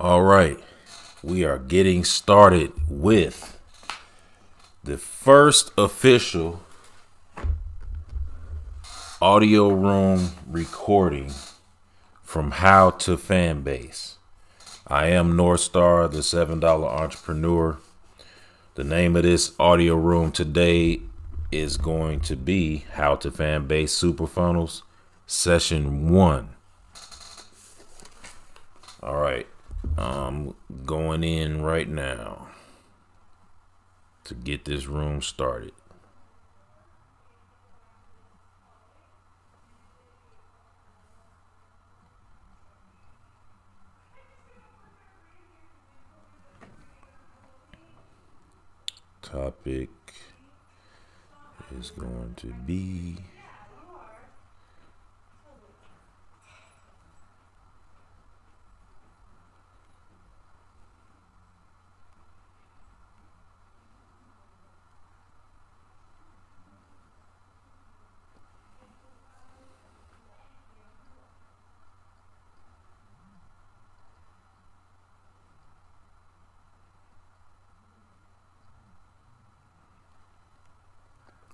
All right, we are getting started with the first official audio room recording from How to Fanbase. I am Northstar, the $7 entrepreneur. The name of this audio room today is going to be How to Fanbase Super Funnels Session 1. All right, I'm going in right now to get this room started. Topic is going to be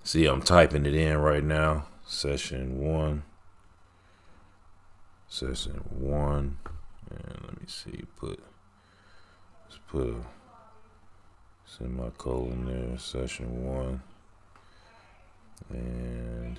See, I'm typing it in right now. Session 1. And let me see, let's put a semicolon there, session 1. And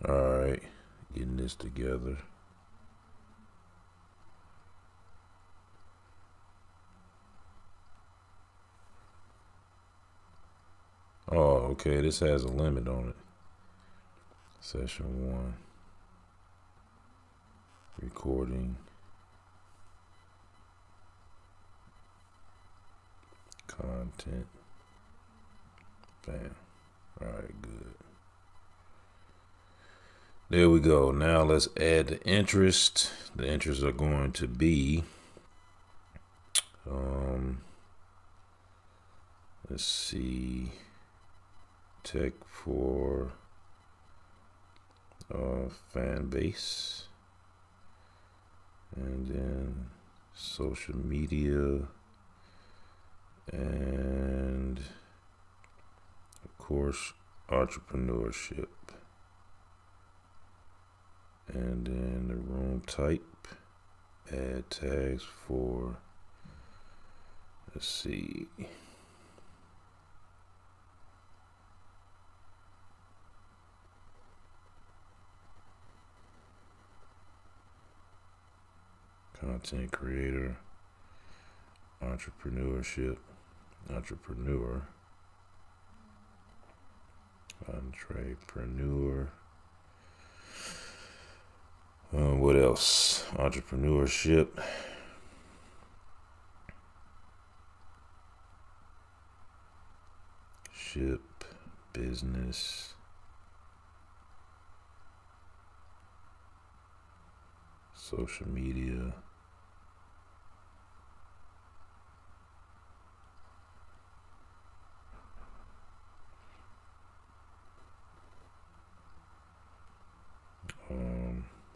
all right, getting this together. Oh, okay, this has a limit on it. Session 1. Recording. Content. Bam. All right, good. There we go. Now let's add the interest. The interests are going to be, let's see, tech for Fanbase, and then social media, and of course entrepreneurship. And then the room type, add tags for, let's see, content creator, entrepreneurship, entrepreneur. What else? Entrepreneurship. Business. Social media.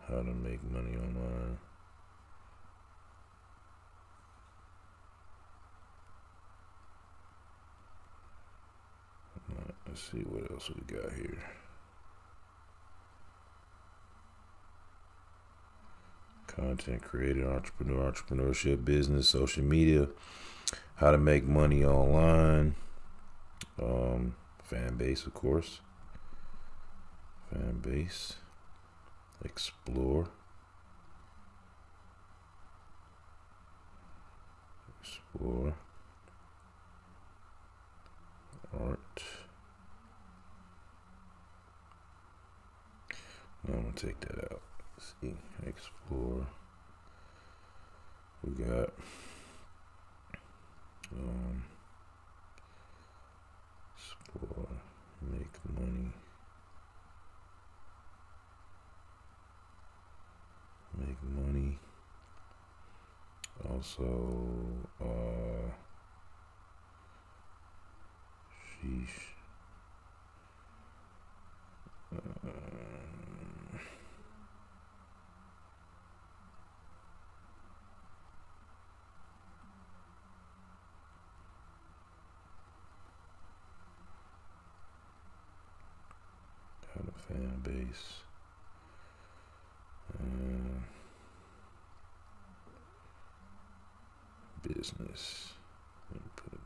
How to make money online. Let's see what else we got here. Content creator, entrepreneur, entrepreneurship, business, social media, how to make money online, Fanbase, of course, Fanbase, explore, art. I'm gonna take that out. Let's see, explore. We got explore, make Sheesh. How the fan base. Business. Let me put it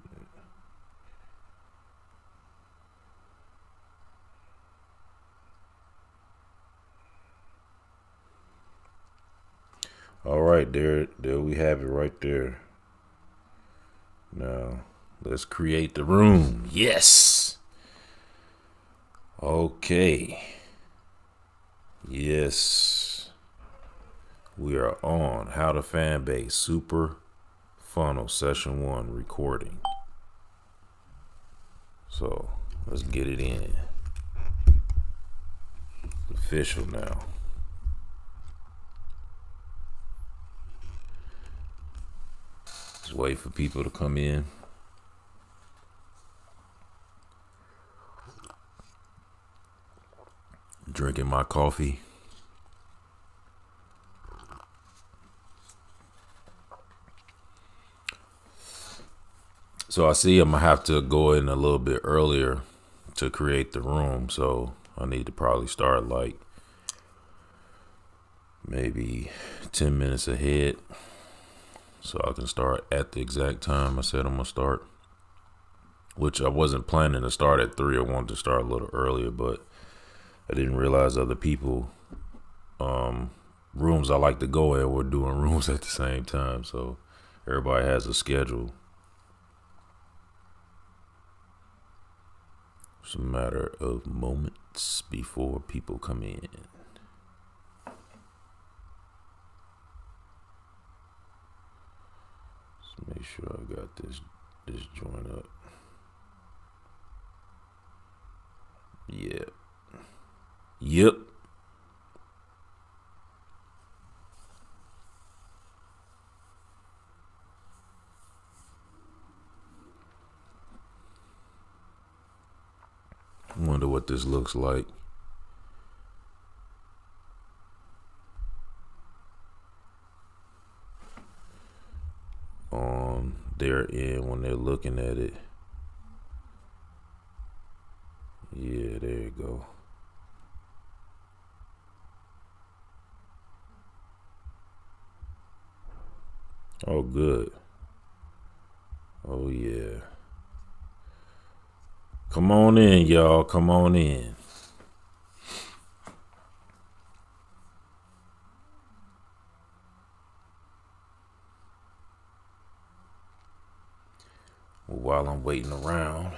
there. All right, there we have it right there. Now, let's create the room. Yes. Okay. Yes. We are on How to Fanbase Super Funnel Session 1 recording. So, let's get it in. It's official now. Just wait for people to come in. Drinking my coffee. So I see I'm gonna have to go in a little bit earlier to create the room. So I need to probably start like maybe 10 minutes ahead, so I can start at the exact time I said I'm gonna start, which I wasn't planning to start at 3. I wanted to start a little earlier, but I didn't realize other people, rooms I like to go in were doing rooms at the same time. So everybody has a schedule. It's a matter of moments before people come in. Let's make sure I got this joint up. Yep. Wonder what this looks like. On their end when they're looking at it. Yeah, there you go. Oh, good. Oh, yeah. Come on in, y'all. Come on in. While I'm waiting around,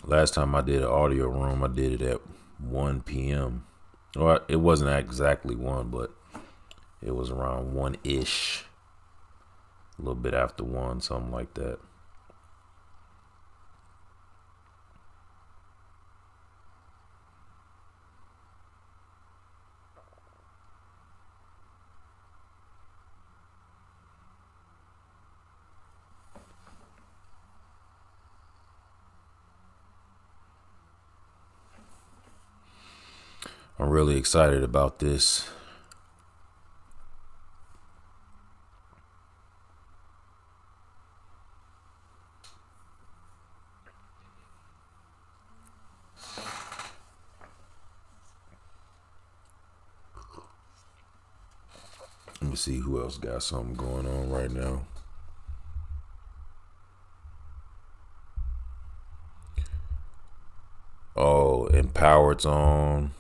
last time I did an audio room, I did it at 1 p.m. Well, it wasn't exactly 1, but it was around 1-ish. A little bit after 1, something like that. I'm really excited about this. Let me see who else got something going on right now. Oh, Empowered's on.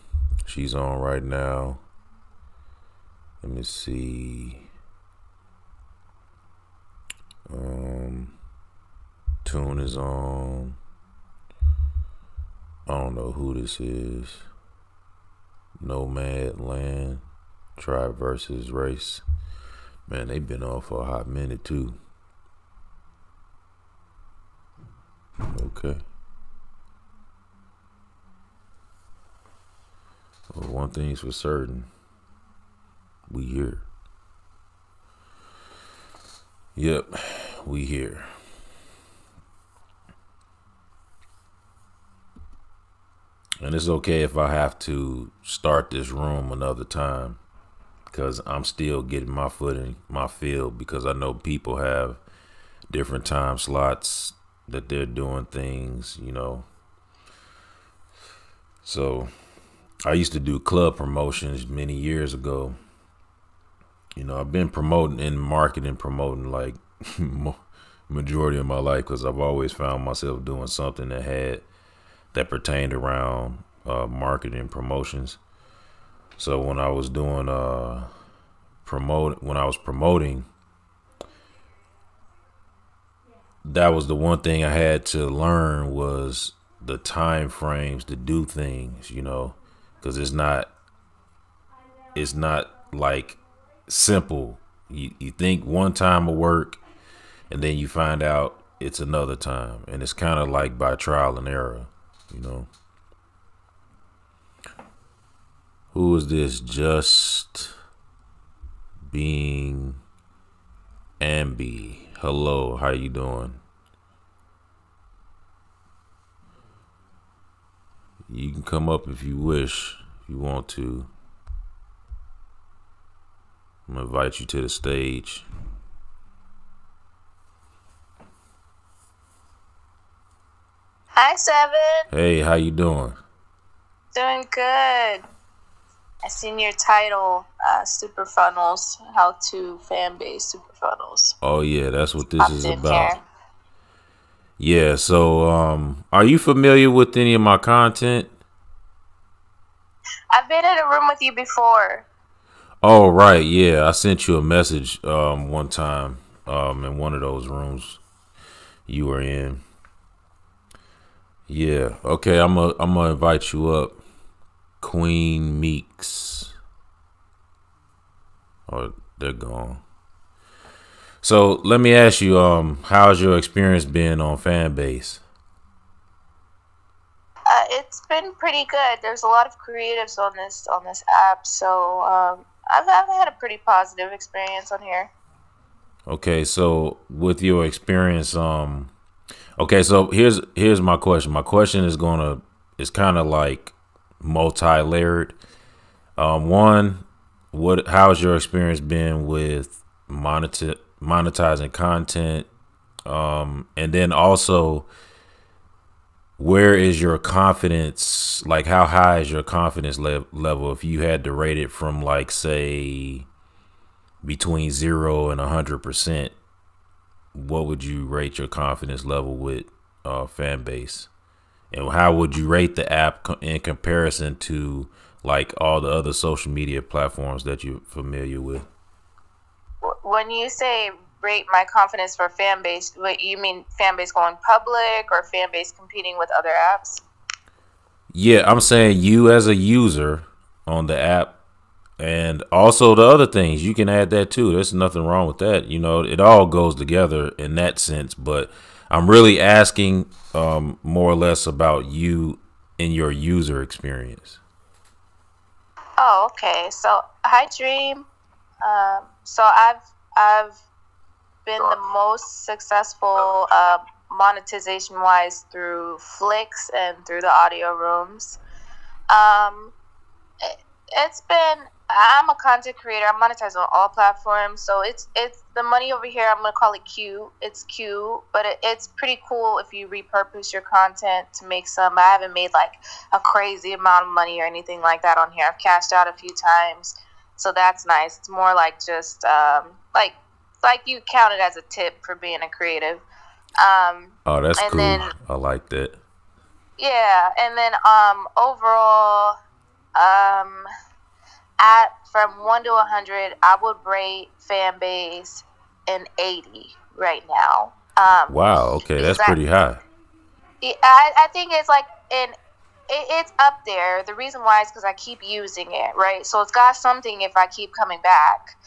She's on right now. Let me see. Tune is on. I don't know who this is. Nomad Land, Tribe versus Race. Man, they've been on for a hot minute too. Okay. Well, one thing's for certain. We here. Yep, we here. And it's okay if I have to start this room another time, because I'm still getting my foot in my field, because I know people have different time slots that they're doing things, you know. So I used to do club promotions many years ago. You know, I've been promoting in marketing, promoting like majority of my life, because I've always found myself doing something that pertained around marketing promotions. So when I was doing promoting, that was the one thing I had to learn, was the time frames to do things, you know, because it's not like simple. You think one time will work, and then you find out it's another time, and it's kind of like by trial and error, you know. Who is this? Just being Ambi. Hello, how you doing? You can come up if you wish, if you want to. I'm gonna invite you to the stage. Hi, Seven. Hey, how you doing? Doing good. I seen your title, Super Funnels, How to Fanbase Super Funnels. Oh yeah, that's what this is about. Here. Yeah, so are you familiar with any of my content? I've been in a room with you before. Oh right, yeah. I sent you a message one time in one of those rooms you were in. Yeah, okay, I'm gonna invite you up. Queen Meeks. Oh, they're gone. So let me ask you, how's your experience been on Fanbase? It's been pretty good. There's a lot of creatives on this app, so I've had a pretty positive experience on here. Okay, so with your experience, okay, so here's my question. My question is kind of like multi-layered. One, how's your experience been with monetizing content? And then also, where is your confidence? Like, how high is your confidence level if you had to rate it from, like, say, between 0 and 100%? What would you rate your confidence level with Fanbase? And how would you rate the app in comparison to like all the other social media platforms that you're familiar with? When you say rate my confidence for Fanbase, what you mean, Fanbase going public or Fanbase competing with other apps? Yeah, I'm saying you as a user on the app, and also the other things, you can add that too. There's nothing wrong with that. You know, it all goes together in that sense. But I'm really asking more or less about you and your user experience. Oh, okay. So, hi, Dream. So I've been the most successful monetization wise through Flicks and through the audio rooms. It's been, I'm a content creator. I monetize on all platforms, so it's the money over here. I'm gonna call it cute. It's cute, but it's pretty cool if you repurpose your content to make some. I haven't made like a crazy amount of money or anything like that on here. I've cashed out a few times, so that's nice. It's more like just like you count it as a tip for being a creative. Oh, that's and cool. then I like that. yeah, and then overall, at from 1 to 100, I would rate Fanbase an 80 right now. Wow. Okay, that's pretty high. I think it's like an it's up there. The reason why is because I keep using it, right? So it's got something if I keep coming back.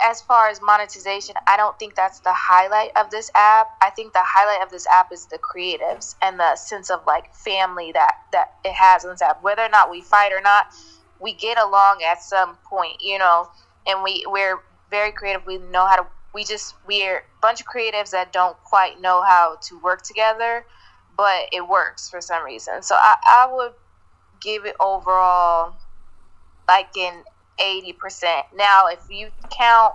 As far as monetization, I don't think that's the highlight of this app. I think the highlight of this app is the creatives and the sense of like family that it has on this app. Whether or not we fight or not, we get along at some point, you know, and we're very creative. We know how to, we're a bunch of creatives that don't quite know how to work together, but it works for some reason. So I would give it overall like an 80%. Now, if you count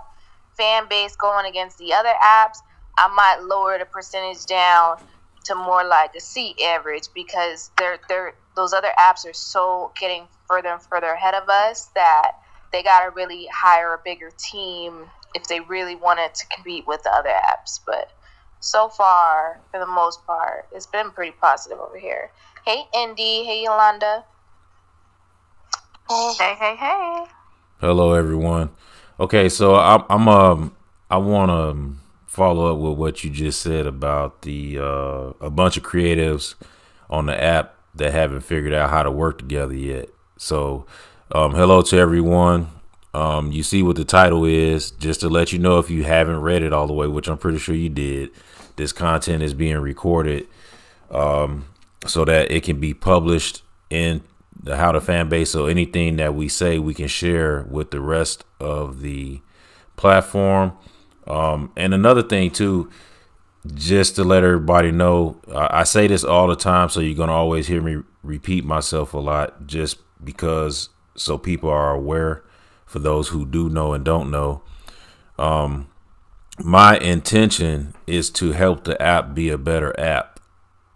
Fanbase going against the other apps, I might lower the percentage down to more like a C average, because those other apps are so getting further and further ahead of us that they got to really hire a bigger team if they really wanted to compete with the other apps. But so far, for the most part, it's been pretty positive over here. Hey, Indy. Hey, Yolanda. Hey. Hello, everyone. Okay, so I want to follow up with what you just said about the a bunch of creatives on the app that haven't figured out how to work together yet. So, hello to everyone. You see what the title is. Just to let you know, if you haven't read it all the way, which I'm pretty sure you did, this content is being recorded so that it can be published in the How to Fanbase. So anything that we say, we can share with the rest of the platform. And another thing too, just to let everybody know, I say this all the time, so you're going to always hear me repeat myself a lot, just because so people are aware, for those who do know and don't know. My intention is to help the app be a better app.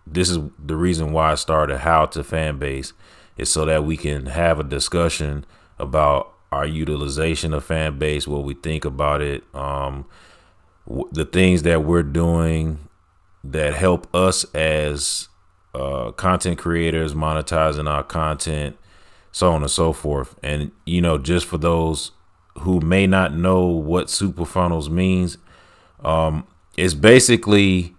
This is the reason why I started How to Fanbase, is so that we can have a discussion about our utilization of Fanbase, what we think about it, the things that we're doing that help us as content creators, monetizing our content, so on and so forth. And, you know, just for those who may not know what super funnels means, it's basically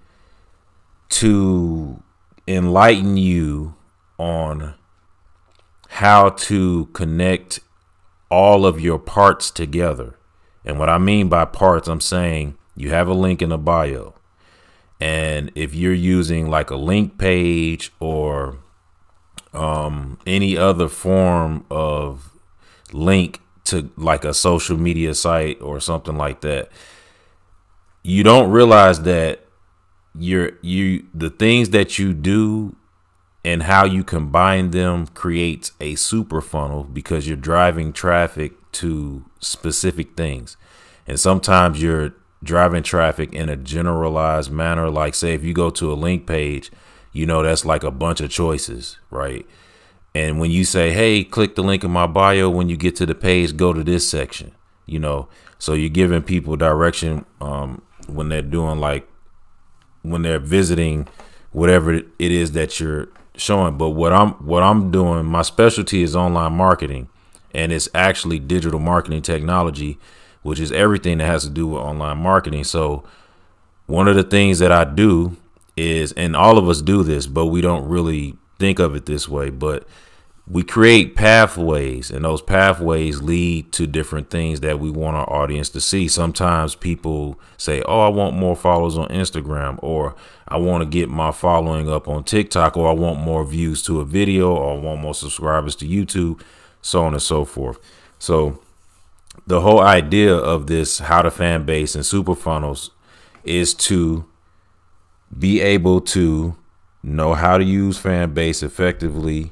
to enlighten you on how to connect all of your parts together. And what I mean by parts, I'm saying you have a link in the bio, and if you're using like a link page or any other form of link to like a social media site or something like that, you don't realize that the things that you do and how you combine them creates a super funnel, because you're driving traffic to specific things. And sometimes you're driving traffic in a generalized manner. Like, say, if you go to a link page, you know, that's like a bunch of choices, right? And when you say, hey, click the link in my bio, when you get to the page, go to this section, you know, so you're giving people direction when they're doing, like, when they're visiting whatever it is that you're showing. But what I'm doing, my specialty is online marketing, and it's actually digital marketing technology, which is everything that has to do with online marketing. So one of the things that I do is, and all of us do this, but we don't really think of it this way, but we create pathways, and those pathways lead to different things that we want our audience to see. Sometimes people say, oh, I want more followers on Instagram, or I want to get my following up on TikTok, or I want more views to a video, or I want more subscribers to YouTube, so on and so forth. So the whole idea of this How to Fanbase and super funnels is to be able to know how to use Fanbase effectively,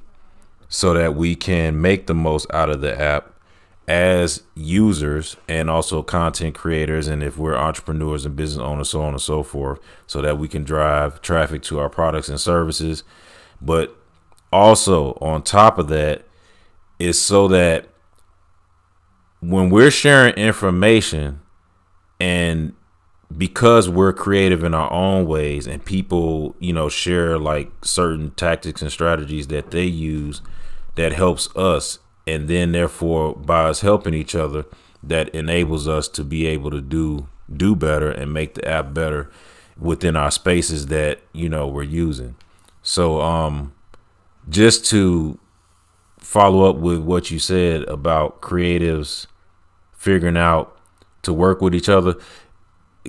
so that we can make the most out of the app as users and also content creators, and if we're entrepreneurs and business owners, so on and so forth, so that we can drive traffic to our products and services. But also on top of that is so that when we're sharing information, and because we're creative in our own ways, and people, you know, share like certain tactics and strategies that they use that helps us, and then therefore by us helping each other, that enables us to be able to do better and make the app better within our spaces that, you know, we're using. So just to follow up with what you said about creatives figuring out to work with each other,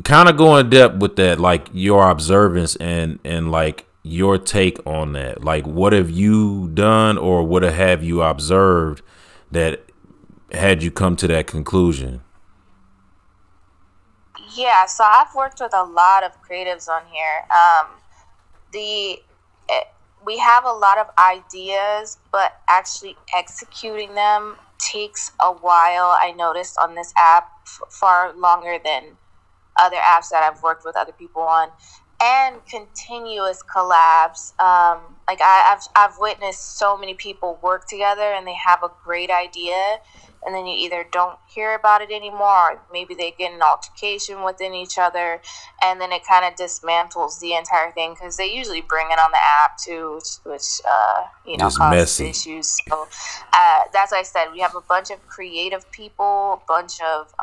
kind of go in depth with that, like your observance and like your take on that. Like, what have you done or what have you observed that had you come to that conclusion? Yeah, so I've worked with a lot of creatives on here. The we have a lot of ideas, but actually executing them takes a while. I noticed on this app far longer than other apps that I've worked with other people on, and continuous collabs. Like I've witnessed so many people work together and they have a great idea, and then you either don't hear about it anymore, or maybe they get an altercation within each other, and then it kind of dismantles the entire thing because they usually bring it on the app too, which Just causes messy. issues. So that's why I said we have a bunch of creative people, a bunch of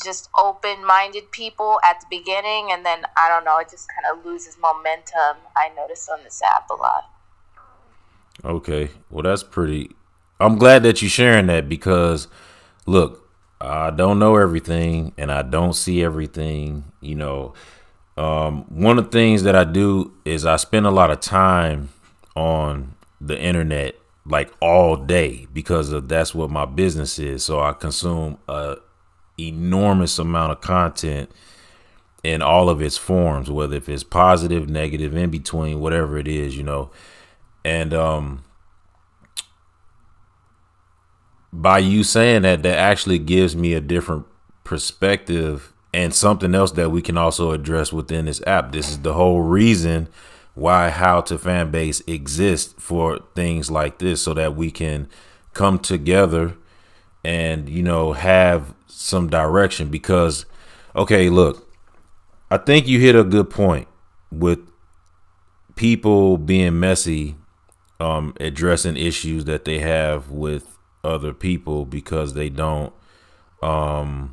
just open-minded people at the beginning, and then I don't know, it just kind of loses momentum. I notice on this app a lot. Okay, well, that's pretty. I'm glad that you're sharing that because, look, I don't know everything and I don't see everything. One of the things that I do is I spend a lot of time on the internet, like all day, because that's what my business is. So I consume a enormous amount of content in all of its forms, whether if it's positive, negative, in between, whatever it is, and by you saying that actually gives me a different perspective and something else that we can also address within this app. This is the whole reason why How to Fanbase exists, for things like this, so that we can come together and have some direction. Because, okay, look, I think you hit a good point with people being messy, addressing issues that they have with other people because they don't. All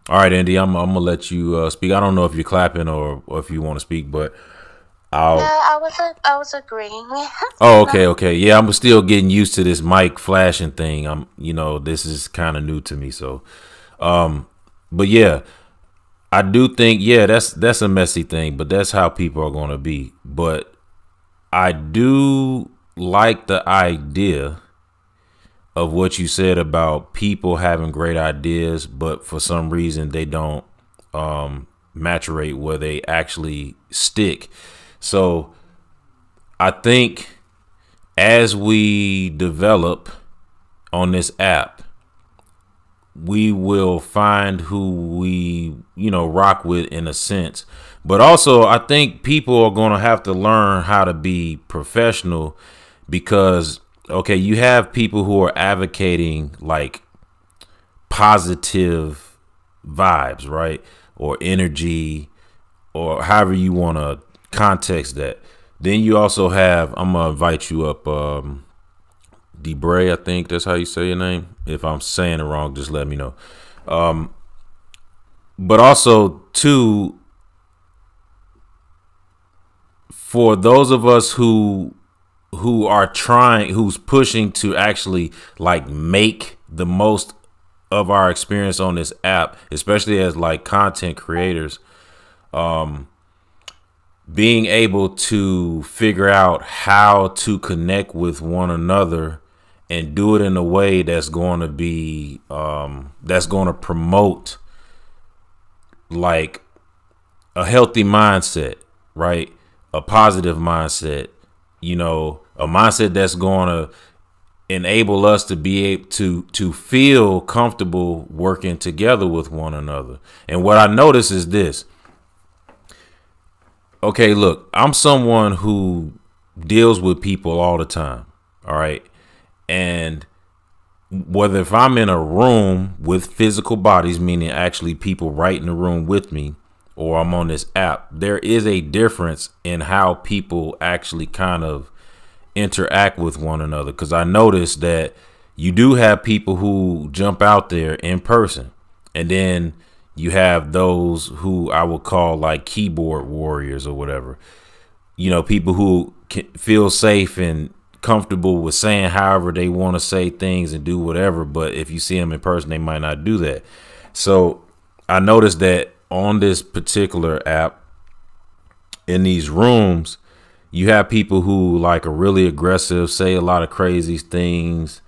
right, Andy, I'm gonna let you speak. I don't know if you're clapping or if you want to speak, but I was agreeing. Oh, okay. Yeah, I'm still getting used to this mic flashing thing. This is kind of new to me. So, but yeah, I do think, yeah, that's a messy thing, but that's how people are going to be. But I do like the idea of what you said about people having great ideas, but for some reason they don't maturate where they actually stick. So I think as we develop on this app, we will find who we, rock with in a sense. But also, I think people are going to have to learn how to be professional because, okay, you have people who are advocating like positive vibes, right? Or energy, or however you want to context that. Then you also have, I'm going to invite you up, Debray, I think that's how you say your name. If I'm saying it wrong, just let me know. But also, too, for those of us who are trying, who's pushing to actually like make the most of our experience on this app, especially as like content creators, being able to figure out how to connect with one another and do it in a way that's going to be that's going to promote like a healthy mindset, right? A positive mindset, a mindset that's going to enable us to be able to feel comfortable working together with one another. And what I notice is this. Okay, look, I'm someone who deals with people all the time. All right. And whether if I'm in a room with physical bodies, meaning actually people right in the room with me, or I'm on this app, there is a difference in how people actually kind of interact with one another. Because I noticed that you do have people who jump out there in person, and then you have those who I would call like keyboard warriors or whatever. you know, people who can feel safe and comfortable with saying however they want to say things and do whatever. But if you see them in person, they might not do that. So I noticed that on this particular app, in these rooms, you have people who like are really aggressive, say a lot of crazy things,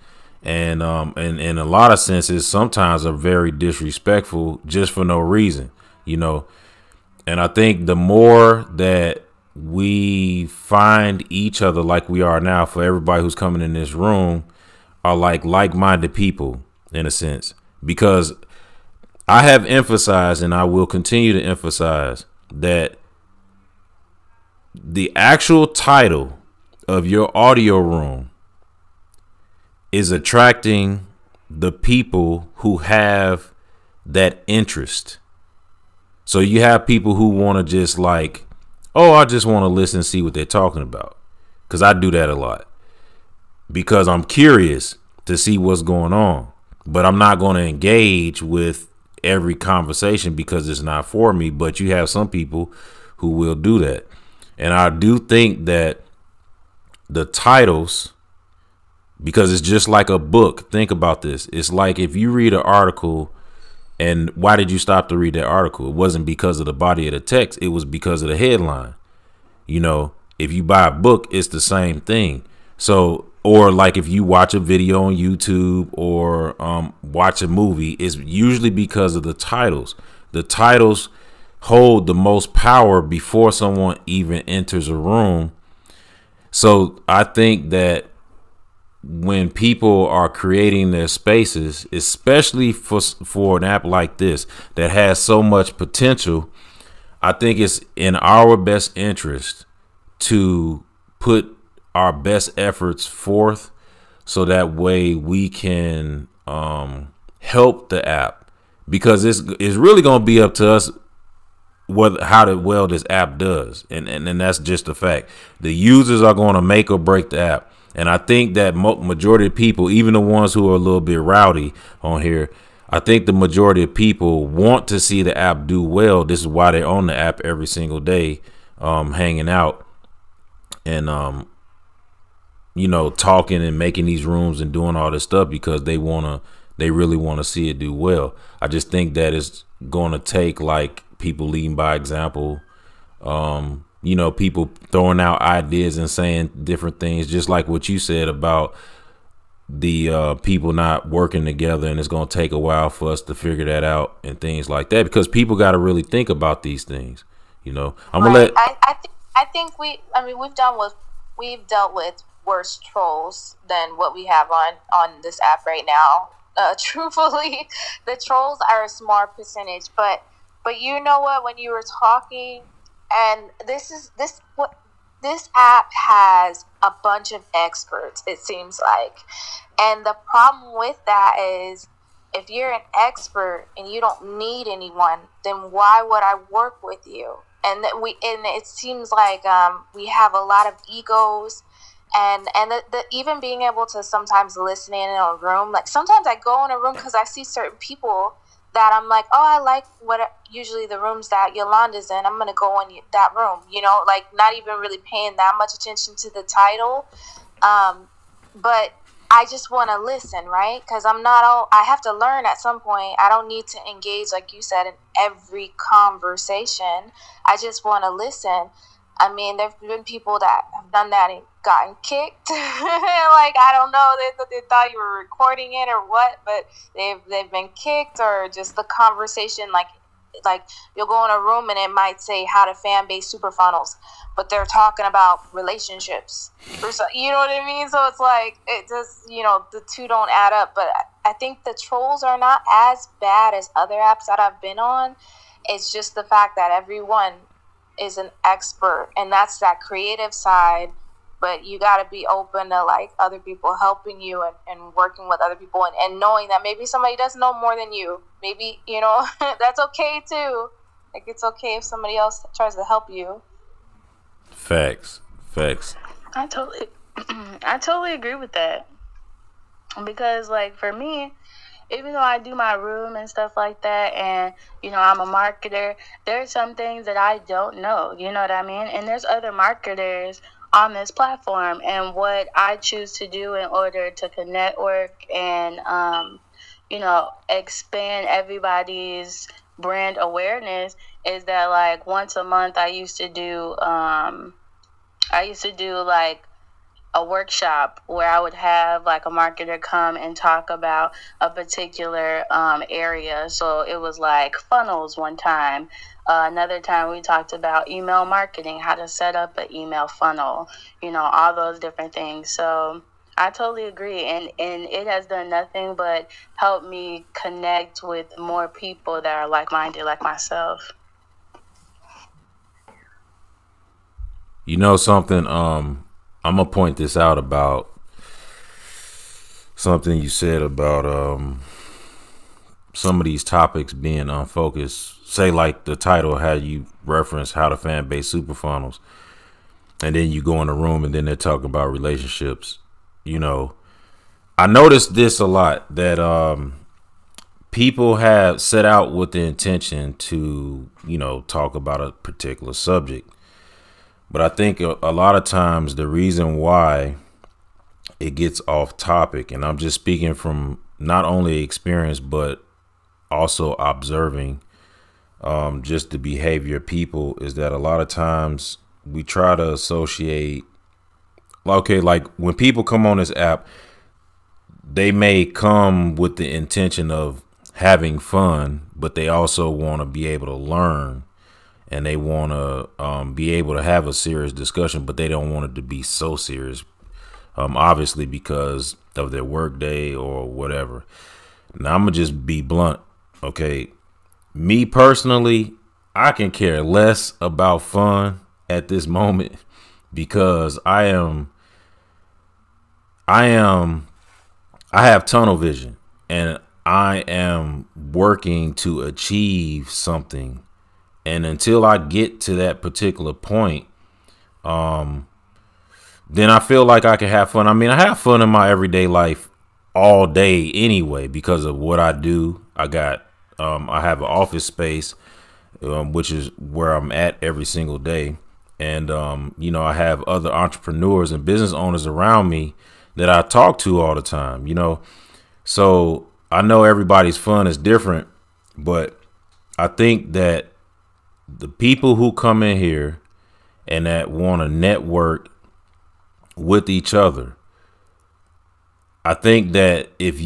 and in a lot of senses, sometimes are very disrespectful just for no reason, you know. And I think the more that we find each other like we are now, for everybody who's coming in this room, are like-minded people in a sense, because I have emphasized, and I will continue to emphasize, that the actual title of your audio room is attracting the people who have that interest. So you have people who want to just like, oh, I just want to listen and see what they're talking about. Because I do that a lot. Because I'm curious to see what's going on. But I'm not going to engage with every conversation because it's not for me. But you have some people who will do that. And I do think that the titles, because it's just like a book. Think about this. It's like if you read an article, and why did you stop to read that article? It wasn't because of the body of the text. It was because of the headline. You know, if you buy a book, it's the same thing. So, or like if you watch a video on YouTube or watch a movie, it's usually because of the titles. The titles hold the most power before someone even enters a room. So I think that when people are creating their spaces, especially for an app like this that has so much potential, I think it's in our best interest to put our best efforts forth so that way we can help the app, because it's really going to be up to us how well this app does. And that's just a fact. The users are going to make or break the app. And I think that majority of people, even the ones who are a little bit rowdy on here, I think the majority of people want to see the app do well. This is why they're on the app every single day, hanging out and, you know, talking and making these rooms and doing all this stuff because they really want to see it do well. I just think that it's going to take like people leading by example, you know, people throwing out ideas and saying different things, just like what you said about the people not working together, and it's going to take a while for us to figure that out and things like that, because people got to really think about these things. You know, I'm gonna let. I think we've dealt with worse trolls than what we have on this app right now. Truthfully, the trolls are a small percentage, but you know what? When you were talking. And this app has a bunch of experts, it seems like. And the problem with that is, if you're an expert and you don't need anyone, then why would I work with you? And it seems like we have a lot of egos, and the even being able to sometimes listen in a room. Like sometimes I go in a room because I see certain people that I'm like, oh, I like usually the rooms that Yolanda's in. I'm going to go in that room, you know, like not even really paying that much attention to the title. But I just want to listen, right? Because I have to learn at some point. I don't need to engage, like you said, in every conversation. I just want to listen. I mean, there have been people that have done that and gotten kicked. Like, I don't know, they thought you were recording it or what, but they've been kicked, or just the conversation, like you'll go in a room and it might say how to Fanbase super funnels, but they're talking about relationships, or so, you know what I mean? So it's like, it just, you know, the two don't add up. But I think the trolls are not as bad as other apps that I've been on. It's just the fact that everyone is an expert, and that's that creative side. But you got to be open to like other people helping you and working with other people, and knowing that maybe somebody doesn't know more than you. Maybe, you know, that's okay too. Like, it's okay if somebody else tries to help you. Facts. I totally agree with that. Because like for me, even though I do my room and stuff like that, and I'm a marketer, there's some things that I don't know. You know what I mean? And there's other marketers on this platform, and what I choose to do in order to network and expand everybody's brand awareness is that, like, once a month I used to do like a workshop where I would have like a marketer come and talk about a particular area. So it was like funnels one time. Another time we talked about email marketing, how to set up an email funnel, all those different things. So I totally agree. And it has done nothing but help me connect with more people that are like-minded like myself. You know something? I'm gonna point this out about something you said about some of these topics being unfocused. Say like the title, how you reference how to fan base super funnels, and then you go in the room and then they're talking about relationships. I noticed this a lot, that people have set out with the intention to talk about a particular subject. But I think a lot of times the reason why it gets off topic, and I'm just speaking from not only experience, but also observing just the behavior of people, is that a lot of times we try to associate, okay, like when people come on this app, they may come with the intention of having fun, but they also want to be able to learn. And they want to be able to have a serious discussion, but they don't want it to be so serious, obviously because of their work day or whatever. Now, I'm going to just be blunt, okay? Me personally, I can care less about fun at this moment because I have tunnel vision and I am working to achieve something. And until I get to that particular point, then I feel like I can have fun. I mean, I have fun in my everyday life all day anyway, because of what I do. I have an office space, which is where I'm at every single day. And, I have other entrepreneurs and business owners around me that I talk to all the time, So I know everybody's fun is different, but I think that the people who come in here and that want to network with each other, I think that if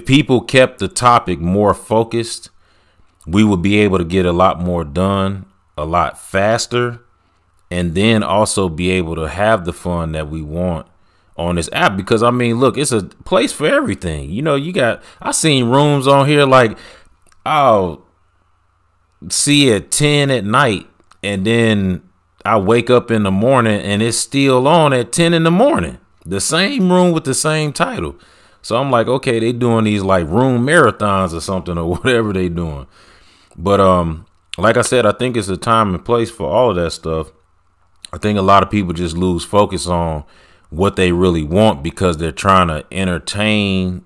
people kept the topic more focused, we would be able to get a lot more done a lot faster, and then also be able to have the fun that we want on this app. Because I mean, look, it's a place for everything. I seen rooms on here like, I'll see at 10 at night, and then I wake up in the morning and it's still on at 10 in the morning. The same room with the same title. So I'm like, okay, they doing these like room marathons or something or whatever they doing. But like I said, I think it's a time and place for all of that stuff. I think a lot of people just lose focus on what they really want because they're trying to entertain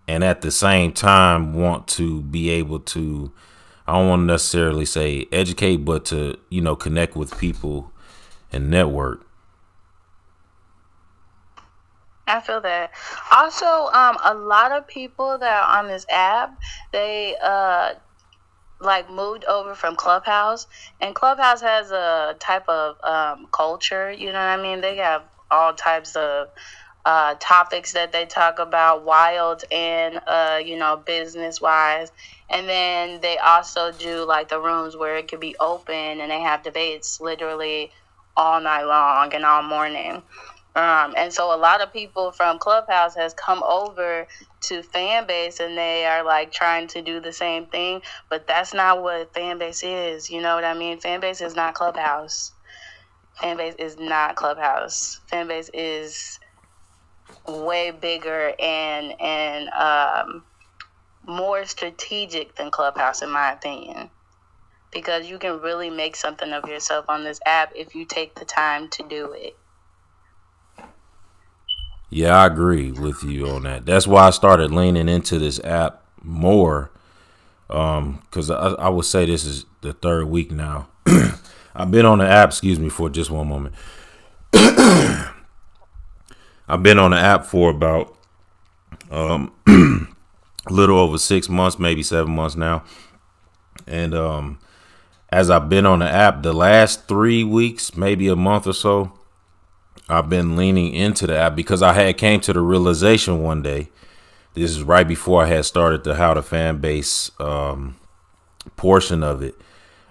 and at the same time want to be able to, I don't want to necessarily say educate, but to, connect with people and network. I feel that. Also, a lot of people that are on this app, they moved over from Clubhouse, and Clubhouse has a type of culture. You know what I mean? They have all types of topics that they talk about, wild and business wise. And then they also do like the rooms where it could be open and they have debates literally all night long and all morning. And so a lot of people from Clubhouse has come over to Fanbase, and they are like trying to do the same thing, but that's not what Fanbase is. You know what I mean? Fanbase is not Clubhouse. Fanbase is not Clubhouse. Fanbase is way bigger and more strategic than Clubhouse, in my opinion, because you can really make something of yourself on this app if you take the time to do it. Yeah, I agree with you on that. That's why I started leaning into this app more. Because I would say this is the third week now. I've been on the app, excuse me for just one moment. I've been on the app for about a little over 6 months, maybe 7 months now. And as I've been on the app, the last 3 weeks, maybe a month or so, I've been leaning into the app because I had came to the realization one day. This is right before I had started the How to Fan Base portion of it.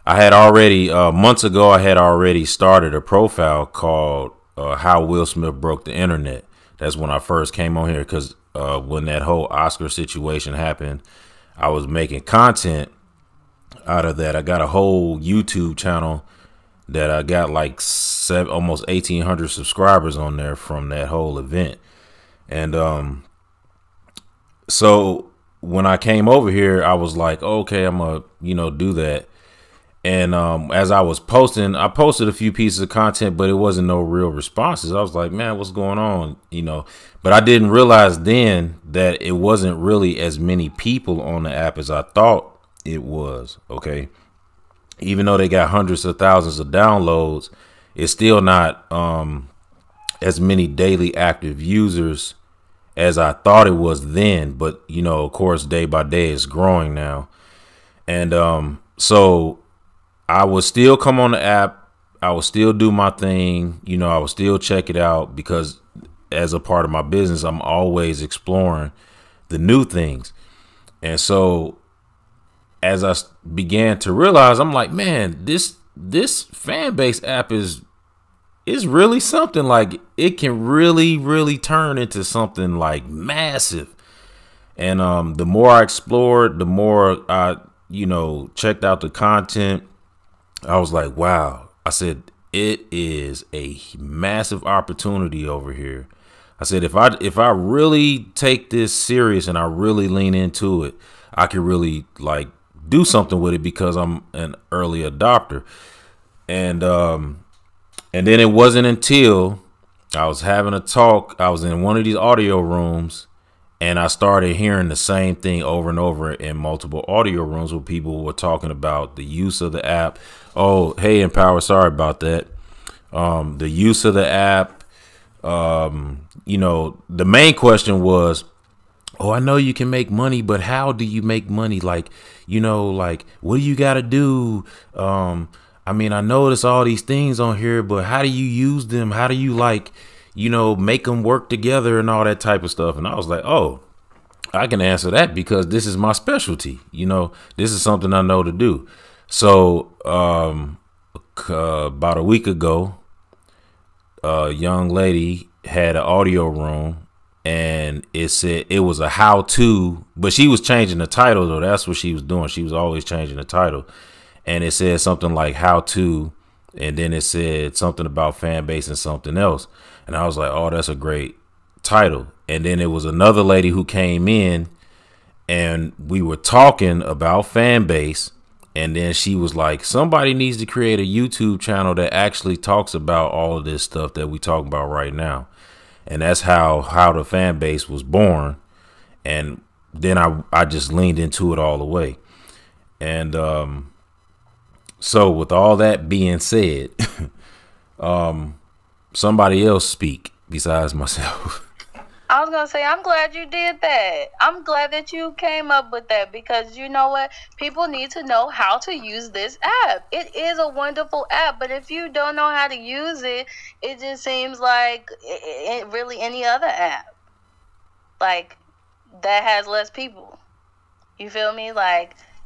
I had already months ago. I had already started a profile called "How Will Smith Broke the Internet." That's when I first came on here because when that whole Oscar situation happened, I was making content out of that. I got a whole YouTube channel that I got like almost 1,800 subscribers on there from that whole event. And so when I came over here, I was like, okay, I'm gonna, do that. And as I was posting, I posted a few pieces of content, but it wasn't no real responses. I was like, man, what's going on? But I didn't realize then that it wasn't really as many people on the app as I thought it was. Okay. Even though they got hundreds of thousands of downloads, it's still not as many daily active users as I thought it was then. But, of course, day by day it's growing now. And so I would still come on the app. I would still do my thing. I would still check it out because as a part of my business, I'm always exploring the new things. And so as I began to realize, I'm like, man, this Fanbase app is really something. Like, it can really turn into something like massive. And the more I explored, the more I, checked out the content, I was like, wow. I said, it is a massive opportunity over here. I said, if I really take this serious and I really lean into it, I can really like do something with it because I'm an early adopter. And then it wasn't until I was having a talk, I was in one of these audio rooms, and I started hearing the same thing over and over in multiple audio rooms where people were talking about the use of the app. Oh, hey, Empower, sorry about that. The use of the app. The main question was, oh, I know you can make money, but how do you make money? Like, what do you got to do? I mean, I notice all these things on here, but how do you use them? How do you make them work together and all that type of stuff? And I was like, oh, I can answer that because this is my specialty. This is something I know to do. So about a week ago, a young lady had an audio room and it said it was a how-to, but she was changing the title though. That's what she was doing. She was always changing the title. And it said something like how to, and then it said something about Fanbase and something else. And I was like, oh, that's a great title. And then it was another lady who came in and we were talking about Fanbase. And then she was like, somebody needs to create a YouTube channel that actually talks about all of this stuff that we talk about right now. And that's how the Fanbase was born. And then I just leaned into it all the way. And so with all that being said, somebody else speak besides myself. I was gonna say, I'm glad you did that. I'm glad that you came up with that because you know what? People need to know how to use this app. It is a wonderful app, but if you don't know how to use it, it just seems like really any other app. Like, that has less people. You feel me?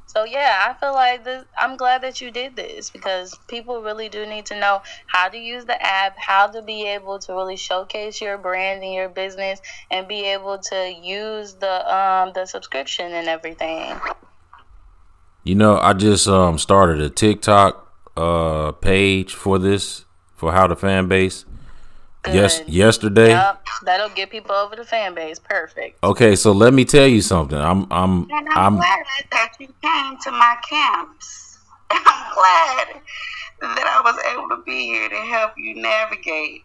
So yeah, I feel like this. I'm glad that you did this because people really do need to know how to use the app, how to be able to really showcase your brand and your business, and be able to use the subscription and everything. I just started a TikTok page for How to Fanbase. Good. Yes, yesterday. Yep, that'll get people over the Fanbase. Perfect. Okay, so let me tell you something. I'm glad that you came to my camps. I'm glad that I was able to be here to help you navigate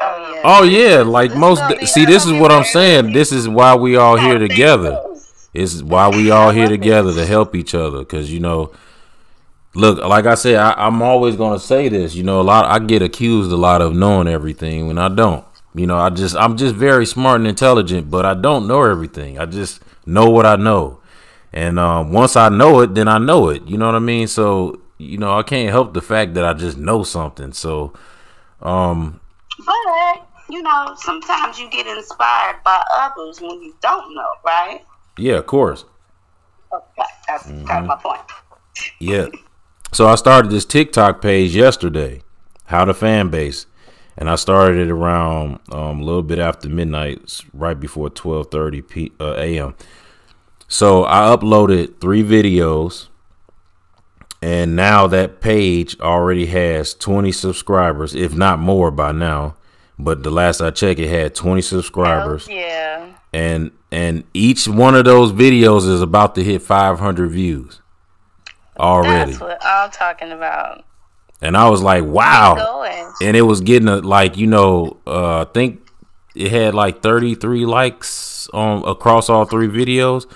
Oh yeah. Oh yeah, like This is most. gonna be See, this this gonna is be what I'm very saying. interesting. This is why we all here Yeah, thank together. you. This is why we all I here love it. together to help each other. Because look, like I said, I'm always gonna say this. I get accused a lot of knowing everything when I don't. I'm just very smart and intelligent, but I don't know everything. I just know what I know, and once I know it, then I know it. You know what I mean? So I can't help the fact that I just know something. So But, sometimes you get inspired by others when you don't know, right? yeah, of course, Okay, that's kind of my point. yeah. So I started this TikTok page yesterday, How to Fanbase, and I started it around a little bit after midnight, right before 12:30 a.m. So I uploaded 3 videos, and now that page already has 20 subscribers, if not more by now. But the last I checked, it had 20 subscribers, Hell yeah. and each one of those videos is about to hit 500 views already. That's what I'm talking about. And I was like, Keep wow. going. And it was getting I think it had like 33 likes across all 3 videos.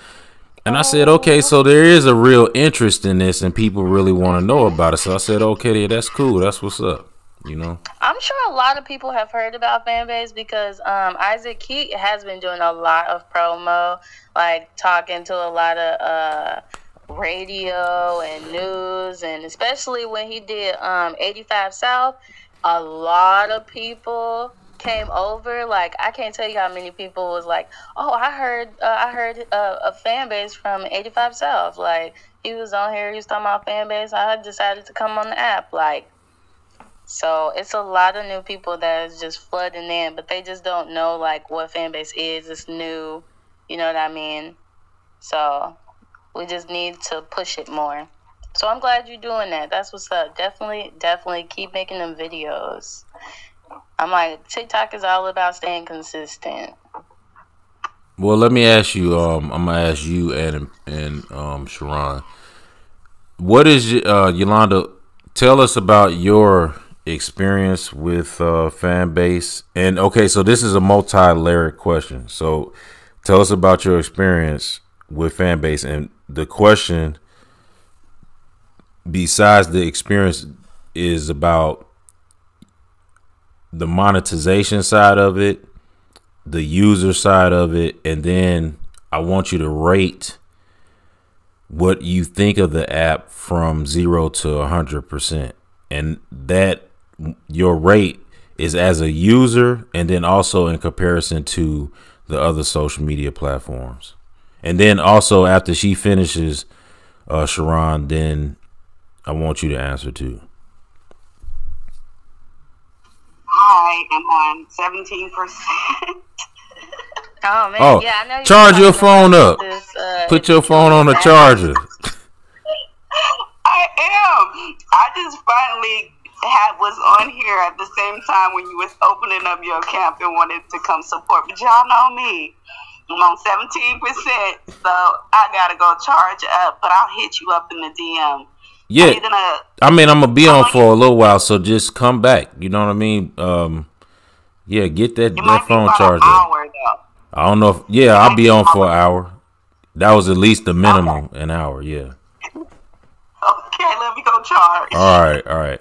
And I said, okay, so there is a real interest in this and people really want to know about it. So I said, okay, that's cool. That's what's up. I'm sure a lot of people have heard about Fanbase because Isaac Keat has been doing a lot of promo, like talking to a lot of radio and news, and especially when he did 85 South, a lot of people came over. Like, I can't tell you how many people was like, oh, I heard a Fanbase from 85 South. Like, he was on here, he was talking about Fanbase. I decided to come on the app. Like, so it's a lot of new people that is just flooding in, but they just don't know like what Fanbase is. It's new, you know what I mean? So we just need to push it more. So I'm glad you're doing that. That's what's up. Definitely keep making them videos. I'm like, TikTok is all about staying consistent. Well, let me ask you. I'm gonna ask you and Sharon. What is Yolanda? Tell us about your experience with Fanbase. And okay, so this is a multi-layered question. So tell us about your experience with Fanbase, and the question besides the experience is about the monetization side of it, the user side of it, and then I want you to rate what you think of the app from 0 to 100%, and that your rate is as a user and then also in comparison to the other social media platforms. And then also after she finishes, Sharon, then I want you to answer too. I am on 17%. Oh man, Oh, yeah, I know. charge your phone up. Put your phone on the charger. I am. I just finally was on here at the same time when you was opening up your account and wanted to come support. But y'all know me. I'm on 17%, so I gotta go charge up. But I'll hit you up in the DM. Yeah, I'm gonna be on for a little while, so just come back. You know what I mean? Yeah, get that phone charged up. I don't know if I'll be on for an hour. That was at least the minimum, an hour. Yeah. Okay, let me go charge. All right.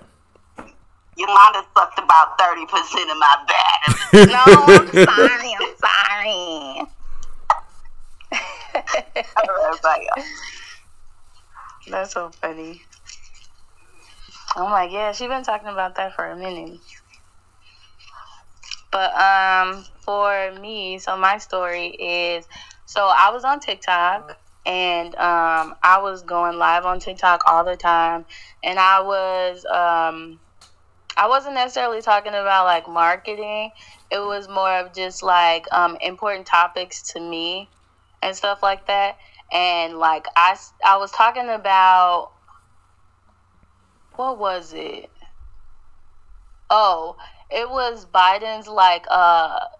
Yolanda sucked about 30% of my bag. No, I'm sorry. That's so funny. Oh my gosh, she's been talking about that for a minute. But for me, so my story is, so I was on TikTok and I was going live on TikTok all the time, and I wasn't necessarily talking about like marketing. It was more of just like important topics to me and stuff like that. And like I was talking about, what was it? Oh, it was Biden's like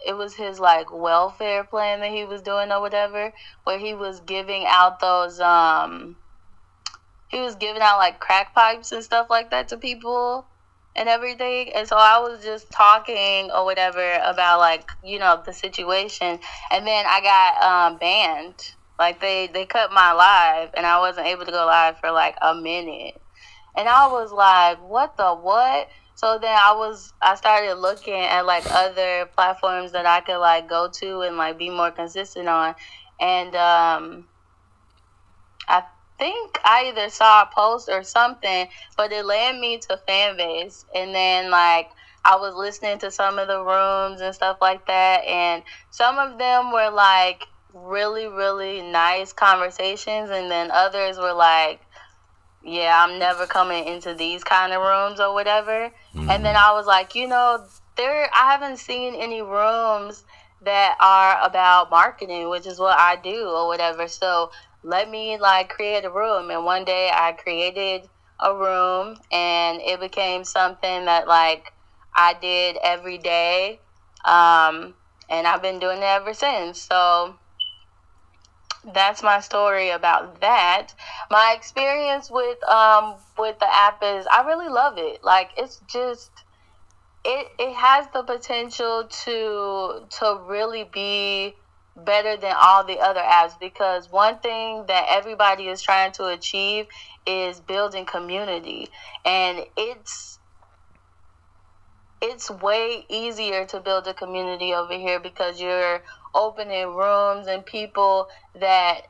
it was his like welfare plan that he was doing or whatever, where he was giving out those he was giving out like crack pipes and stuff like that to people. and everything. And so I was just talking or whatever about, like, you know, the situation. And then I got banned. Like, they cut my live, and I wasn't able to go live for like a minute. And I was like, what the what? So then I started looking at like other platforms that I could like go to and like be more consistent on. And I think I either saw a post or something, but it led me to Fanbase. And then like I was listening to some of the rooms and stuff like that, and some of them were like really, really nice conversations, and then others were like, yeah, I'm never coming into these kind of rooms or whatever. Mm-hmm. And then I was like, you know, I haven't seen any rooms that are about marketing, which is what I do or whatever. So let me like create a room. And one day I created a room, and it became something that like I did every day. And I've been doing it ever since. So that's my story about that. My experience with the app is I really love it. Like, it's just it has the potential to really be better than all the other apps, because one thing that everybody is trying to achieve is building community, and it's way easier to build a community over here because you're opening rooms and people that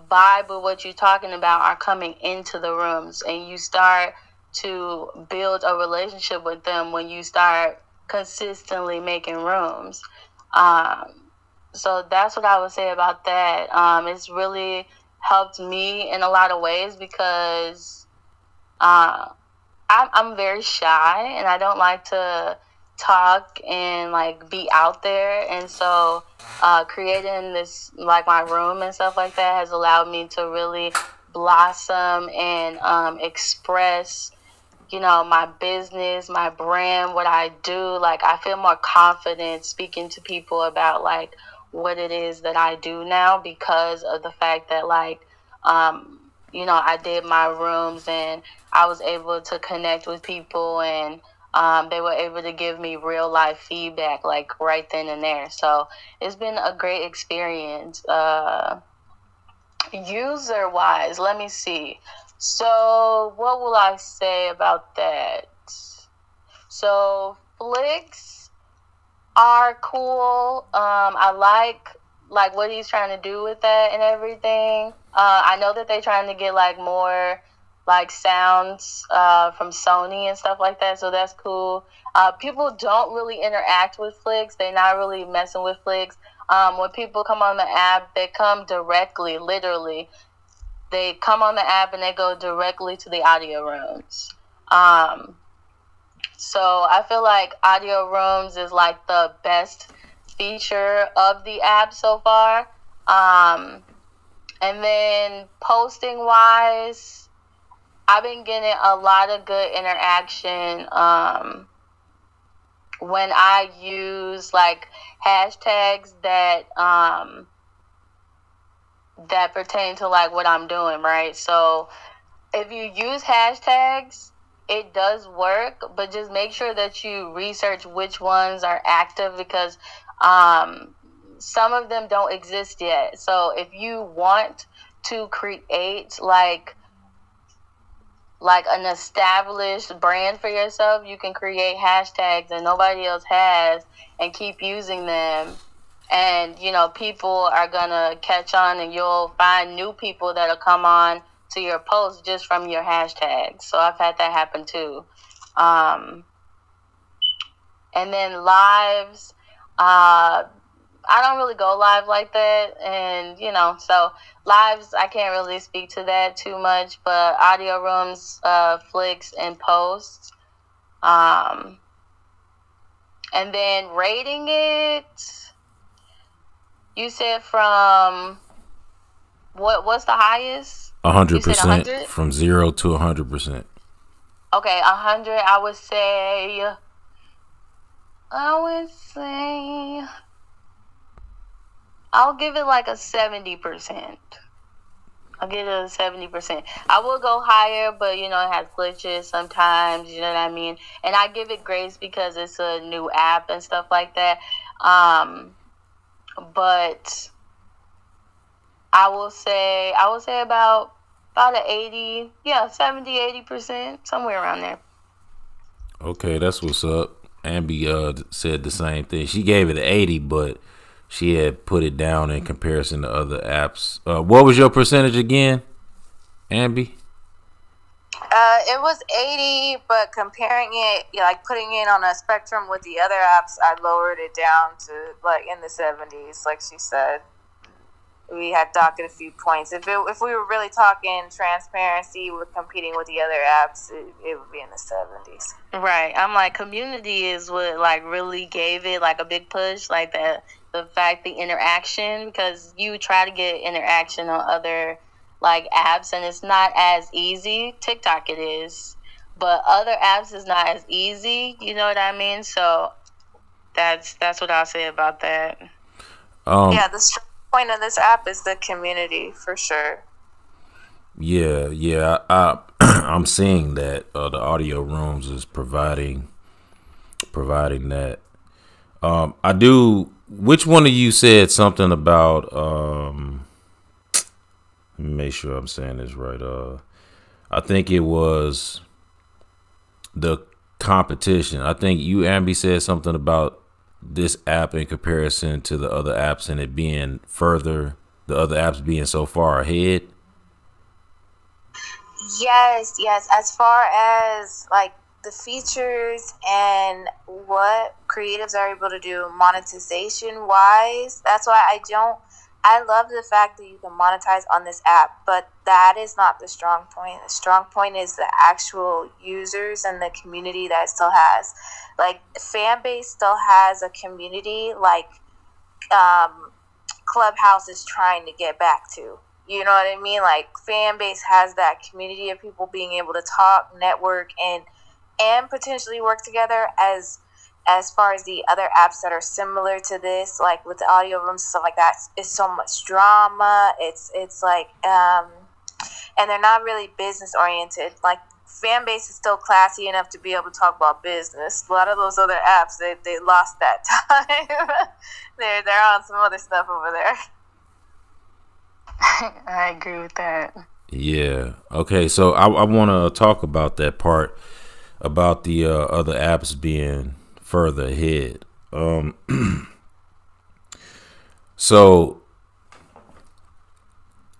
vibe with what you're talking about are coming into the rooms, and you start to build a relationship with them when you start consistently making rooms. So that's what I would say about that. It's really helped me in a lot of ways because I'm very shy, and I don't like to talk and like be out there. And so creating this, like my room and stuff like that, has allowed me to really blossom and express, you know, my business, my brand, what I do. Like, I feel more confident speaking to people about like what it is that I do now because of the fact that like you know, I did my rooms and I was able to connect with people, and they were able to give me real life feedback like right then and there. So it's been a great experience. User wise, let me see. So what will I say about that? So flicks are cool. I like what he's trying to do with that and everything. I know that they're trying to get like more like sounds from Sony and stuff like that, so that's cool. People don't really interact with flicks. They're not really messing with flicks. When people come on the app, they come directly, literally. They come on the app and they go directly to the audio rooms. So I feel like audio rooms is like the best feature of the app so far. And then posting wise, I've been getting a lot of good interaction when I use like hashtags that that pertain to like what I'm doing, right? So if you use hashtags, it does work, but just make sure that you research which ones are active, because some of them don't exist yet. So if you want to create like an established brand for yourself, you can create hashtags that nobody else has and keep using them. And, you know, people are going to catch on, and you'll find new people that'll come on to your post just from your hashtags. So I've had that happen too. And then lives, I don't really go live like that. And, you know, so lives, I can't really speak to that too much, but audio rooms, flicks, and posts. And then rating it, you said from what's the highest? 100%, from 0 to 100%. Okay, 100. I would say I'll give it like a 70%. I'll give it a 70%. I will go higher, but it has glitches sometimes. You know what I mean? And I give it grace because it's a new app and stuff like that. But I will say about an 80, 70, 80%, somewhere around there. Okay, that's what's up. Ambi said the same thing. She gave it an 80, but she had put it down in comparison to other apps. What was your percentage again, Ambi? It was 80, but comparing it, like putting it on a spectrum with the other apps, I lowered it down to like in the 70s, like she said. We had docked a few points. If we were really talking transparency with competing with the other apps, it would be in the 70s. Right. I'm like, community is what like really gave it like a big push, like the fact, the interaction, because you try to get interaction on other like apps and it's not as easy. TikTok it is, but other apps is not as easy. You know what I mean? So that's what I'll say about that. The strong point of this app is the community for sure. Yeah. I'm seeing that the audio rooms is providing that. I do. Which one of you said something about? Let me make sure I'm saying this right. I think it was the competition. I think you, Ambi, said something about this app in comparison to the other apps and it being further, the other apps being so far ahead. Yes. As far as like the features and what creatives are able to do monetization wise, that's why I love the fact that you can monetize on this app, but that is not the strong point. The strong point is the actual users and the community that it still has. Like Fanbase still has a community like Clubhouse is trying to get back to. You know what I mean? Like Fanbase has that community of people being able to talk, network, and potentially work together as far as the other apps that are similar to this, like with the audio rooms and stuff like that. It's so much drama. It's like and they're not really business oriented. Like Fanbase is still classy enough to be able to talk about business. A lot of those other apps, they lost that time. they're on some other stuff over there. I agree with that. Yeah. Okay. So I want to talk about that part about the other apps being further ahead. So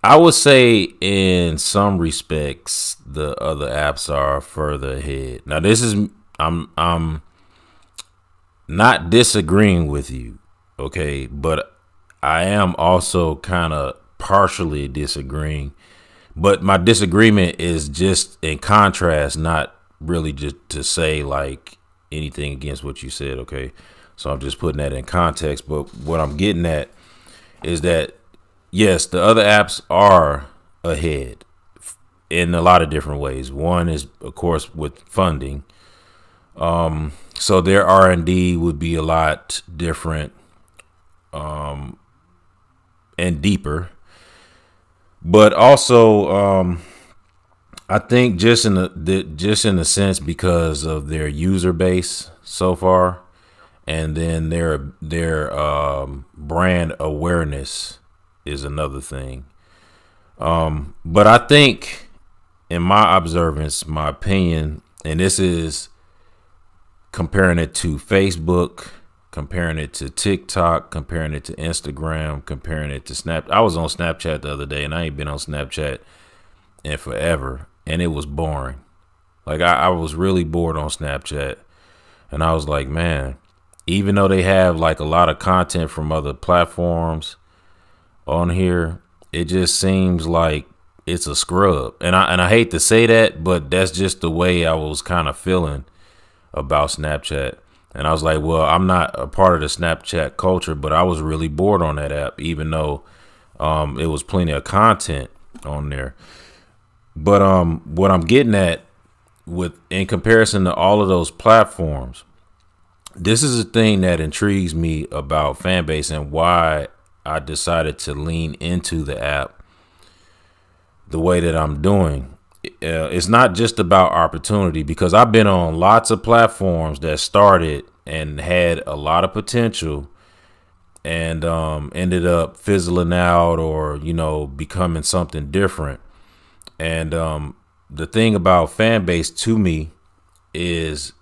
I would say in some respects the other apps are further ahead. Now this is I'm not disagreeing with you, okay, but I am also kind of partially disagreeing. But my disagreement is just in contrast, not really just to say like anything against what you said, okay? So I'm just putting that in context. But what I'm getting at is that, yes, the other apps are ahead in a lot of different ways. One is, of course, with funding. So their R&D would be a lot different and deeper. But also, I think just in a sense because of their user base so far, and then their brand awareness is another thing. But I think, in my observance, my opinion, and this is comparing it to Facebook, comparing it to TikTok, comparing it to Instagram, comparing it to Snap. I was on Snapchat the other day, and I ain't been on Snapchat in forever, and it was boring. Like I was really bored on Snapchat, and I was like, man, even though they have like a lot of content from other platforms on here, it just seems like it's a scrub. And I hate to say that, but that's just the way I was kind of feeling about Snapchat. And I was like, well, I'm not a part of the Snapchat culture, but I was really bored on that app, even though it was plenty of content on there. But what I'm getting at in comparison to all of those platforms, this is a thing that intrigues me about Fanbase and why I decided to lean into the app. the way that I'm doing. It's not just about opportunity, because I've been on lots of platforms that started and had a lot of potential and ended up fizzling out or, you know, becoming something different. And the thing about Fanbase to me is,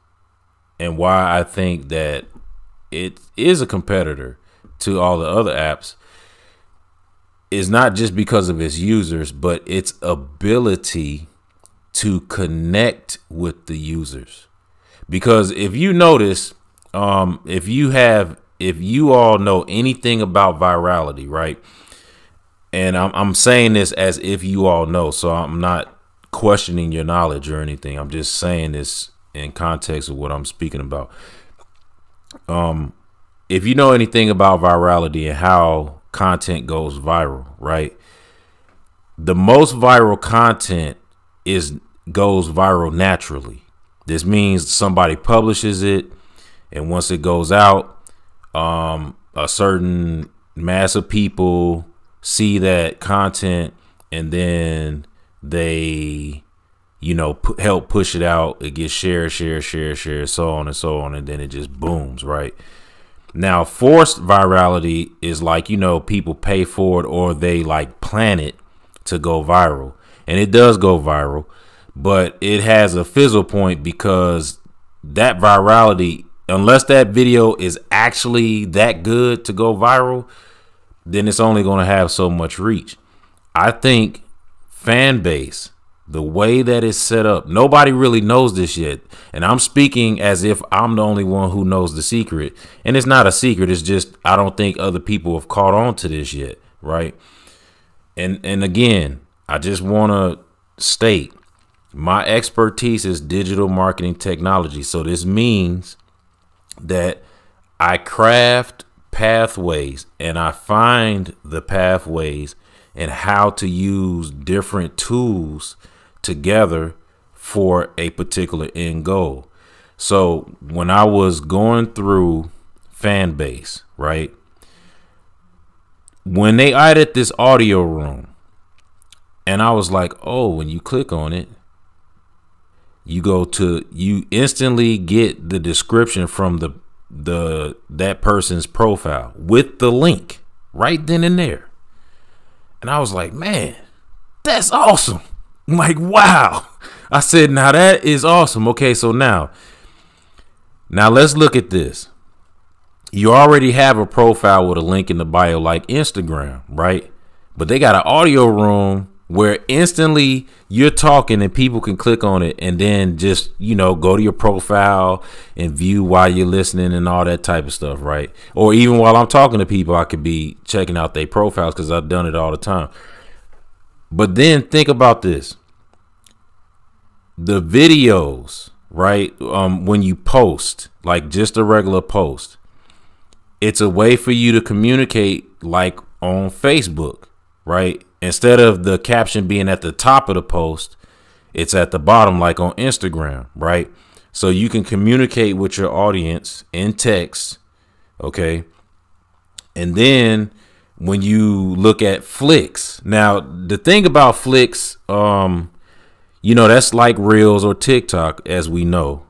and why I think that it is a competitor to all the other apps, is not just because of its users, but its ability to connect with the users. Because if you notice, if you all know anything about virality, right? And I'm saying this as if you all know, so I'm not questioning your knowledge or anything. I'm just saying this in context of what I'm speaking about. If you know anything about virality and how content goes viral, right? The most viral content goes viral naturally. This means somebody publishes it, and once it goes out, a certain mass of people see that content, and then they, you know, help push it out. It gets shared, so on and so on, and then it just booms, right? Now, forced virality is like, you know, people pay for it or they like plan it to go viral, and it does go viral, but it has a fizzle point, because that virality, unless that video is actually that good to go viral, then it's only going to have so much reach. I think Fanbase, the way that it's set up, nobody really knows this yet. And I'm speaking as if I'm the only one who knows the secret. And it's not a secret. It's just, I don't think other people have caught on to this yet. Right. And again, I just want to state my expertise is digital marketing technology. So this means that I craft pathways and I find the pathways and how to use different tools together for a particular end goal. So when I was going through Fanbase, right, when they added this audio room, and I was like, oh, when you click on it, you instantly get the description from that person's profile with the link right then and there. And I was like, man, that's awesome. I'm like, wow. I said, now that is awesome. Okay, so now let's look at this. You already have a profile with a link in the bio like Instagram, right? But they got an audio room where instantly you're talking and people can click on it and then just, you know, go to your profile and view while you're listening and all that type of stuff, right? Or even while I'm talking to people, I could be checking out their profiles because I've done it all the time. But then think about this. The videos, right? When you post, like just a regular post, it's a way for you to communicate like on Facebook, right? Instead of the caption being at the top of the post, it's at the bottom like on Instagram, right? So you can communicate with your audience in text, okay? And then when you look at flicks, now the thing about flicks, you know, that's like Reels or TikTok, as we know.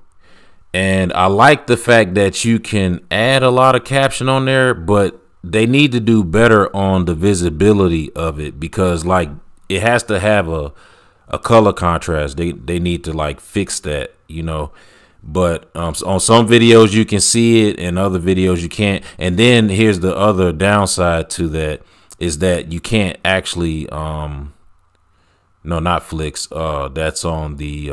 And I like the fact that you can add a lot of caption on there, but they need to do better on the visibility of it, because like it has to have a color contrast. They need to like fix that, you know. But on some videos you can see it and other videos you can't. And then here's the other downside to that, is that you can't actually no, not flicks, that's on the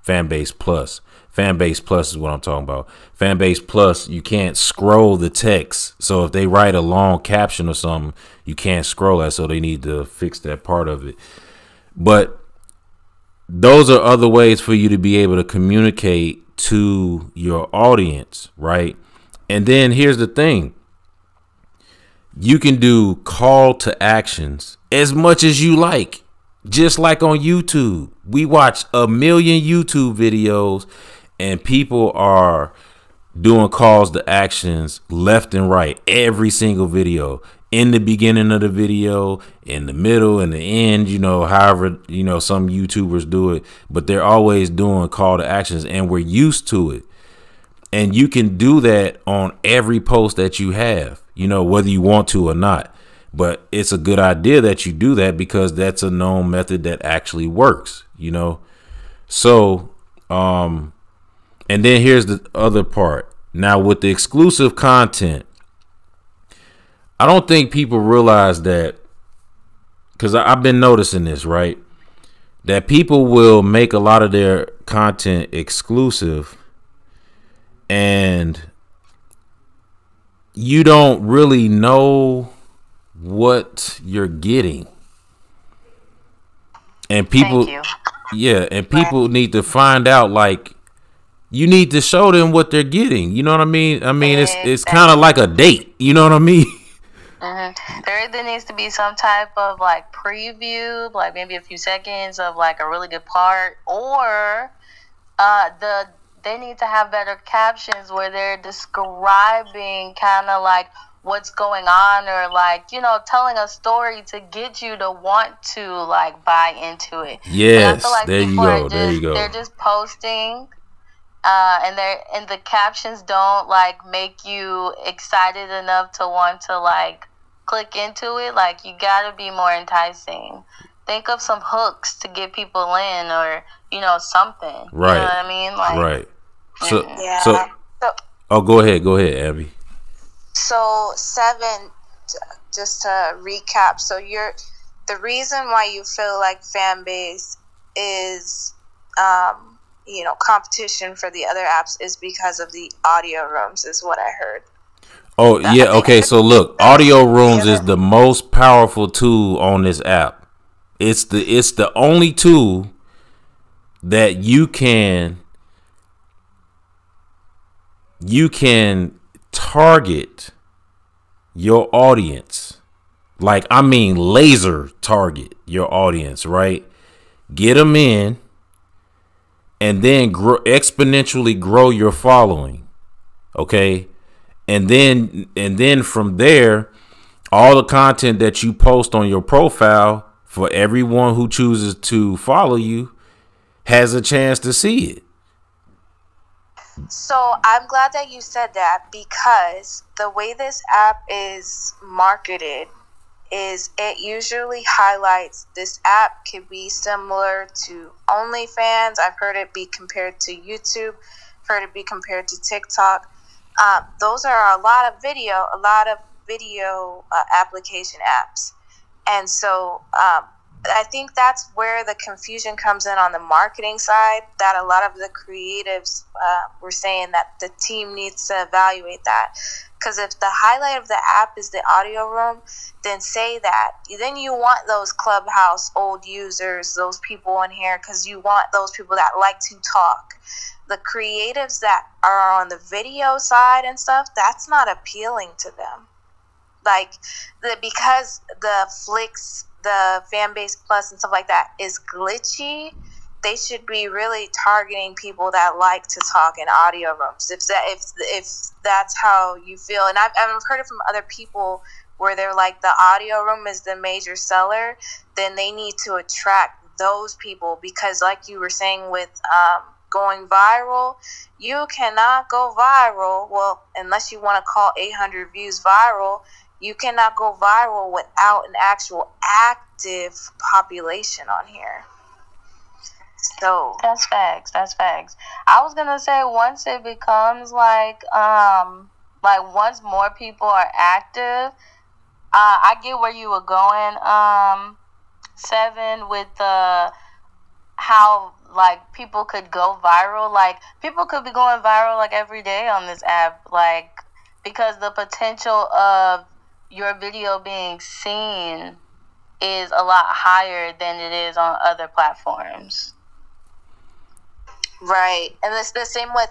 Fanbase Plus. Fanbase Plus is what I'm talking about. Fanbase Plus, you can't scroll the text. So if they write a long caption or something, you can't scroll that. So they need to fix that part of it. But those are other ways for you to be able to communicate to your audience, right? And then here's the thing. You can do call to actions as much as you like. Just like on YouTube, we watch 1 million YouTube videos and people are doing calls to actions left and right, every single video. in the beginning of the video, in the middle, and the end, however, some YouTubers do it, but they're always doing call to actions, and we're used to it. And you can do that on every post that you have, whether you want to or not. But it's a good idea that you do that because that's a known method that actually works, So, and then here's the other part. Now, with the exclusive content, I don't think people realize that, because I've been noticing this, right? That people will make a lot of their content exclusive and you don't really know what you're getting. And people, people need to find out, like, you need to show them what they're getting. You know what I mean? It's kind of like a date. You know what I mean? Mm-hmm. There either needs to be some type of like preview, like maybe a few seconds of like a really good part, or they need to have better captions where they're describing kind of like what's going on, or like, telling a story to get you to want to like buy into it. Yes, like there you go. They're just posting. And the captions don't like make you excited enough to want to like click into it. Like, you gotta be more enticing. Think of some hooks to get people in, or something. Right. You know what I mean? Like, right. So, oh, go ahead, Abby. So 7, just to recap. So the reason why you feel like Fanbase is competition for the other apps is because of the audio rooms, is what I heard. Oh, yeah. Okay. So look, audio rooms is the most powerful tool on this app. It's the only tool that you can target your audience. Like, I mean, laser target your audience, right? Get them in, and then exponentially grow your following. Okay. And then from there, all the content that you post on your profile, for everyone who chooses to follow you, has a chance to see it. So I'm glad that you said that, because the way this app is marketed is it usually highlights this app could be similar to OnlyFans. I've heard it be compared to YouTube, heard it be compared to TikTok. Those are a lot of video application apps. And so I think that's where the confusion comes in on the marketing side, that a lot of the creatives were saying that the team needs to evaluate that. Because if the highlight of the app is the audio room, then say that. Then you want those Clubhouse old users, those people in here, because you want those people that like to talk. The creatives that are on the video side and stuff, that's not appealing to them. Like, because the Flicks, the Fanbase Plus and stuff like that is glitchy, they should be really targeting people that like to talk in audio rooms. If that's how you feel, and I've heard it from other people where they're like, the audio room is the major seller, then they need to attract those people, because like you were saying with going viral, you cannot go viral, well, unless you want to call 800 views viral. You cannot go viral without an actual active population on here. So that's facts. I was gonna say, once it becomes like once more people are active, I get where you were going, 7, with how like people could go viral. Like, people could be going viral like every day on this app, like, because the potential of your video being seen is a lot higher than it is on other platforms. Right. And it's the same with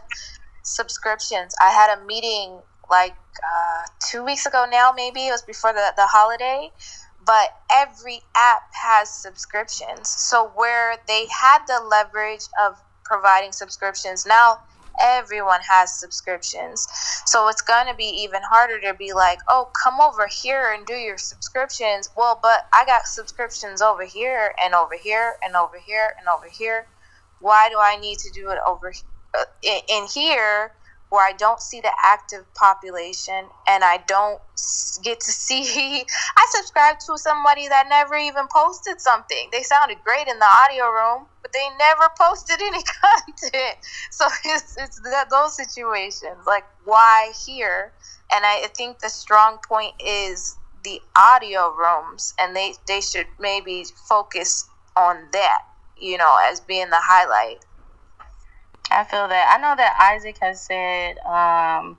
subscriptions. I had a meeting like 2 weeks ago now, maybe. It was before the holiday. But every app has subscriptions. So where they had the leverage of providing subscriptions, now everyone has subscriptions. So it's going to be even harder to be like, oh, come over here and do your subscriptions. Well, but I got subscriptions over here and over here and over here and over here. Why do I need to do it over in here where I don't see the active population and I don't get to see? I subscribed to somebody that never even posted something. They sounded great in the audio room, but they never posted any content. So it's those situations. Like, why here? And I think the strong point is the audio rooms, and they should maybe focus on that, you know, as being the highlight. I feel that. I know that Isaac has said a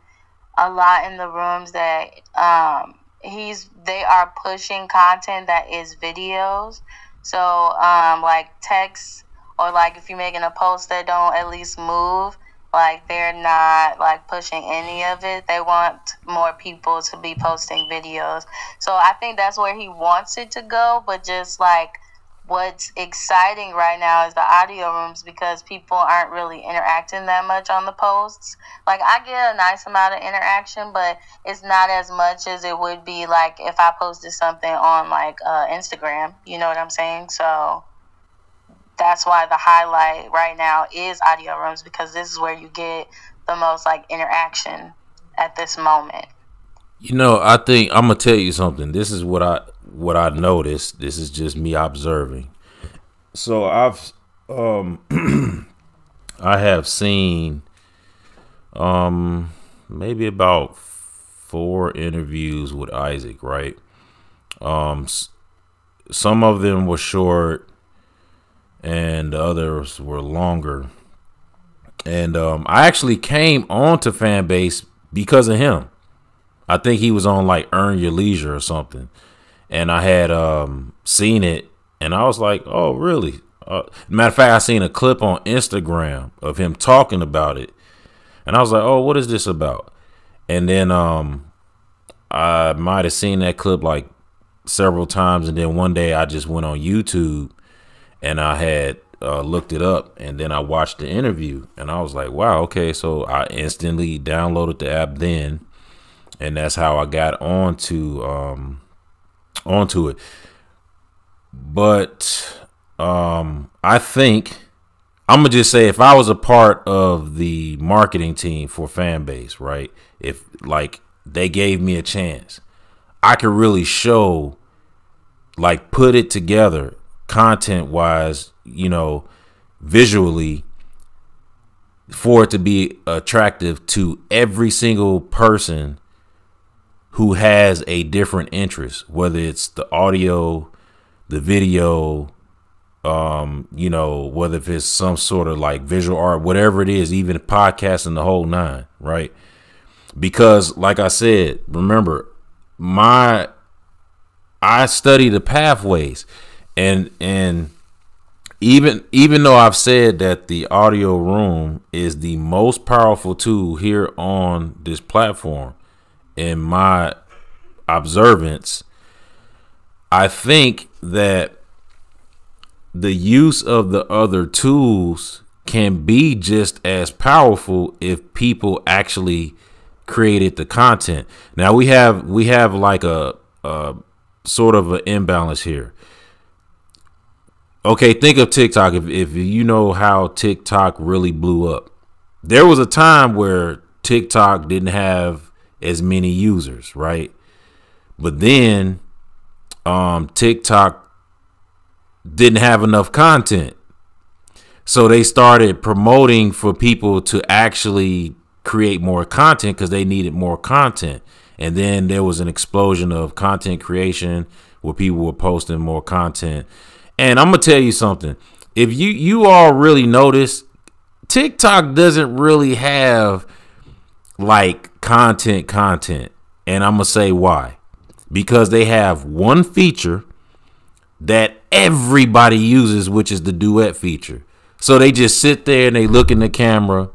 lot in the rooms that they are pushing content that is videos. So like text, or like if you're making a post that don't at least move, like they're not like pushing any of it. They want more people to be posting videos. So I think that's where he wants it to go, but just like what's exciting right now is the audio rooms, because people aren't really interacting that much on the posts. Like, I get a nice amount of interaction, but it's not as much as it would be like if I posted something on like Instagram. You know what I'm saying? So that's why the highlight right now is audio rooms, because this is where you get the most like interaction at this moment. You know, I think I'm gonna tell you something. This is what I noticed. This is just me observing. So I've I have seen maybe about 4 interviews with Isaac, right? Some of them were short and the others were longer. And I actually came onto Fanbase because of him. I think he was on like Earn Your Leisure or something. And I had seen it and I was like, oh, really? Matter of fact, I seen a clip on Instagram of him talking about it. And I was like, oh, what is this about? And then I might have seen that clip like several times. And then one day I just went on YouTube and I had looked it up. And then I watched the interview and I was like, wow, okay. So I instantly downloaded the app then. And that's how I got onto it. But I think I'm gonna just say, if I was a part of the marketing team for Fanbase, right? If like they gave me a chance, I could really show, like, put it together content wise, you know, visually, for it to be attractive to every single person who has a different interest, whether it's the audio, the video, you know, whether if it's some sort of like visual art, whatever it is, even podcasting, the whole 9, right? Because like I said, remember, I study the pathways, and even though I've said that the audio room is the most powerful tool here on this platform, in my observance, I think that the use of the other tools can be just as powerful if people actually created the content. Now we have like a sort of an imbalance here. Okay, think of TikTok. If you know how TikTok really blew up, there was a time where TikTok didn't have as many users, right? But then TikTok didn't have enough content, so they started promoting for people to actually create more content because they needed more content. And then there was an explosion of content creation where people were posting more content. And I'm gonna tell you something, if you all really notice, TikTok doesn't really have like content, and I'm gonna say why. Because they have one feature that everybody uses, which is the duet feature. So they just sit there and they look in the camera,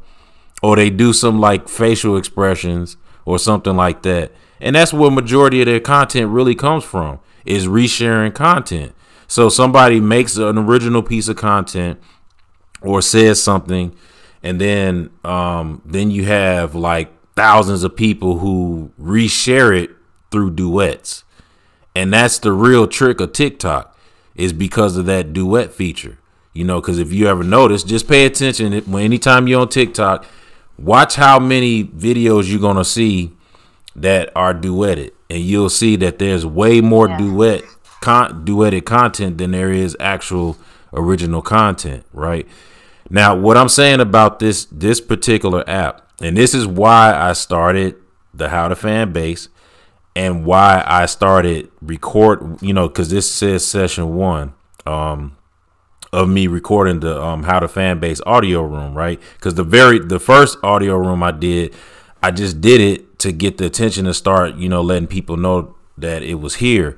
or they do some like facial expressions or something like that. And that's where majority of their content really comes from, is resharing content. So somebody makes an original piece of content or says something, And then you have like thousands of people who reshare it through duets. And that's the real trick of TikTok, is because of that duet feature. You know, because if you ever notice, just pay attention anytime you're on TikTok, watch how many videos you're going to see that are duetted. And you'll see that there's way more duetted content than there is actual original content, right? Now, what I'm saying about this particular app, and this is why I started the How to Fanbase, and why I started record, you know, because this says session 1 of me recording the How to Fanbase audio room, right? Because the first audio room I just did it to get the attention to start, you know, letting people know that it was here.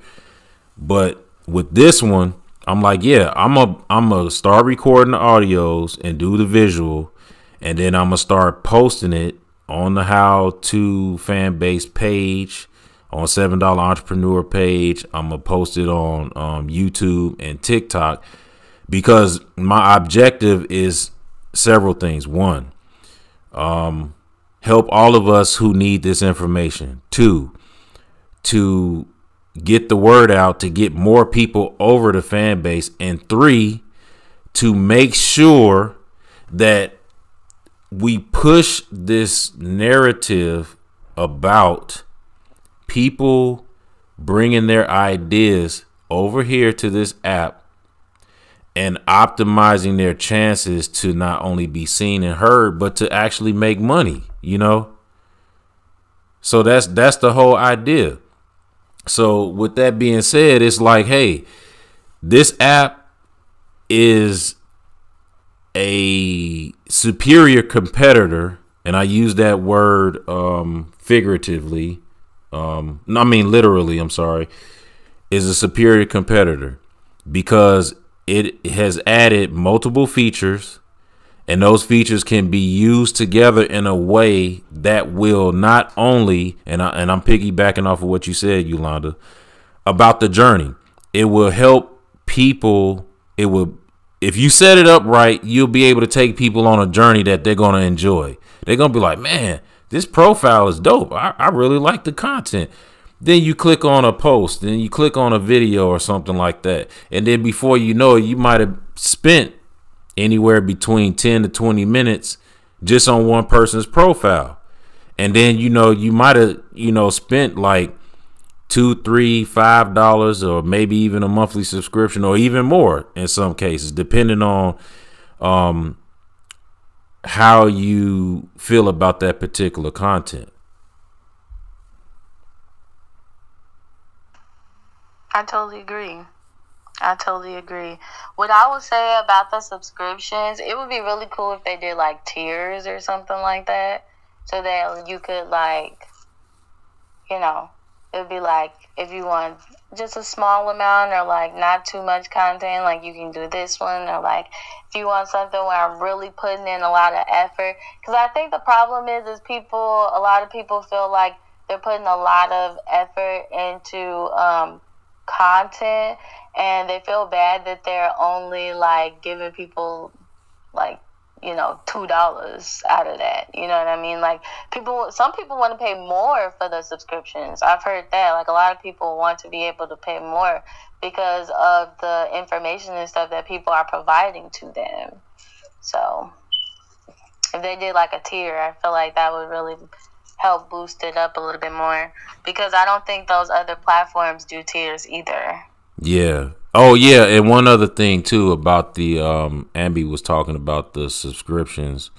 But with this one, I'm like, yeah, I'm gonna start recording the audios and do the visual, and then I'm gonna start posting it on the How to Fanbase page, on $7 Entrepreneur page. I'm gonna post it on YouTube and TikTok, because my objective is several things. 1, help all of us who need this information. 2, to get the word out, to get more people over to Fanbase. And 3, to make sure that we push this narrative about people bringing their ideas over here to this app and optimizing their chances to not only be seen and heard, but to actually make money, you know? So that's the whole idea. So with that being said, it's like, hey, this app is a superior competitor. And I use that word figuratively. Literally, I'm sorry, is a superior competitor because it has added multiple features, and those features can be used together in a way that will not only, and I'm piggybacking off of what you said, Yolanda, about the journey. It will help people. It will, if you set it up right, you'll be able to take people on a journey that they're going to enjoy. They're going to be like, man, this profile is dope. I really like the content. Then you click on a post, then you click on a video or something like that. And then before you know it, you might have spent anywhere between 10 to 20 minutes just on one person's profile. And then, you know, you might have, you know, spent like $2, $3, $5, or maybe even a monthly subscription, or even more in some cases, depending on how you feel about that particular content. I totally agree. What I would say about the subscriptions, it would be really cool if they did like tiers or something like that, so that you could, like, you know, it would be like, if you want just a small amount or like not too much content, like you can do this one. Or like if you want something where I'm really putting in a lot of effort, because I think the problem is a lot of people feel like they're putting a lot of effort into content, and they feel bad that they're only like giving people like, you know, $2 out of that. You know what I mean? Like some people want to pay more for the subscriptions. I've heard that. Like a lot of people want to be able to pay more because of the information and stuff that people are providing to them. So if they did like a tier, I feel like that would really help boost it up a little bit more, because I don't think those other platforms do tiers either. Yeah. Oh yeah, and one other thing too about the Ambi was talking about the subscriptions,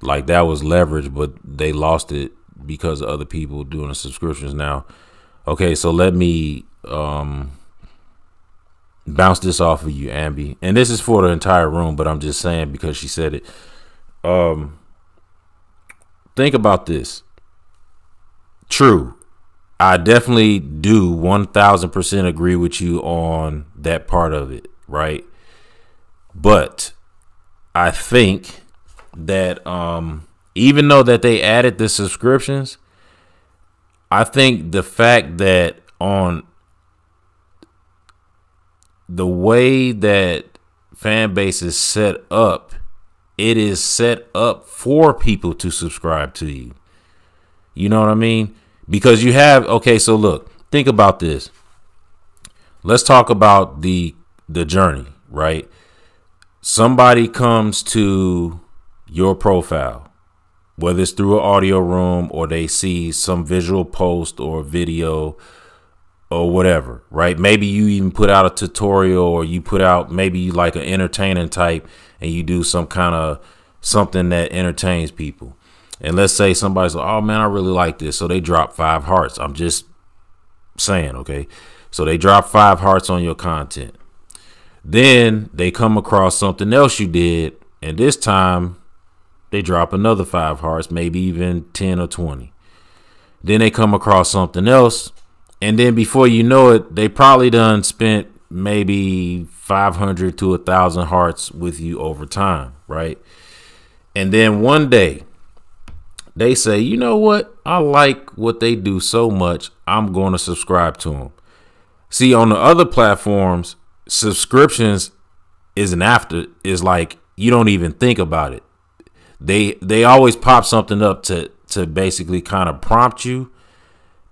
like that was leverage, but they lost it because of other people doing the subscriptions now. Okay, so let me bounce this off of you, Ambi, and this is for the entire room, but I'm just saying because she said it. Think about this. True, I definitely do 1000% agree with you on that part of it, right? But I think that even though that they added the subscriptions, I think the fact that on the way that Fanbase is set up it is set up for people to subscribe to you. You know what I mean? Because you have, okay, so look, think about this. Let's talk about the journey, right? Somebody comes to your profile, whether it's through an audio room or they see some visual post or video or whatever, right? Maybe you even put out a tutorial, or you put out maybe you like an entertaining type and you do some kind of something that entertains people. And let's say somebody's like, oh man, I really like this. So they drop 5 hearts. I'm just saying, okay? So they drop 5 hearts on your content. Then they come across something else you did, and this time they drop another 5 hearts, maybe even 10 or 20. Then they come across something else, and then before you know it, they probably done spent maybe 500 to 1,000 hearts with you over time, right? And then one day they say, you know what? I like what they do so much, I'm going to subscribe to them. See, on the other platforms, subscriptions is like you don't even think about it. They always pop something up to basically kind of prompt you,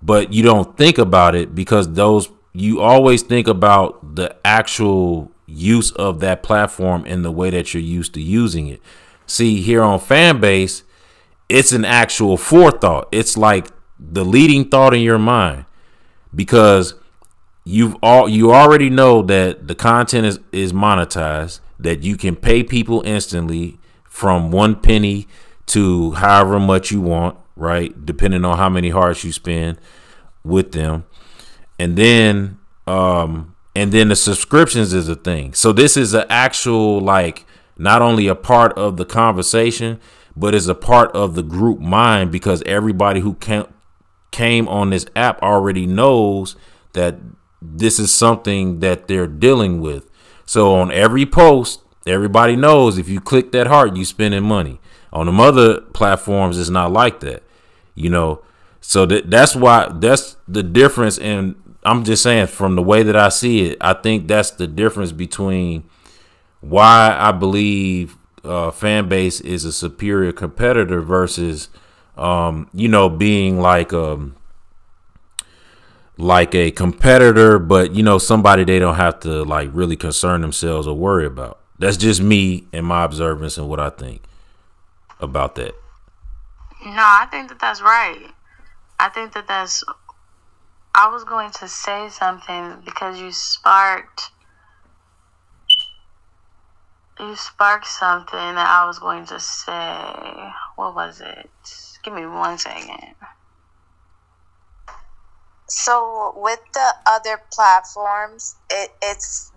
but you don't think about it because you always think about the actual use of that platform in the way that you're used to using it. See, here on Fanbase, it's an actual forethought. It's like the leading thought in your mind, because you already know that the content is monetized, that you can pay people instantly from 1 penny to however much you want, right? Depending on how many hearts you spend with them. And then the subscriptions is a thing. So this is an actual, like, not only a part of the conversation, but is a part of the group mind, because everybody who came on this app already knows that this is something that they're dealing with. So on every post, everybody knows if you click that heart, you spending money. On them other platforms, it's not like that, you know. So that's the difference. And I'm just saying, from the way that I see it, I think that's the difference between why I believe Fanbase is a superior competitor versus, being like a competitor, but somebody they don't have to like really concern themselves or worry about. That's just me and my observance and what I think about that. No, I think that's right. I think that's. I was going to say something because you sparked something that I was going to say. What was it? Give me 1 second. So with the other platforms, it's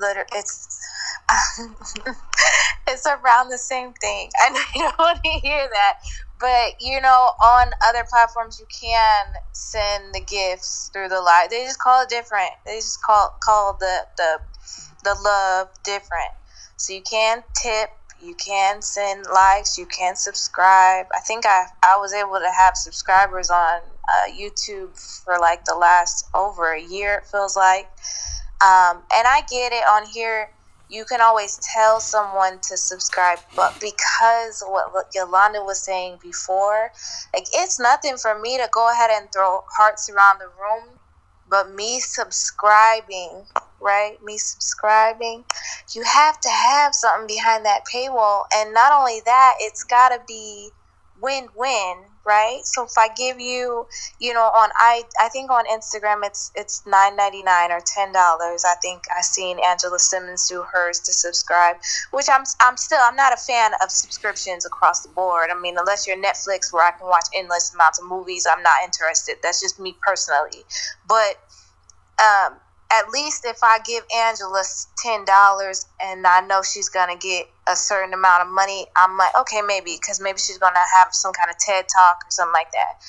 it's around the same thing. I know you don't want to hear that, but on other platforms you can send the gifts through the live. They just call it different. They just call the love different. So you can tip, you can send likes, you can subscribe. I think I was able to have subscribers on YouTube for like the last over a year, it feels like. And I get it, on here you can always tell someone to subscribe, but because what Yolanda was saying before, like, it's nothing for me to go ahead and throw hearts around the room, but me subscribing, right? Me subscribing, you have to have something behind that paywall. And not only that, it's got to be win-win, right? So if I give you, I think on Instagram it's $9.99 or $10. I think I seen Angela Simmons do hers to subscribe, which I'm not a fan of subscriptions across the board. I mean, unless you're Netflix where I can watch endless amounts of movies, I'm not interested. That's just me personally. But at least if I give Angela $10 and I know she's going to get a certain amount of money, I'm like, okay, maybe, because maybe she's going to have some kind of TED Talk or something like that.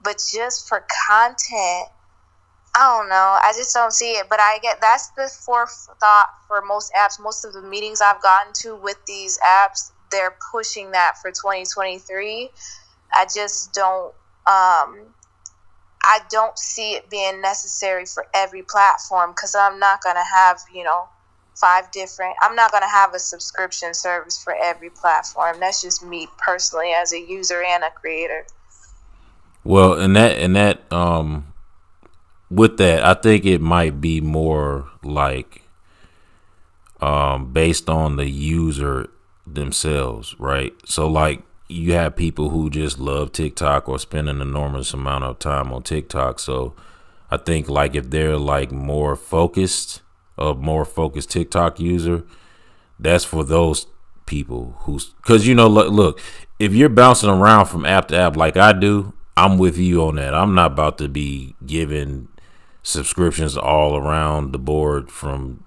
But just for content, I don't know. I just don't see it. But I get that's the forethought for most apps. Most of the meetings I've gotten to with these apps, they're pushing that for 2023. I just don't. I don't see it being necessary for every platform, because I'm not going to have, 5 different. I'm not going to have a subscription service for every platform. That's just me personally as a user and a creator. Well, with that, I think it might be more like based on the user themselves, right? So like you have people who just love TikTok or spend an enormous amount of time on TikTok. So I think like if they're like more focused TikTok user, that's for those people because look, if you're bouncing around from app to app like I do, I'm with you on that. I'm not about to be giving subscriptions all around the board from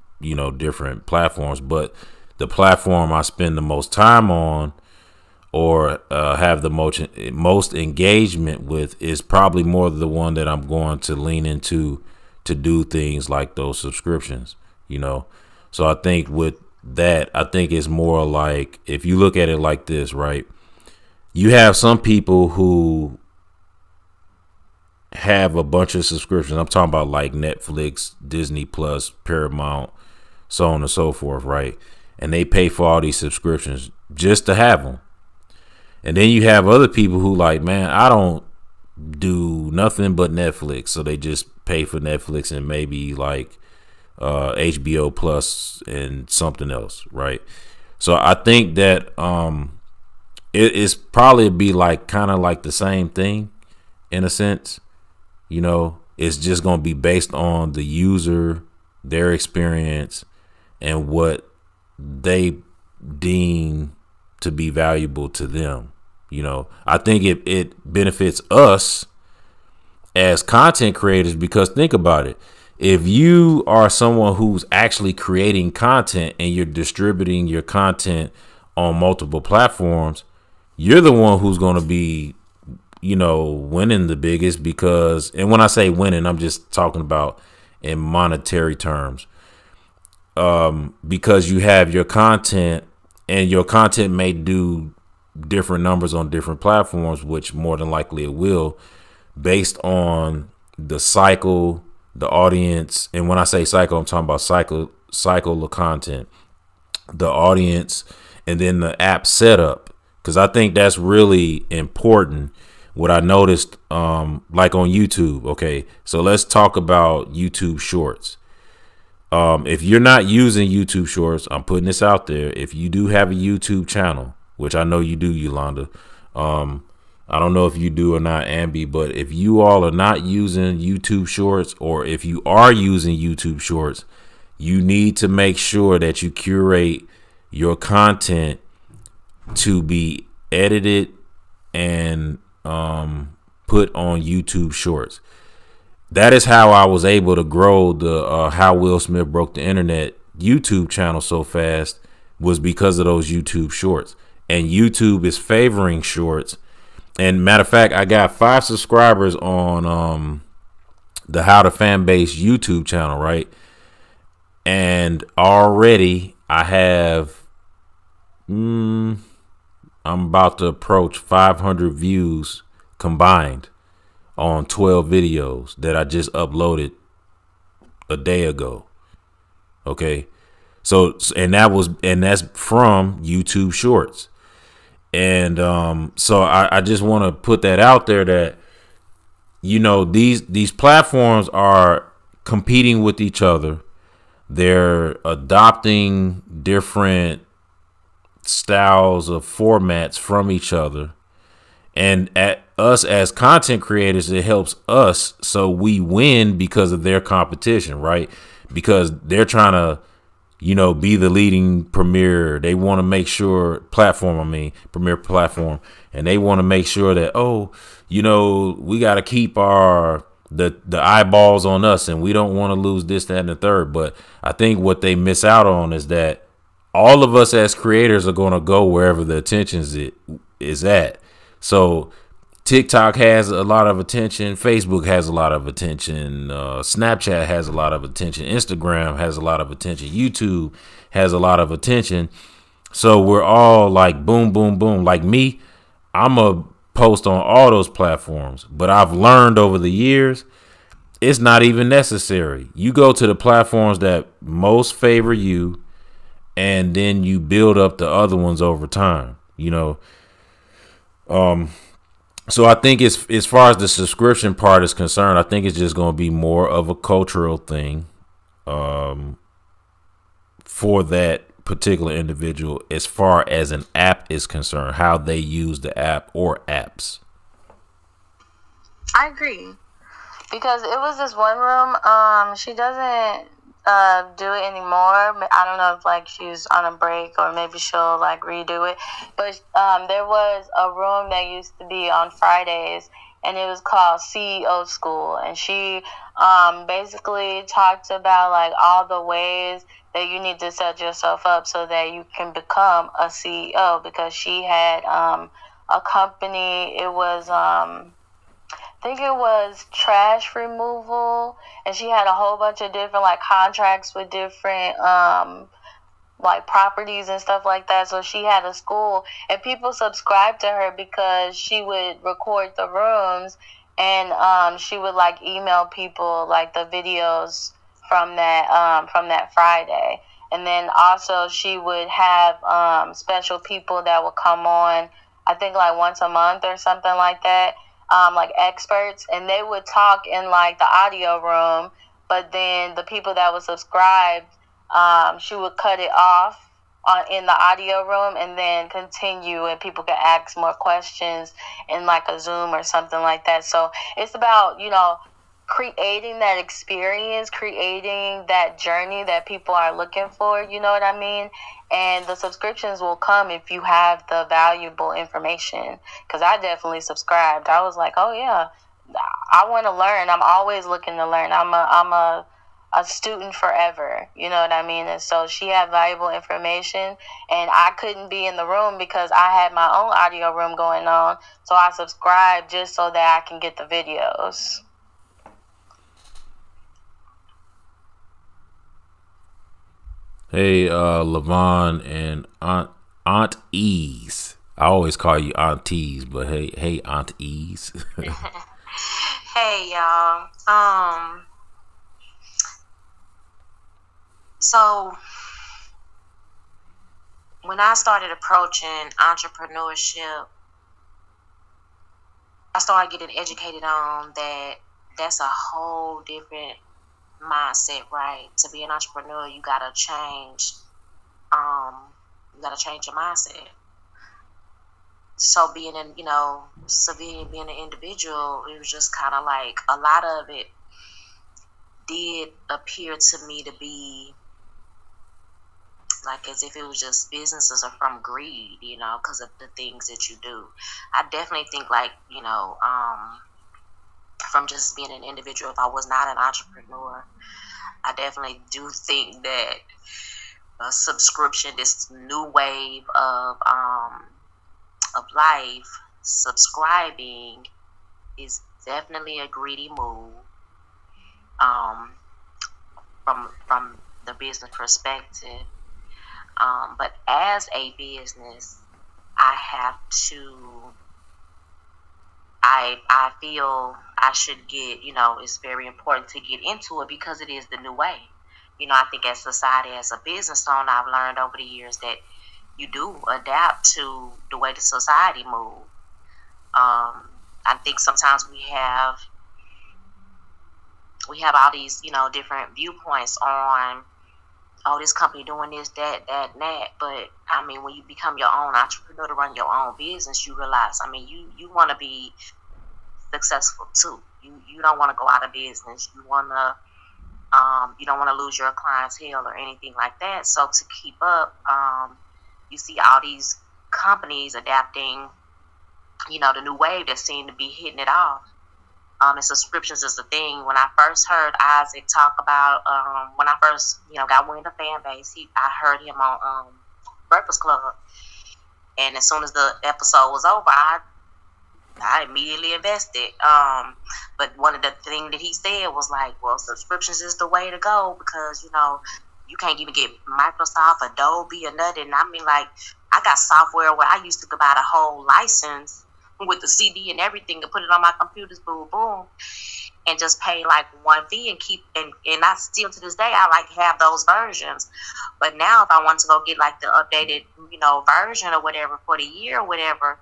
different platforms, but the platform I spend the most time on or have the most engagement with is probably more the one that I'm going to lean into to do things like those subscriptions, So I think with that, I think it's more like, if you look at it like this, right? You have some people who have a bunch of subscriptions. I'm talking about like Netflix, Disney Plus, Paramount, so on and so forth, right? And they pay for all these subscriptions just to have them. And then you have other people who like, man, I don't do nothing but Netflix. So they just pay for Netflix and maybe like HBO Plus and something else, right? So I think that it is probably be like kind of like the same thing in a sense. It's just going to be based on the user, their experience, and what they deem to be valuable to them. I think it benefits us as content creators because think about it. If you are someone who's actually creating content and you're distributing your content on multiple platforms, you're the one who's going to be winning the biggest because, and when I say winning, I'm just talking about in monetary terms, because you have your content and your content may do different numbers on different platforms, which more than likely it will, based on the cycle, the audience. And when I say cycle, I'm talking about cycle of content, the audience, and then the app setup. Because I think that's really important. What I noticed, like on YouTube. Okay, so let's talk about YouTube Shorts. If you're not using YouTube Shorts, I'm putting this out there. If you do have a YouTube channel, which I know you do, Yolanda. I don't know if you do or not, Ambi, but if you all are not using YouTube Shorts, or if you are using YouTube Shorts, you need to make sure that you curate your content to be edited and put on YouTube Shorts. That is how I was able to grow the How Will Smith Broke the Internet YouTube channel so fast, was because of those YouTube Shorts. And YouTube is favoring shorts. And matter of fact, I got 5 subscribers on the How to Fanbase YouTube channel, right? And already I have I'm about to approach 500 views combined on 12 videos that I just uploaded a day ago. Okay. So, and that's from YouTube Shorts. And so I just want to put that out there that, these platforms are competing with each other. They're adopting different styles of formats from each other. And at us as content creators, it helps us. So we win because of their competition, right? Because they're trying to, be the leading premier. They want to make sure premier platform. And they want to make sure that, we got to keep the eyeballs on us, and we don't want to lose this, that, and the third. But I think what they miss out on is that all of us as creators are going to go wherever the attention is at. So TikTok has a lot of attention. Facebook has a lot of attention. Snapchat has a lot of attention. Instagram has a lot of attention. YouTube has a lot of attention. So we're all like boom, boom, boom. Like me, I'm a post on all those platforms. But I've learned over the years, it's not even necessary. You go to the platforms that most favor you. and then you build up the other ones over time, you know. So I think it's, as far as the subscription part is concerned, I think it's just going to be more of a cultural thing for that particular individual, as far as an app is concerned, how they use the app or apps. I agree, because it was this one room. She doesn't do it anymore. I don't know if like she's on a break or maybe she'll like redo it. But there was a room that used to be on Fridays, and it was called CEO School, and she basically talked about like all the ways that you need to set yourself up so that you can become a CEO, because she had a company. It was I think it was trash removal, and she had a whole bunch of different like contracts with different like properties and stuff like that. So she had a school, and people subscribed to her because she would record the rooms, and she would like email people like the videos from that Friday. And then also she would have special people that would come on, I think like once a month or something like that. Like experts, and they would talk in like the audio room, but then the people that would subscribe, she would cut it off in the audio room and then continue, and people could ask more questions in like a Zoom or something like that. So it's about, you know, creating that experience, creating that journey that people are looking for, you know what I mean? And the subscriptions will come if you have the valuable information. Because I definitely subscribed. I was like, oh yeah, I want to learn. I'm always looking to learn. I'm a student forever, you know what I mean? And so she had valuable information, and I couldn't be in the room because I had my own audio room going on. So I subscribed just so that I can get the videos. Hey, Levon and Aunt Ease. I always call you Aunties, but hey, Aunt Ease. Hey, y'all. So when I started approaching entrepreneurship, I started getting educated on that. That's a whole different mindset, right? To be an entrepreneur, you gotta change. You gotta change your mindset. So being an, civilian, being an individual, it was just kind of like a lot of it did appear to me to be like as if it was just businesses are from greed, because of the things that you do. I definitely think like, from just being an individual, if I was not an entrepreneur, I definitely do think that a subscription, this new wave of life, subscribing is definitely a greedy move from the business perspective. But as a business, I feel I should get, it's very important to get into it because it is the new way. I think as society, as a business owner, I've learned over the years that you do adapt to the way the society moves. I think sometimes we have all these, different viewpoints on, oh, this company doing this, that, and that. But, I mean, when you become your own entrepreneur to run your own business, you realize, you want to be successful, too. You don't want to go out of business. You want to, you don't want to lose your clientele or anything like that. So, to keep up, you see all these companies adapting, the new wave that seem to be hitting it off. And subscriptions is the thing. When I first heard Isaac talk about, when I first, got wind of Fanbase, I heard him on Breakfast Club. And as soon as the episode was over, I immediately invested. But one of the things that he said was like, well, subscriptions is the way to go because, you can't even get Microsoft, Adobe, or nothing. I mean, like, I got software where I used to buy the whole license, with the CD and everything and put it on my computers, boom, boom, and just pay like one fee and keep, and I still to this day, I like have those versions. But now if I want to go get like the updated, version or whatever for the year or whatever,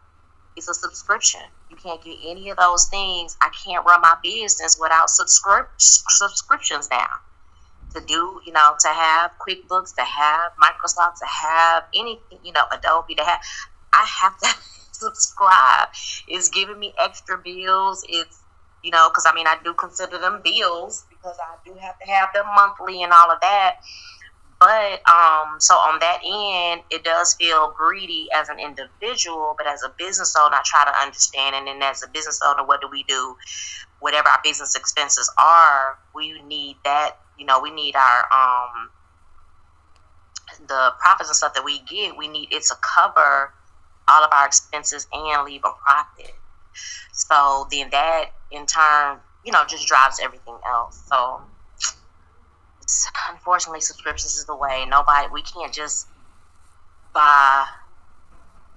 it's a subscription. You can't get any of those things. I can't run my business without subscriptions now. To do, to have QuickBooks, to have Microsoft, to have anything, Adobe, to have, I have to subscribe. It's giving me extra bills. It's, because I do consider them bills because I do have to have them monthly and all of that. But, so on that end, it does feel greedy as an individual, but as a business owner, I try to understand. And then as a business owner, what do we do? Whatever our business expenses are, we need that. We need our, the profits and stuff that we get, we need it to cover all of our expenses and leave a profit. So then that in turn, just drives everything else. So unfortunately, subscriptions is the way. We can't just buy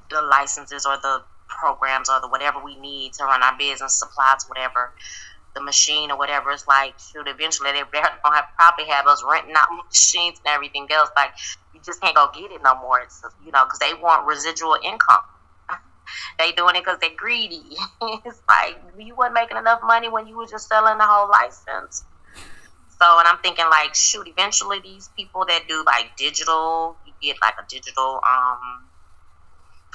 the licenses or the programs or the whatever we need to run our business, supplies, whatever, the machine or whatever. It's like, shoot, eventually they're going to probably have us renting out machines and everything else. Like, you just can't go get it no more. It's, because they want residual income. They doing it because they're greedy. It's like, you wasn't making enough money when you were just selling the whole license. So, and I'm thinking like, shoot, eventually these people that do like digital, you get like a digital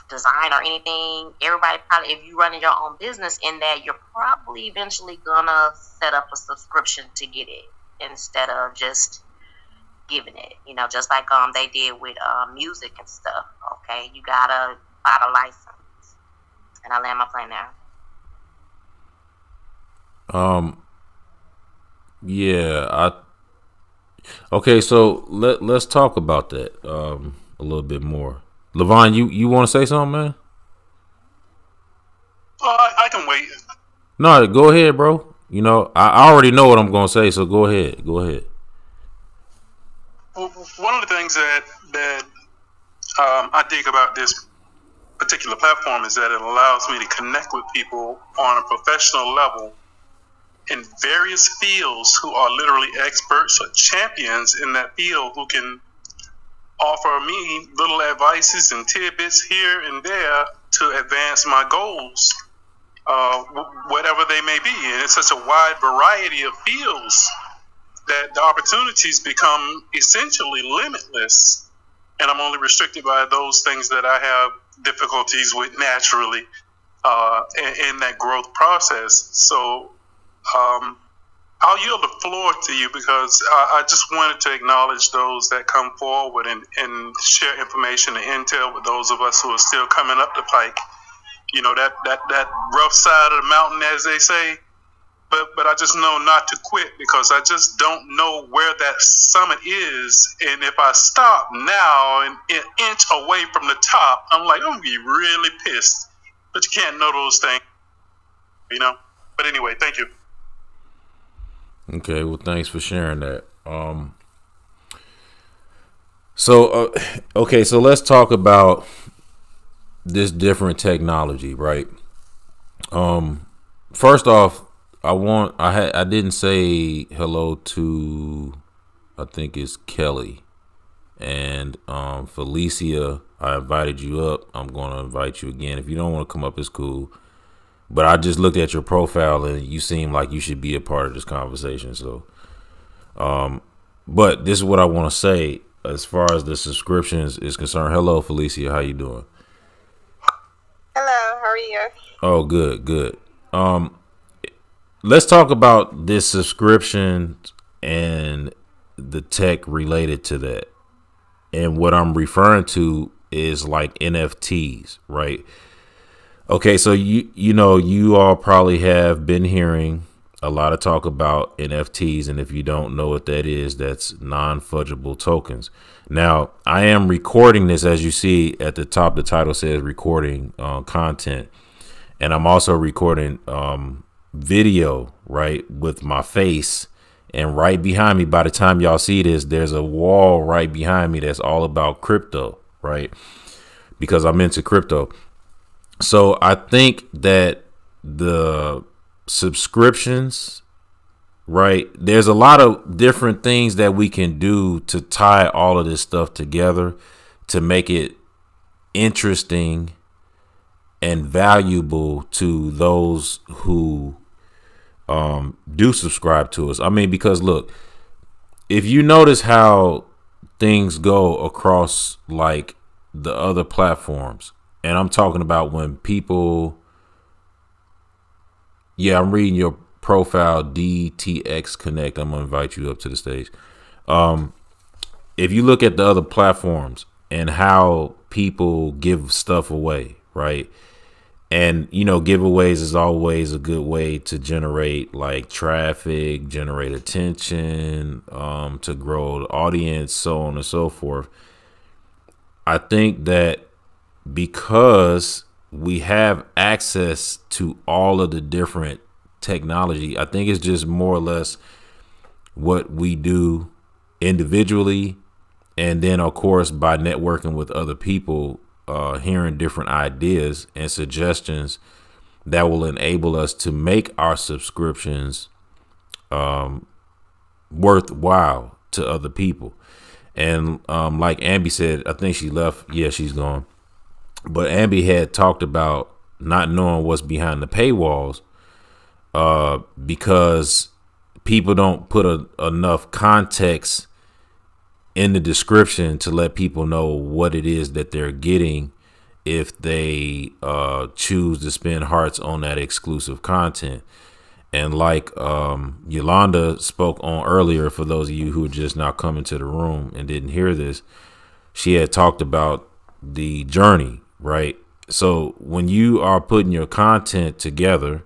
design or anything, everybody probably, if you're running your own business in that, you're probably eventually gonna set up a subscription to get it instead of just giving it, just like they did with music and stuff. Okay, you gotta buy the license. And I land my plane there. Yeah, okay, so let's talk about that a little bit more. Levon, you want to say something, man? I can wait. No, go ahead, bro. I already know what I'm going to say, so go ahead. Well, one of the things that I dig about this particular platform is that it allows me to connect with people on a professional level in various fields who are literally experts or champions in that field who can offer me little advices and tidbits here and there to advance my goals, whatever they may be. And it's such a wide variety of fields that the opportunities become essentially limitless. And I'm only restricted by those things that I have difficulties with naturally in that growth process. So I'll yield the floor to you because I just wanted to acknowledge those that come forward and share information and intel with those of us who are still coming up the pike. That rough side of the mountain, as they say. But I just know not to quit because I just don't know where that summit is. And if I stop now and an inch away from the top, I'm going to be really pissed. But you can't know those things, But anyway, thank you. Okay, well, thanks for sharing that. So let's talk about this different technology, right? First off, I didn't say hello to, I think it's Kelly and Felicia. I invited you up. I'm going to invite you again. If you don't want to come up, it's cool. But I just looked at your profile and you seem like you should be a part of this conversation. So, but this is what I want to say as far as the subscriptions is concerned. Hello, Felicia. How you doing? Hello. How are you? Oh, good. Let's talk about this subscription and the tech related to that. And what I'm referring to is like NFTs, right? Okay, so you all probably have been hearing a lot of talk about NFTs, and if you don't know what that is, that's non-fungible tokens. Now, I am recording this, as you see at the top, the title says recording content, and I'm also recording video, right, with my face, and right behind me, by the time y'all see this, there's a wall right behind me that's all about crypto, right, because I'm into crypto. So I think that the subscriptions, right? There's a lot of different things that we can do to tie all of this stuff together to make it interesting and valuable to those who do subscribe to us. I mean, because look, if you notice how things go across like the other platforms, and I'm talking about when people, yeah, I'm reading your profile, DTX Connect. I'm gonna invite you up to the stage. If you look at the other platforms and how people give stuff away, right? And, you know, giveaways is always a good way to generate like traffic, generate attention, to grow the audience, so on and so forth. I think that because we have access to all of the different technology, I think it's just more or less what we do individually. And then, of course, by networking with other people, hearing different ideas and suggestions that will enable us to make our subscriptions worthwhile to other people. And like Ambi said, I think she left. Yeah, she's gone. But Ambi had talked about not knowing what's behind the paywalls because people don't put enough context in the description to let people know what it is that they're getting if they choose to spend hearts on that exclusive content. And like Yolanda spoke on earlier, for those of you who are just now coming to the room and didn't hear this, she had talked about the journey, right? So when you are putting your content together,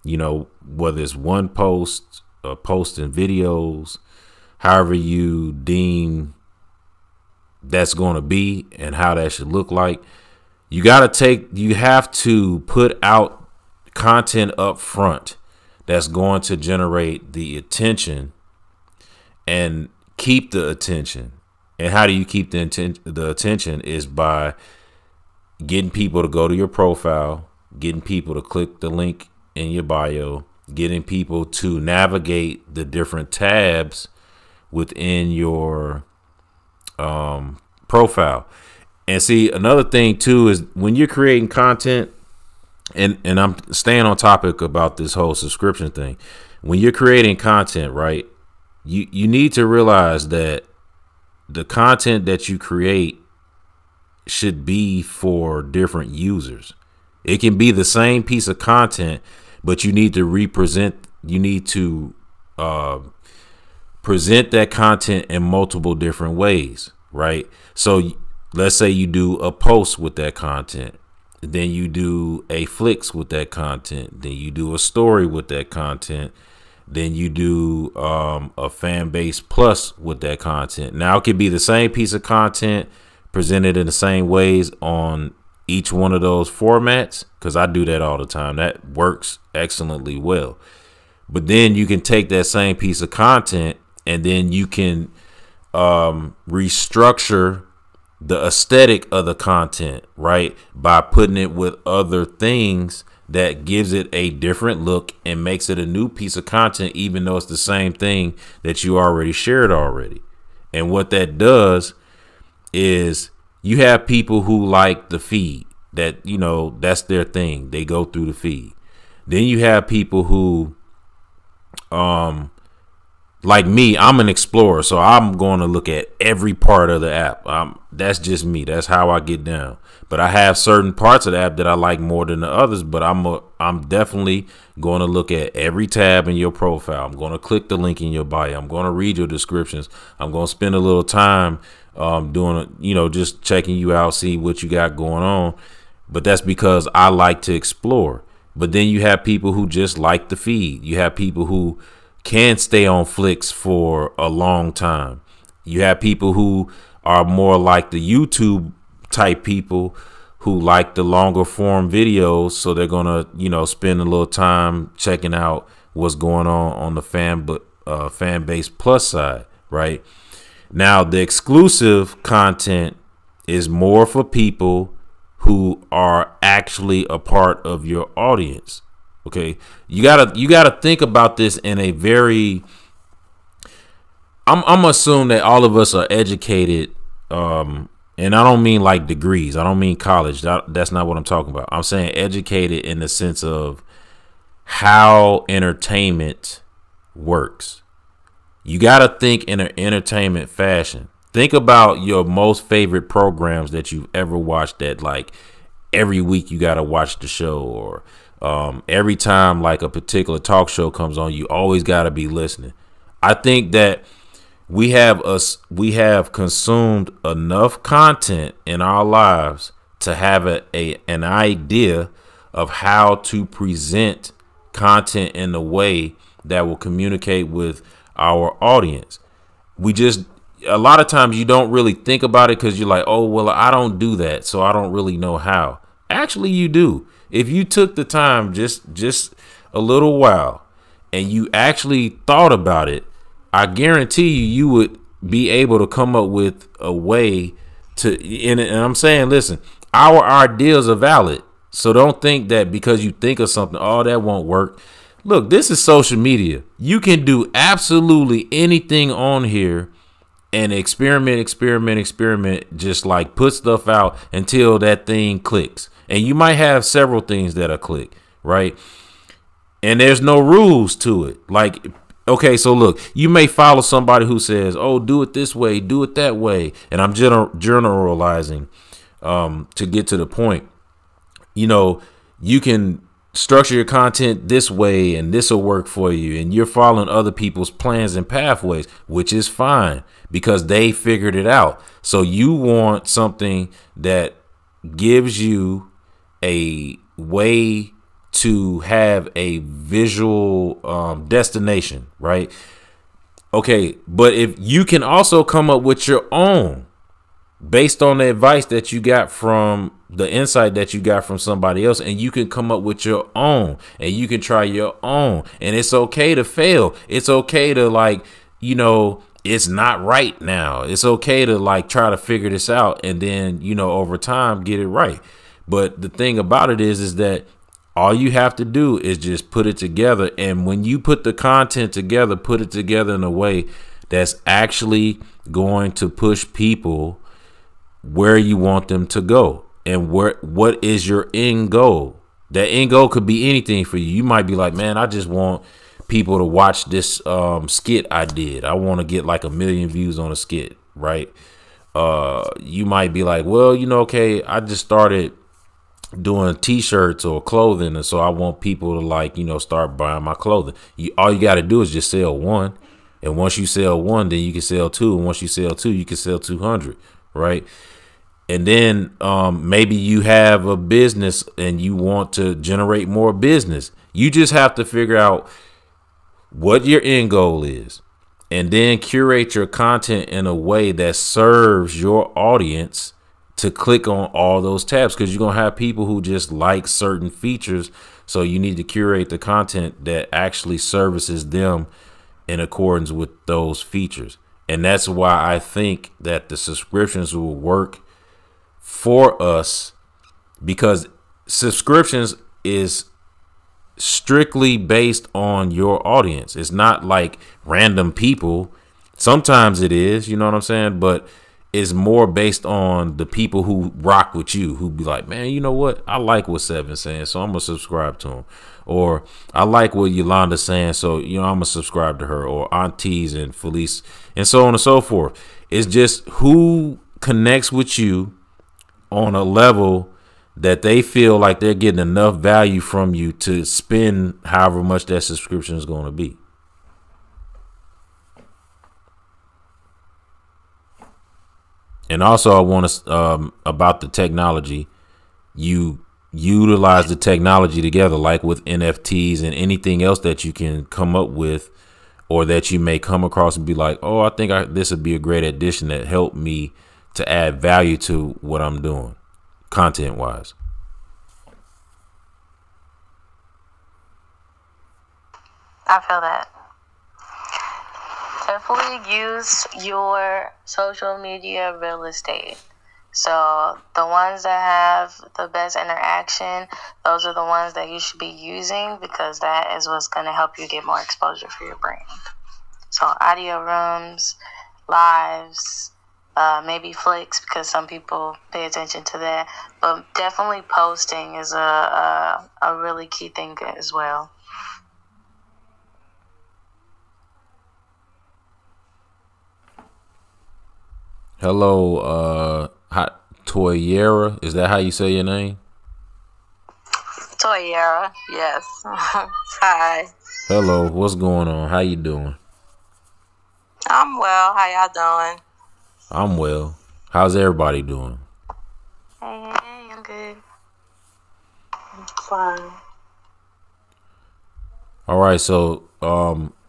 you know, whether it's one post, posting videos, however you deem that's going to be and how that should look like, you have to put out content up front that's going to generate the attention and keep the attention. And how do you keep the attention is by getting people to go to your profile, getting people to click the link in your bio, getting people to navigate the different tabs within your profile. And see, another thing too is when you're creating content, and I'm staying on topic about this whole subscription thing. When you're creating content, right, you need to realize that the content that you create should be for different users. It can be the same piece of content, but you need to present that content in multiple different ways, right? So let's say you do a post with that content, then you do a flicks with that content, then you do a story with that content, then you do a Fanbase plus with that content. Now it could be the same piece of content presented in the same ways on each one of those formats, because I do that all the time. That works excellently well. But then you can take that same piece of content and then you can restructure the aesthetic of the content, right, by putting it with other things that gives it a different look and makes it a new piece of content, even though it's the same thing that you already shared already. And what that does is you have people who like the feed, that, you know, that's their thing. They go through the feed. Then you have people who like me, I'm an explorer, so I'm going to look at every part of the app. That's just me. That's how I get down. But I have certain parts of the app that I like more than the others. But I'm definitely going to look at every tab in your profile. I'm going to click the link in your bio. I'm going to read your descriptions. I'm going to spend a little time doing, you know, just checking you out, see what you got going on. But that's because I like to explore. But then you have people who just like the feed. You have people who can stay on flicks for a long time. You have people who are more like the YouTube type people who like the longer form videos, so they're gonna, you know, spend a little time checking out what's going on the Fanbase plus side, right? Now the exclusive content is more for people who are actually a part of your audience. Okay, you gotta think about this in a very. I'm gonna assume that all of us are educated, and I don't mean like degrees. I don't mean college. That's not what I'm talking about. I'm saying educated in the sense of how entertainment works. You gotta think in an entertainment fashion. Think about your most favorite programs that you've ever watched. That like every week you gotta watch the show, or every time like a particular talk show comes on, you always gotta be listening. I think that we have consumed enough content in our lives to have an idea of how to present content in a way that will communicate with our audience. A lot of times you don't really think about it because you're like, oh, well, I don't do that, so I don't really know how. Actually, you do. If you took the time just a little while and you actually thought about it, I guarantee you would be able to come up with a way to, and I'm saying, listen, our ideas are valid. So don't think that because you think of something, oh, that won't work. Look, this is social media. You can do absolutely anything on here and experiment, just like put stuff out until that thing clicks. And you might have several things that'll click, right? And there's no rules to it. Like, okay, so look, you may follow somebody who says, oh, do it this way, do it that way. And I'm generalizing to get to the point. You know, you can structure your content this way and this will work for you. And you're following other people's plans and pathways, which is fine because they figured it out. So you want something that gives you a way to have a visual destination, right? Okay, but if you can also come up with your own based on the advice that you got from the insight that you got from somebody else, and you can come up with your own and you can try your own, and it's okay to fail. It's okay to like, you know, it's not right now. It's okay to like try to figure this out and then, you know, over time get it right. But the thing about it is that all you have to do is just put it together. And when you put the content together, put it together in a way that's actually going to push people where you want them to go. And what is your end goal? That end goal could be anything for you. You might be like, man, I just want people to watch this skit I did. I want to get like 1 million views on a skit, right? You might be like, well, you know, okay, I just started doing t-shirts or clothing, and so I want people to like, you know, start buying my clothing. All you got to do is just sell one, and once you sell one, then you can sell two, and once you sell two, you can sell 200, right? And then maybe you have a business and you want to generate more business. You just have to figure out what your end goal is and then curate your content in a way that serves your audience to click on all those tabs, because you're going to have people who just like certain features. So you need to curate the content that actually services them in accordance with those features. And that's why I think that the subscriptions will work for us, because subscriptions is strictly based on your audience. It's not like random people. Sometimes it is, you know what I'm saying? But it's more based on the people who rock with you, who be like, man, you know what? I like what Seven's saying, so I'm going to subscribe to him. Or I like what Yolanda's saying, so, you know, I'm going to subscribe to her. Or Aunties and Felice and so on and so forth. It's just who connects with you on a level that they feel like they're getting enough value from you to spend however much that subscription is going to be. And also I want to about the technology, you utilize the technology together, like with NFTs and anything else that you can come up with or that you may come across and be like, oh, I think this would be a great addition that helped me to add value to what I'm doing content wise. I feel that. Definitely use your social media real estate. So the ones that have the best interaction, those are the ones that you should be using, because that is what's going to help you get more exposure for your brand. So audio rooms, lives, maybe flicks, because some people pay attention to that. But definitely posting is a really key thing as well. Hello, Toyera. Is that how you say your name? Toyera, yes. Hi. Hello, what's going on? How you doing? I'm well. How y'all doing? I'm well. How's everybody doing? Hey, I'm good. I'm fine. All right, so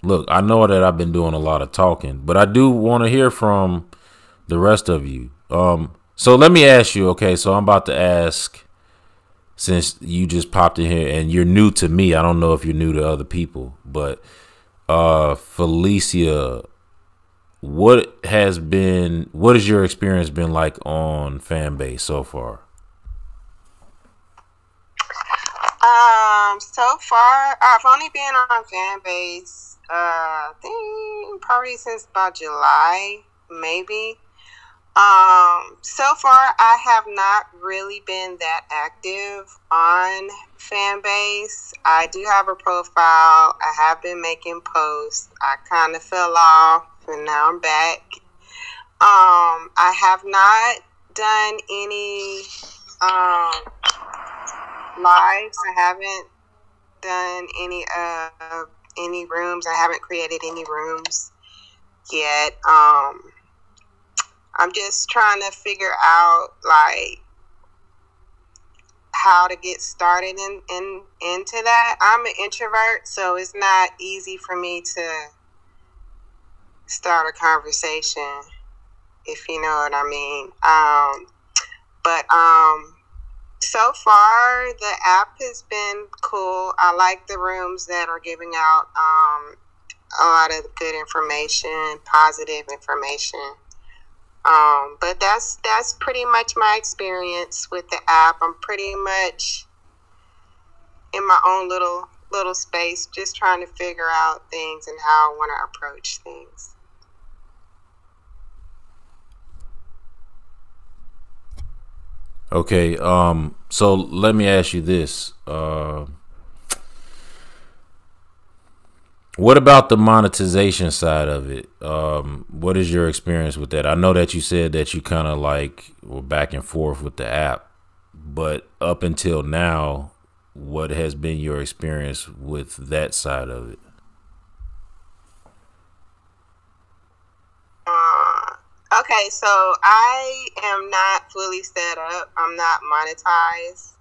look, I know that I've been doing a lot of talking, but I do want to hear from the rest of you. So let me ask you, okay, so I'm about to ask, since you just popped in here and you're new to me, I don't know if you're new to other people, but Felicia, what has your experience been like on Fanbase so far? So far, I've only been on Fanbase, I think probably since about July, maybe. So far, I have not really been that active on Fanbase. I do have a profile. I have been making posts. I kind of fell off, and now I'm back. I have not done any lives. I haven't done any rooms. I haven't created any rooms yet. I'm just trying to figure out like how to get started into that. I'm an introvert, so it's not easy for me to start a conversation, if you know what I mean. But so far the app has been cool. I like the rooms that are giving out a lot of good information, positive information. But that's pretty much my experience with the app. I'm pretty much in my own little space, just trying to figure out things and how I want to approach things. Okay, so let me ask you this. What about the monetization side of it? What is your experience with that? I know that you said that you kind of like were back and forth with the app, but up until now, what has been your experience with that side of it? Okay, so I am not fully set up. I'm not monetized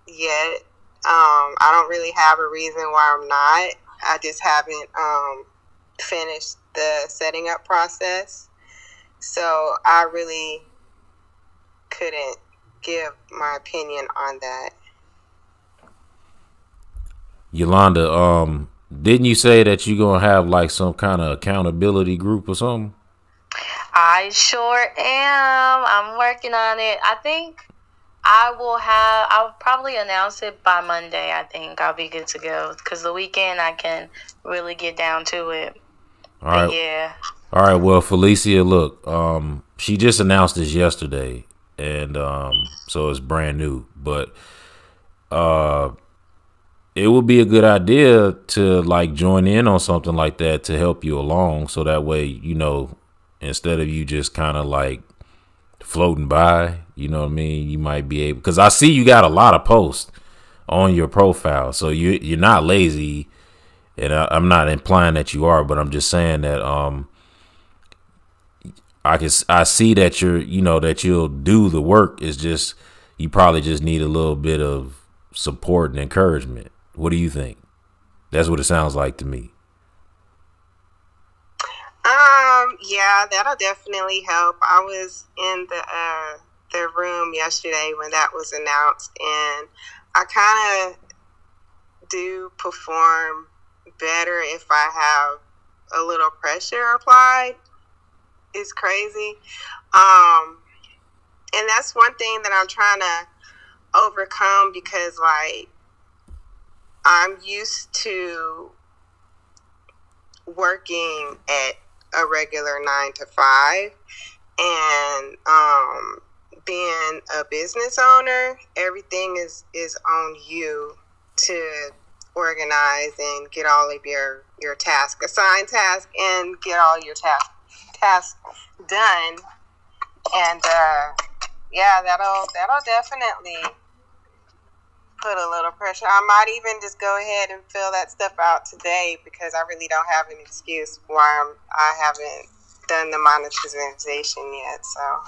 yet. I don't really have a reason why I'm not. I just haven't finished the setting up process. So I really couldn't give my opinion on that. Yolanda, didn't you say that you're going to have like some kind of accountability group or something? I sure am. I'm working on it. I think I'll probably announce it by Monday. I think I'll be good to go, because the weekend I can really get down to it. All right. But yeah. All right. Well, Felicia, look, she just announced this yesterday, and so it's brand new. But it would be a good idea to like join in on something like that to help you along, so that way, you know, instead of you just kind of like floating by, you know what I mean, you might be able, because I see you got a lot of posts on your profile, so you're not lazy, and I'm not implying that you are, but I'm just saying that I see that that you'll do the work. It's just you probably just need a little bit of support and encouragement. What do you think? That's what it sounds like to me. Yeah, that'll definitely help. I was in the room yesterday when that was announced, and I kind of do perform better if I have a little pressure applied. It's crazy. And that's one thing that I'm trying to overcome, because like I'm used to working at a regular 9 to 5, and being a business owner, everything is on you to organize and get all of your assigned tasks, and get all your tasks done. And yeah, that'll definitely put a little pressure. I might even just go ahead and fill that stuff out today, because I really don't have an excuse why I haven't done the monetization yet. So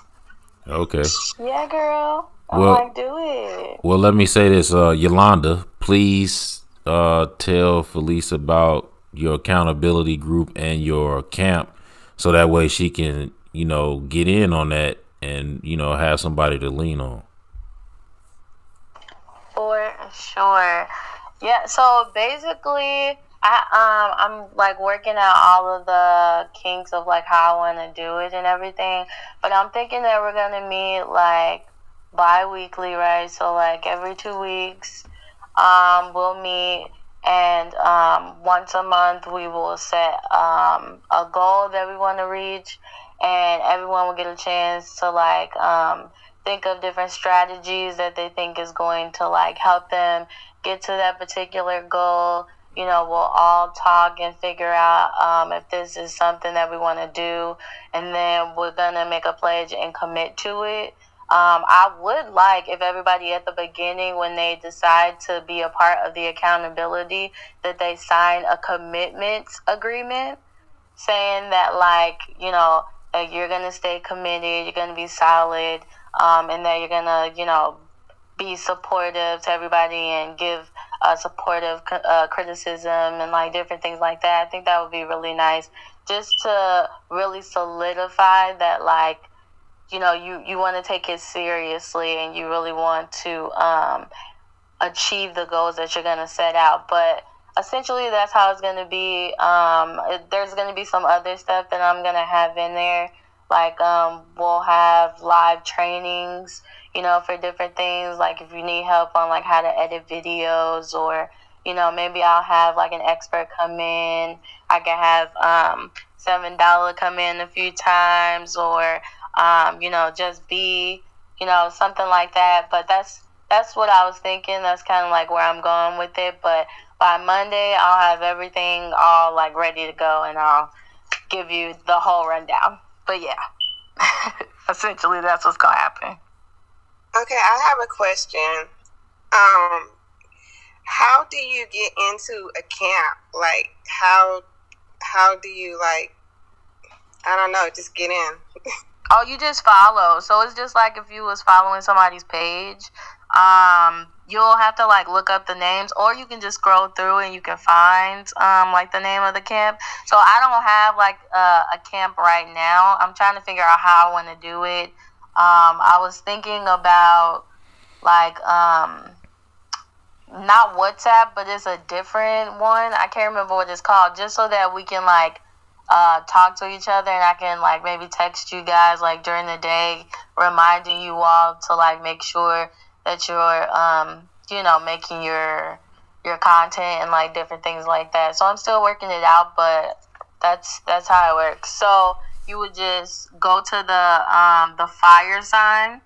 Okay. Yeah, girl. Well, Do it. Well, let me say this, Yolanda. Please tell Felice about your accountability group and your camp, so that way she can, get in on that and have somebody to lean on. For sure. Yeah, so basically I'm like working out all of the kinks of like how I want to do it and everything. But I'm thinking that we're gonna meet like bi-weekly, right? So like every 2 weeks, we'll meet, and once a month we will set a goal that we want to reach, and everyone will get a chance to like think of different strategies that they think is going to like help them get to that particular goal. We'll all talk and figure out if this is something that we want to do, and then we're gonna make a pledge and commit to it. I would like if everybody at the beginning, when they decide to be a part of the accountability, that they sign a commitment agreement saying that like, that you're going to stay committed, you're going to be solid, and that you're going to, be supportive to everybody and give supportive criticism and like different things like that. I think that would be really nice, just to really solidify that like, you want to take it seriously, and you really want to achieve the goals that you're going to set out. But essentially that's how it's going to be. There's going to be some other stuff that I'm going to have in there. Like we'll have live trainings, for different things. Like if you need help on like how to edit videos, or, maybe I'll have like an expert come in. I can have $7 come in a few times, or just be, something like that. But that's what I was thinking. That's kind of like where I'm going with it. But by Monday, I'll have everything all like ready to go, and I'll give you the whole rundown. But yeah, essentially that's what's gonna happen. okay, I have a question. How do you get into a camp? Like how do you like, I don't know, just get in? Oh, you just follow. So it's just like if you was following somebody's page, you'll have to like look up the names, or you can just scroll through and you can find like the name of the camp. So I don't have like a camp right now. I'm trying to figure out how I want to do it. I was thinking about like not WhatsApp, but it's a different one. I can't remember what it's called, just so that we can like talk to each other, and I can like maybe text you guys like during the day, reminding you all to like make sure that you're making your content and like different things like that. So I'm still working it out, but that's how it works. So you would just go to the fire sign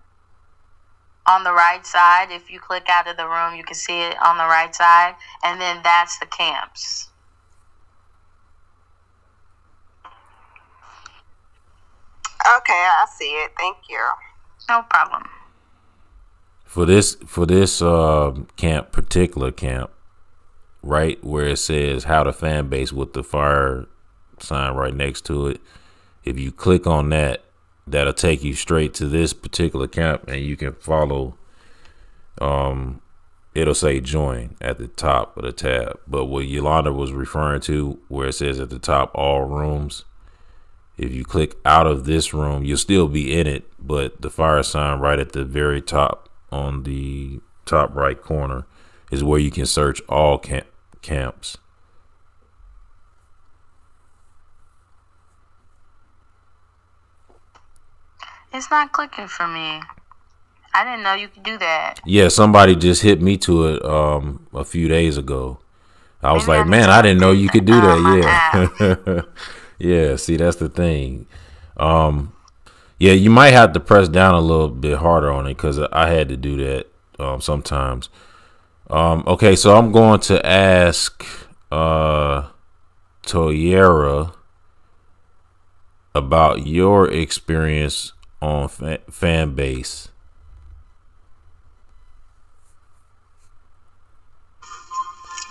on the right side. If you click out of the room, you can see it on the right side, and then that's the camps. Okay, I see it. Thank you. No problem. For this particular camp, right where it says how to fan base with the fire sign right next to it, if you click on that, that'll take you straight to this particular camp, and you can follow. It'll say join at the top of the tab. But what Yolanda was referring to, where it says at the top all rooms, if you click out of this room, you'll still be in it, but the fire sign right at the very top on the top right corner is where you can search all camps. It's not clicking for me. I didn't know you could do that. Yeah, somebody just hit me to it a few days ago. I was Maybe like, need man, to I didn't know you could do update, my that. Yeah. Yeah, see, that's the thing. Yeah, you might have to press down a little bit harder on it because I had to do that sometimes. Okay, so I'm going to ask Toyera about your experience on Fanbase.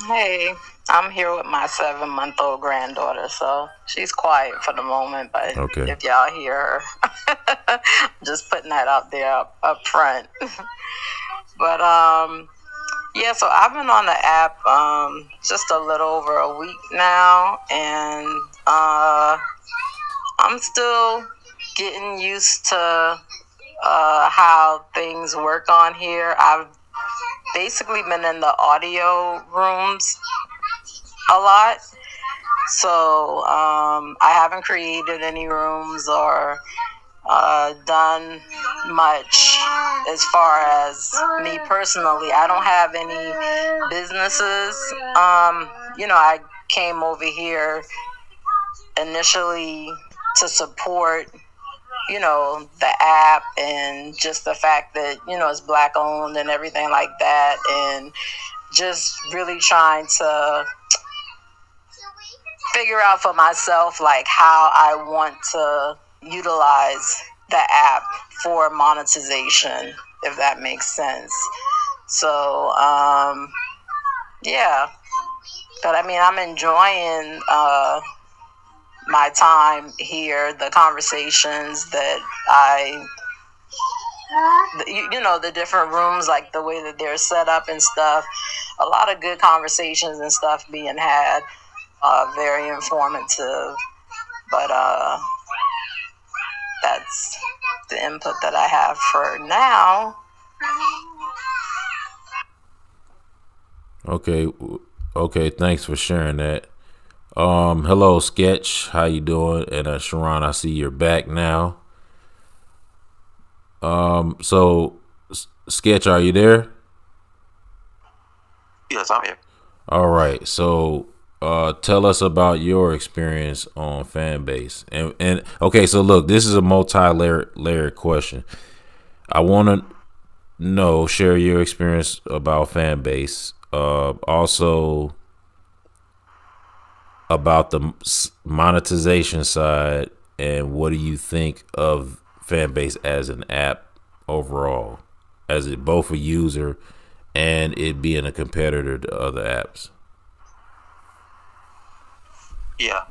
Hey, I'm here with my 7-month-old granddaughter, so she's quiet for the moment, but Okay. if y'all hear her, I'm just putting that out there up front. But yeah, so I've been on the app just a little over a week now, and I'm still getting used to how things work on here. I've basically been in the audio rooms a lot, so I haven't created any rooms or done much as far as me personally. I don't have any businesses. I came over here initially to support the app and just the fact that it's Black owned and everything like that, and just really trying to figure out for myself like how I want to utilize the app for monetization, if that makes sense. So yeah, but I mean, I'm enjoying my time here, the conversations that the different rooms, like the way that they're set up and stuff. A lot of good conversations and stuff being had, very informative. But that's the input that I have for now. Okay, thanks for sharing that. Hello, Sketch. How you doing? And Sharon, I see you're back now. So Sketch, are you there? Yes, I'm here. All right. So, tell us about your experience on Fanbase. And okay, so look, this is a multi-layered question. I want to share your experience about Fanbase. Also about the monetization side, and what do you think of Fanbase as an app overall, as it both a user and it being a competitor to other apps? Yeah.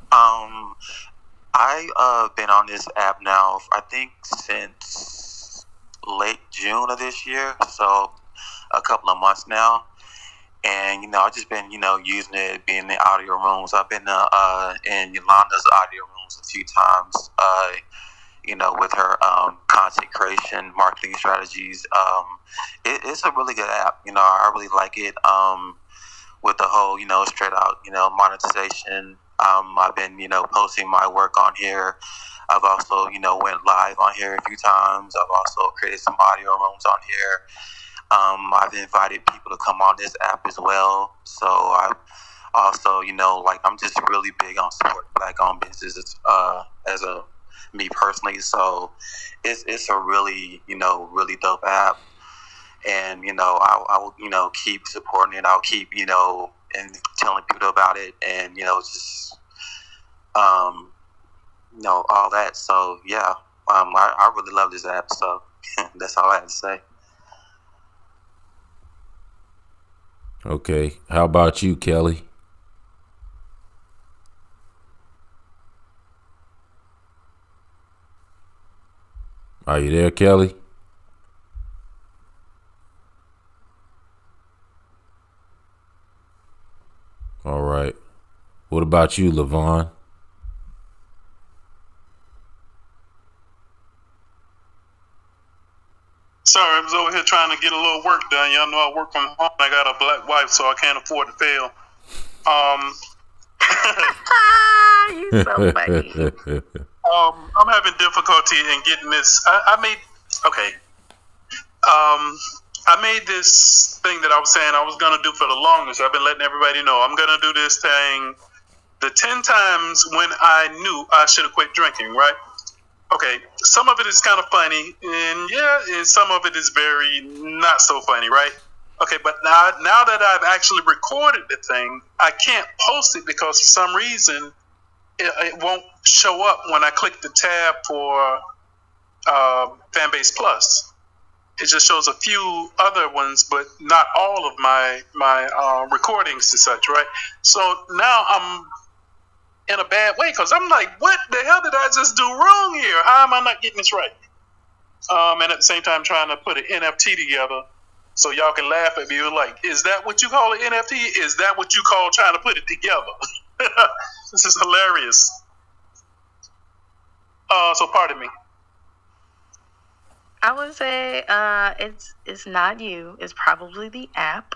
I been on this app now, I think since late June of this year, so a couple of months now. And I've just been using it, being in the audio rooms. I've been in Yolanda's audio rooms a few times. With her content creation, marketing strategies. It's a really good app. I really like it. With the whole straight out monetization. I've been posting my work on here. I've also went live on here a few times. I've also created some audio rooms on here. I've invited people to come on this app as well. So I've also, I'm just really big on supporting Black-owned businesses as me personally. So it's a really, really dope app. And, I will, keep supporting it. I'll keep, and telling people about it and, just, all that. So, yeah, I really love this app. So that's all I have to say. Okay. How about you, Kelly? Are you there, Kelly? All right. What about you, Levon? Sorry, I was over here trying to get a little work done. Y'all know I work from home. I got a Black wife, so I can't afford to fail. You so funny. I'm having difficulty in getting this. I I made this thing that I was saying I was going to do for the longest. I've been letting everybody know I'm going to do this thing the 10 times when I knew I should have quit drinking, right? Okay, some of it is kind of funny, and some of it is very not so funny, right? Okay, but now that I've actually recorded the thing, I can't post it because for some reason it won't show up when I click the tab for Fanbase Plus. It just shows a few other ones, but not all of my recordings and such, right? So now I'm in a bad way because I'm like, what the hell did I just do wrong here? How am I not getting this right? And at the same time trying to put an NFT together so y'all can laugh at me. Like, is that what you call an NFT? Is that what you call trying to put it together? This is hilarious. So pardon me. I would say it's not you. It's probably the app.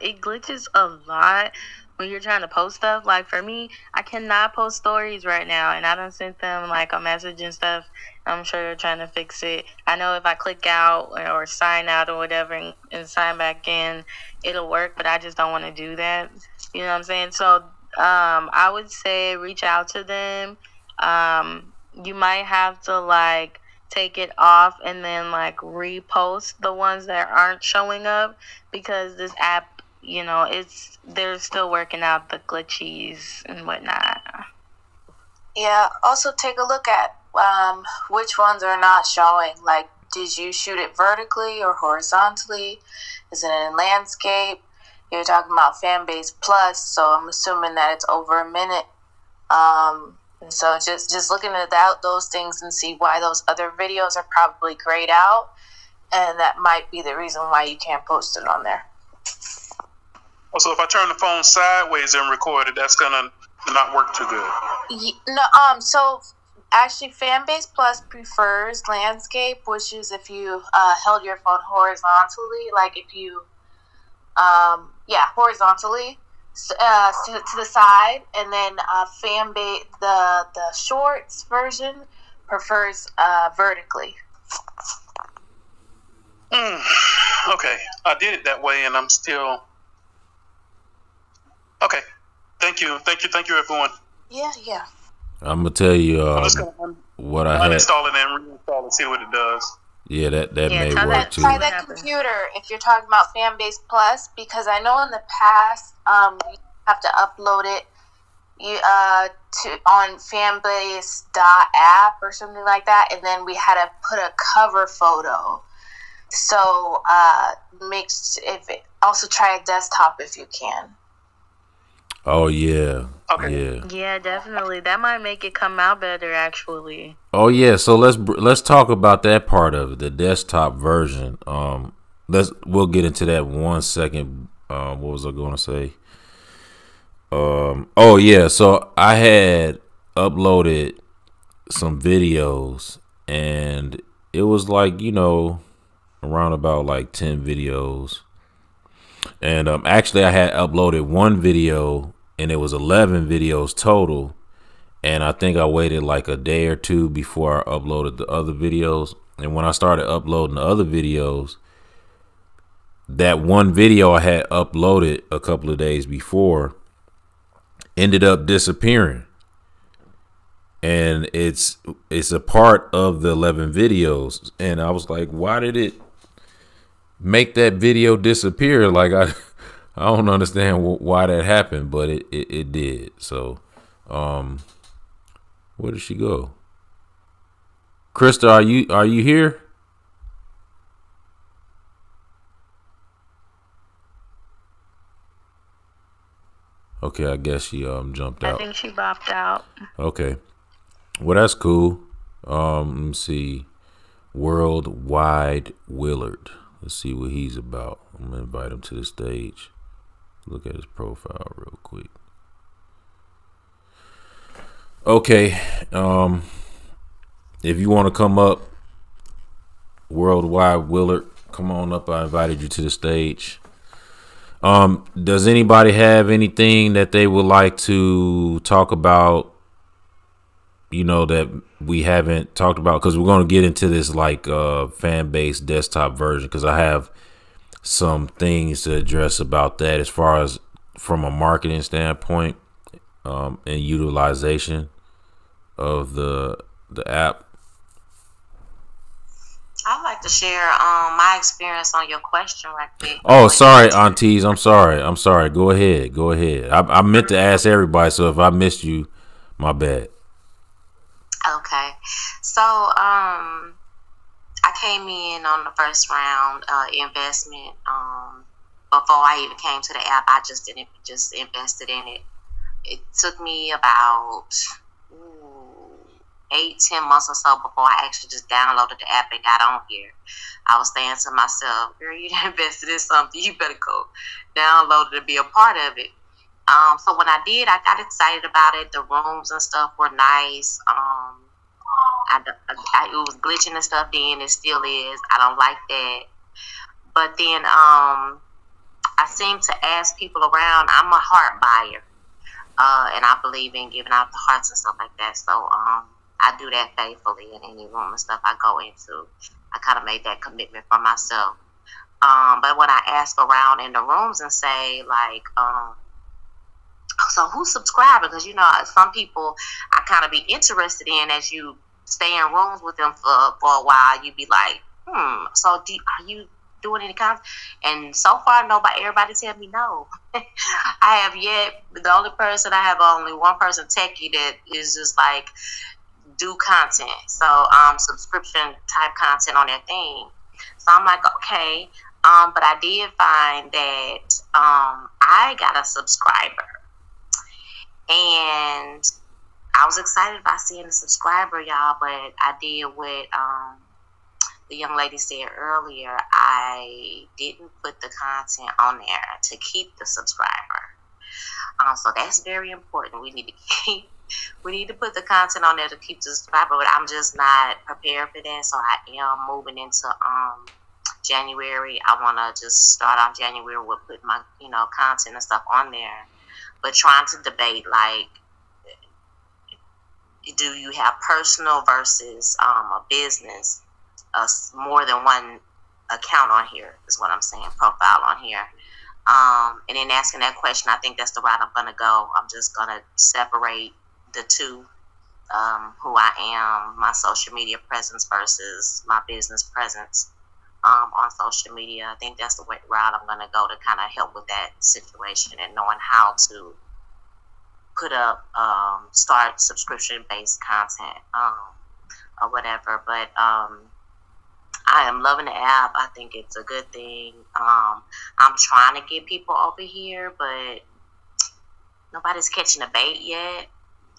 It glitches a lot when you're trying to post stuff. Like for me, I cannot post stories right now, and I done sent them like a message and stuff. I'm sure they're trying to fix it. I know if I click out or sign out or whatever and sign back in, it'll work, but I just don't want to do that. You know what I'm saying? So I would say reach out to them. You might have to like take it off and then like repost the ones that aren't showing up because this app, you know, they're still working out the glitches and whatnot. Yeah, also take a look at which ones are not showing. Like, did you shoot it vertically or horizontally? Is it in landscape? You're talking about Fanbase Plus, so I'm assuming that it's over a minute. And so just looking at those things and see why those other videos are probably grayed out, and that might be the reason why you can't post it on there. Also, if I turn the phone sideways and record it, that's gonna not work too good. No, so actually, Fanbase Plus prefers landscape, which is if you held your phone horizontally, like if you, horizontally. To the side, and then Fanbase, the shorts version prefers vertically. Okay, I did it that way, and I'm still okay. Thank you, everyone. Yeah. I'm gonna tell you what I had. Uninstall it and reinstall it, see what it does. Yeah, that may work too. Try that computer if you're talking about Fanbase Plus, because I know in the past you have to upload it on Fanbase.app or something like that, and then we had to put a cover photo. So also try a desktop if you can. Oh yeah. Okay. Yeah, definitely. That might make it come out better, actually. Oh yeah. So let's talk about that part of it, the desktop version. We'll get into that 1 second. What was I going to say? Oh yeah. So I had uploaded some videos, and it was like, you know, around about like 10 videos. And actually I had uploaded one video, and it was 11 videos total. And I think I waited like a day or two before I uploaded the other videos. And when I started uploading the other videos, that one video I had uploaded a couple of days before ended up disappearing. And it's a part of the 11 videos. And I was like, why did it make that video disappear? Like I don't understand why that happened, but it did. So where did she go? Krista, are you here? Okay, I guess she jumped out. I think she bopped out. Okay. Well, that's cool. Let me see. Worldwide Willard. Let's see what he's about. I'm gonna invite him to the stage. Look at his profile real quick. Okay. If you want to come up, Worldwide Willard, come on up. I invited you to the stage. Does anybody have anything that they would like to talk about you know, that we haven't talked about? Because we're going to get into this like Fanbase desktop version, because I have some things to address about that as far as from a marketing standpoint, and utilization of the app. I'd like to share my experience on your question right quick. Oh, sorry, aunties. I'm sorry. Go ahead. I meant to ask everybody, so if I missed you, my bad. Okay. So, I came in on the first round investment. Before I even came to the app, I just invested in it. It took me about 8-10 months or so before I actually just downloaded the app and got on here. I was saying to myself, girl, you invested in something, you better go download it and be a part of it. So when I did, I got excited about it. The rooms and stuff were nice. It was glitching and stuff then. It still is. I don't like that. But then I seem to ask people around. I'm a heart buyer. And I believe in giving out the hearts and stuff like that. So I do that faithfully in any room and stuff I go into. I kind of made that commitment for myself. But when I ask around in the rooms and say, like, so who's subscribing? Because, you know, some people I kind of be interested in as you stay in rooms with them for a while. You be like, so are you doing any content? And so far, everybody tell me no. I have yet, the only person, I have only one person techie that is just like, do content. So, subscription type content on their thing. So I'm like, okay. But I did find that I got a subscriber. And I was excited about seeing the subscriber, y'all, but I did what the young lady said earlier. I didn't put the content on there to keep the subscriber. So that's very important. We need to put the content on there to keep the subscriber, but I'm just not prepared for that. So I am moving into January. I want to just start off January with putting my content and stuff on there, but trying to debate, like, do you have personal versus a business? More than one account on here is what I'm saying, profile on here. And then asking that question, I think that's the route I'm going to go. I'm just going to separate the two, who I am, my social media presence versus my business presence on social media. I think that's the route I'm going to go to kind of help with that situation and knowing how to put up, start subscription-based content or whatever. But I am loving the app. I think it's a good thing. I'm trying to get people over here, but nobody's catching the bait yet.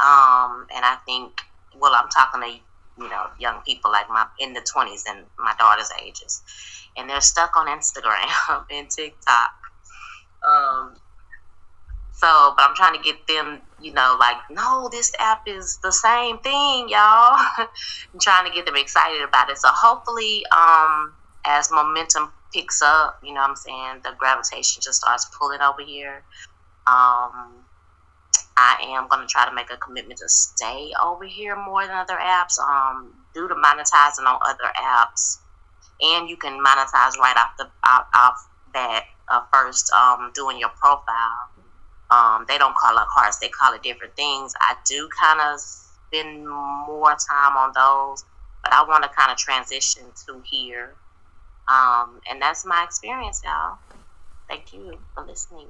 And I think, well, I'm talking to, young people like in the 20s and my daughter's ages, and they're stuck on Instagram and TikTok. But I'm trying to get them, like, no, this app is the same thing, y'all. I'm trying to get them excited about it. So hopefully, as momentum picks up, you know what I'm saying, the gravitation just starts pulling over here. I am going to try to make a commitment to stay over here more than other apps, do the monetizing on other apps. And you can monetize right off that first, doing your profile. They don't call it hearts, they call it different things. I do kind of spend more time on those, but I want to kind of transition to here. And that's my experience, y'all. Thank you for listening.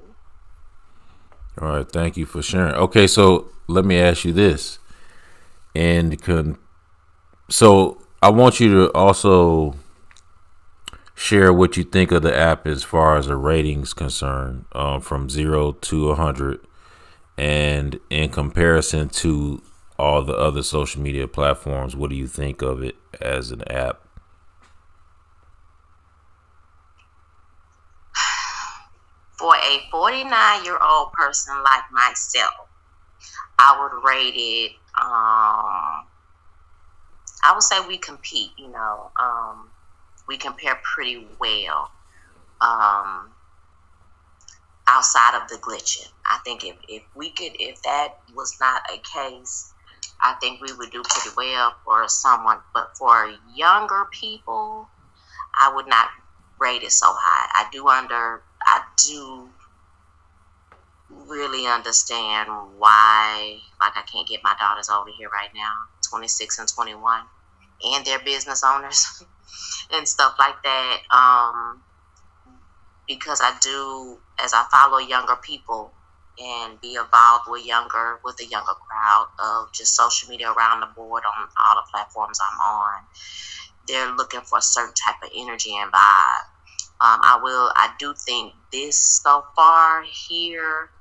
All right, thank you for sharing. Okay, so let me ask you this. So I want you to also share what you think of the app as far as the ratings concerned, from 0 to 100, and in comparison to all the other social media platforms. What do you think of it as an app? For a 49-year-old person like myself, I would rate it, I would say we compete, we compare pretty well, outside of the glitching. I think if that was not a case, I think we would do pretty well for someone. But for younger people, I would not rate it so high. I do really understand why, like, I can't get my daughters over here right now, 26 and 21, and they're business owners and stuff like that. Because I do, as I follow younger people and be involved with a younger crowd of just social media around the board on all the platforms I'm on, they're looking for a certain type of energy and vibe. I do think this so far here,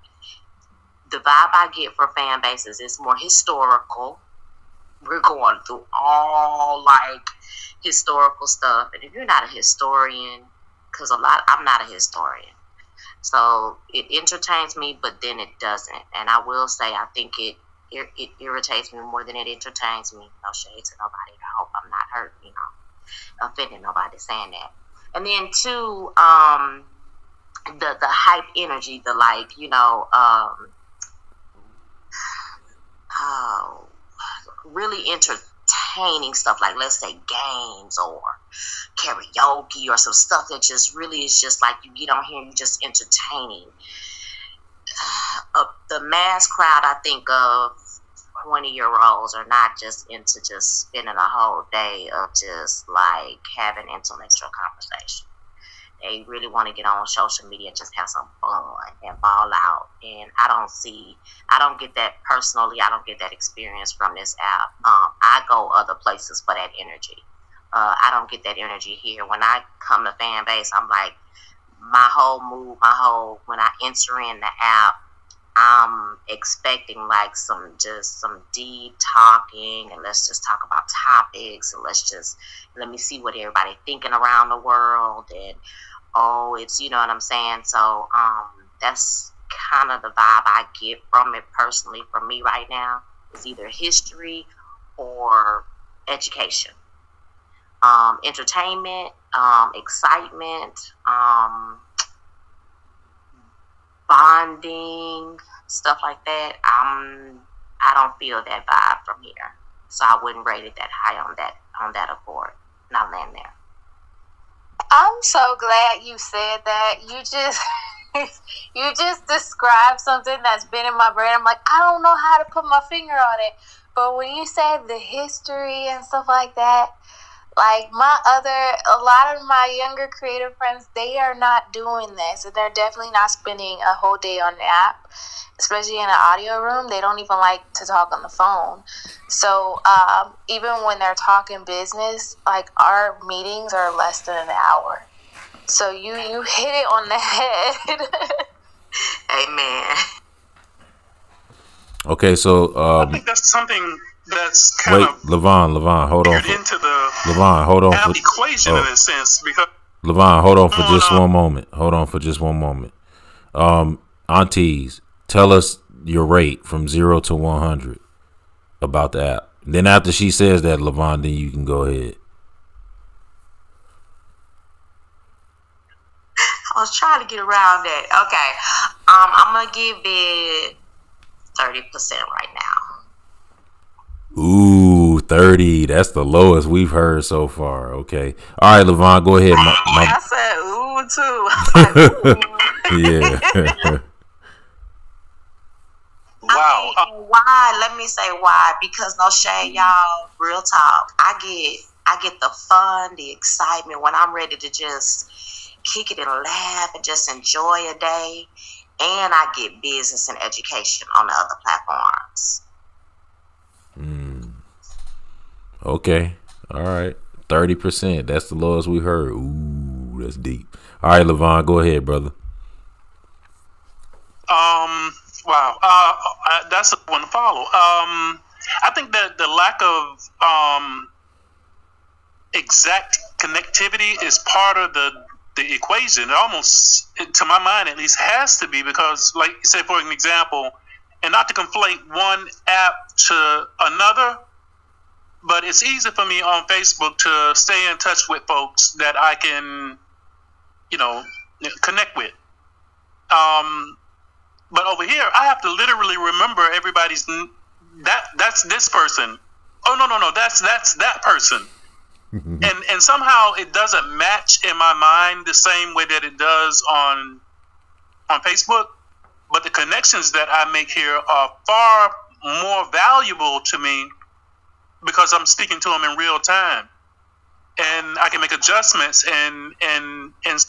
the vibe I get for fan bases is more historical. We're going through all like historical stuff, and if you're not a historian, because I'm not a historian, so it entertains me, but then it doesn't. And I will say, I think it irritates me more than it entertains me. No shade to nobody. I hope I'm not hurt, offending nobody saying that. And then two, the hype energy, the like, really entertaining stuff, like let's say games or karaoke or some stuff that just really is just like you get on here and you're just entertaining. The mass crowd, I think of 20-year-olds are not just into just spending a whole day of just like having intellectual conversation. They really want to get on social media and just have some fun and ball out. And I don't get that personally. I don't get that experience from this app. I go other places for that energy. I don't get that energy here. When I come to Fanbase, I'm like, my whole mood, when I enter in the app, I'm expecting like some deep talking, and let's just talk about topics, and let me see what everybody thinking around the world, and it's, you know what I'm saying? So that's kind of the vibe I get from it personally. For me right now, it's either history or education, entertainment, excitement, bonding, stuff like that. I don't feel that vibe from here, so I wouldn't rate it that high on that accord. And I'll land there. I'm so glad you said that. You just described something that's been in my brain. I'm like, I don't know how to put my finger on it. But when you said the history and stuff like that, like a lot of my younger creative friends, they are not doing this. And they're definitely not spending a whole day on the app, especially in an audio room. They don't even like to talk on the phone. So even when they're talking business, like our meetings are less than an hour. So you hit it on the head. Amen. Okay, so I think that's something that's kind of Levon, hold on. Into the Levon, hold on for equation in a sense, because Levon, hold on for just one moment. Hold on for just one moment. Aunties, tell us your rate from 0 to 100 about the app. Then after she says that, Levon, then you can go ahead. I was trying to get around that. Okay. I'm going to give it 30% right now. Ooh, 30. That's the lowest we've heard so far. Okay. All right, Levon, go ahead. I said ooh, too. Yeah. Wow. Why? Let me say why. Because no shade, y'all. Real talk. I get the fun, the excitement when I'm ready to just kick it and laugh and just enjoy a day. And I get business and education on the other platforms. Okay. All right. 30%. That's the lowest we heard. Ooh, that's deep. All right, Levon, go ahead, brother. Wow. That's a one to follow. I think that the lack of exact connectivity is part of the equation. It almost, to my mind at least, has to be, because, like, say for an example, and not to conflate one app to another, but it's easy for me on Facebook to stay in touch with folks that I can, connect with. But over here, I have to literally remember everybody's that's this person. Oh no, that's that person. And somehow it doesn't match in my mind the same way that it does on Facebook. But the connections that I make here are far more valuable to me because I'm speaking to them in real time, and I can make adjustments. And if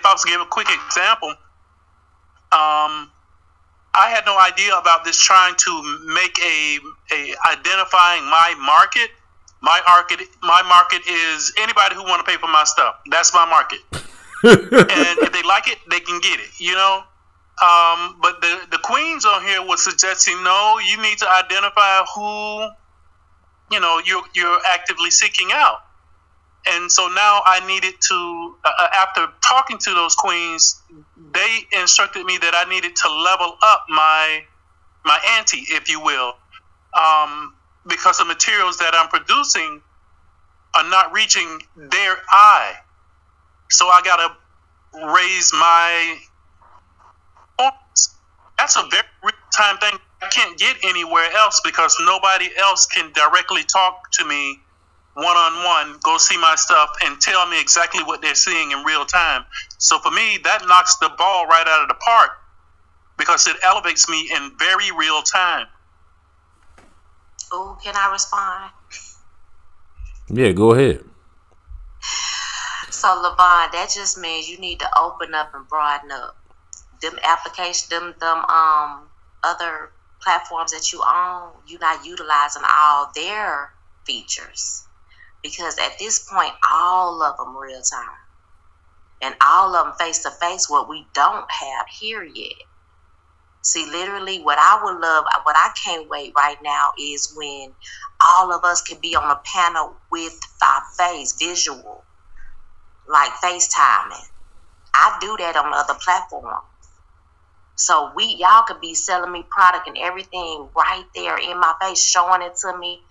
I was to give a quick example, I had no idea about this, trying to make a identifying my market. My market is anybody who want to pay for my stuff. That's my market. And if they like it, they can get it, you know. But the queens on here was suggesting, no, you need to identify who, you know, you're actively seeking out. And so now I needed to, after talking to those queens, they instructed me that I needed to level up my ante, if you will, because the materials that I'm producing are not reaching their eye. So I got to raise my performance. That's a very real-time thing. I can't get anywhere else because nobody else can directly talk to me one-on-one, go see my stuff, and tell me exactly what they're seeing in real time. So for me, that knocks the ball right out of the park because it elevates me in very real time. Oh, can I respond? Yeah, go ahead. So, Levon, that just means you need to open up and broaden up. Them applications, them other platforms that you own, you're not utilizing all their features. Because at this point, all of them real time. And all of them face to face, what we don't have here yet. See, literally what I would love, what I can't wait right now is when all of us can be on a panel with our face, visual, like FaceTiming. I do that on other platforms. So y'all could be selling me product and everything right there in my face, showing it to me,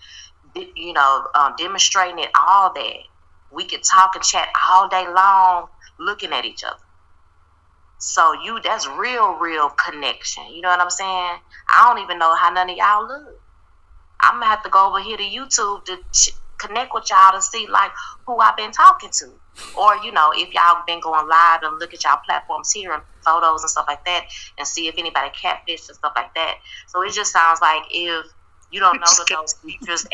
you know, demonstrating it, all that. We could talk and chat all day long, looking at each other. So that's real connection. You know what I'm saying? I don't even know how none of y'all look. I'm gonna have to go over here to YouTube to connect with y'all to see like who I've been talking to. Or, you know, if y'all been going live and look at y'all platforms here and photos and stuff like that and see if anybody catfish and stuff like that. So it just sounds like if you don't know that those features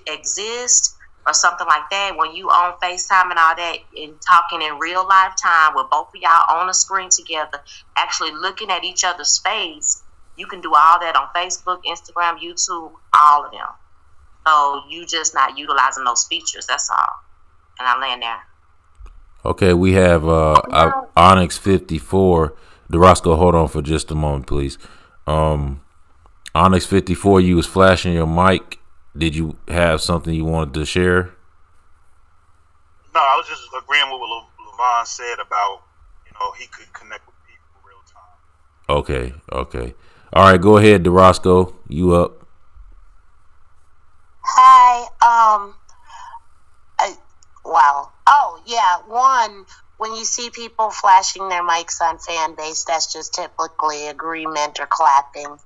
exist or something like that, when you on FaceTime and all that and talking in real life time with both of y'all on the screen together, actually looking at each other's face, you can do all that on Facebook, Instagram, YouTube, all of them. So you just not utilizing those features, that's all. And I land there. Okay, we have Onyx 54. DeRosco, hold on for just a moment, please. Onyx 54, you was flashing your mic. Did you have something you wanted to share? No, I was just agreeing with what Levon said about, you know, he could connect with people real time. Okay. All right, go ahead, DeRosco. You up? Hi. Wow. Oh, yeah. One, when you see people flashing their mics on Fanbase, that's just typically agreement or clapping.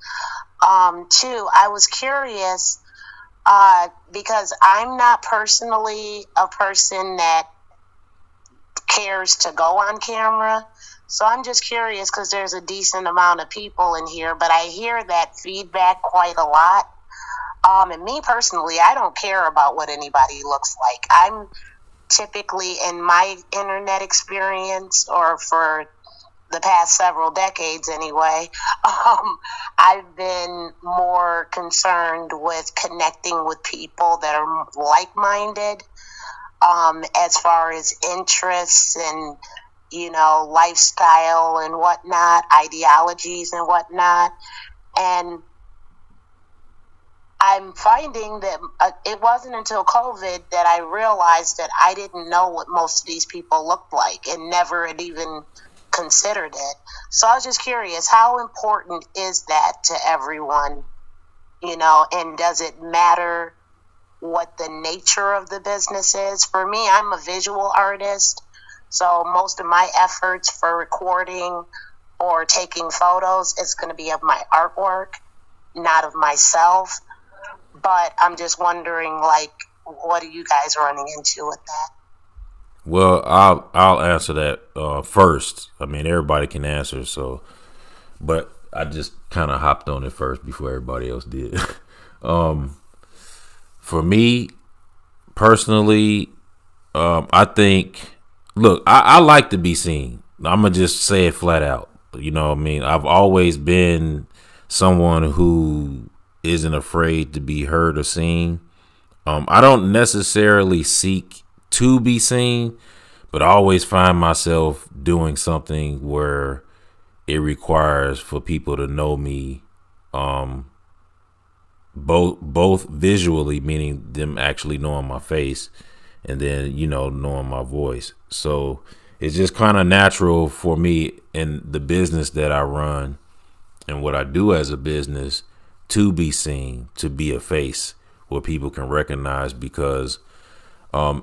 Two, I was curious because I'm not personally a person that cares to go on camera. So I'm just curious because there's a decent amount of people in here, but I hear that feedback quite a lot. And me personally, I don't care about what anybody looks like. I'm typically, in my internet experience, or for the past several decades anyway, I've been more concerned with connecting with people that are like-minded as far as interests and, you know, lifestyle and whatnot, ideologies and whatnot. And I'm finding that it wasn't until COVID that I realized that I didn't know what most of these people looked like and never had even considered it. So I was just curious, how important is that to everyone, you know, and does it matter what the nature of the business is? For me, I'm a visual artist, so most of my efforts for recording or taking photos. It's going to be of my artwork, not of myself. But I'm just wondering, like, what are you guys running into with that? Well, I'll answer that first. I mean, everybody can answer, so, but I just kind of hopped on it first before everybody else did. For me personally, I think, look, I like to be seen. I'm gonna just say it flat out. You know what I mean? I've always been someone who isn't afraid to be heard or seen. I don't necessarily seek to be seen, but I always find myself doing something where it requires for people to know me, both visually, meaning them actually knowing my face, and then, you know, knowing my voice. So it's just kind of natural for me in the business that I run and what I do as a business to be seen, to be a face where people can recognize, because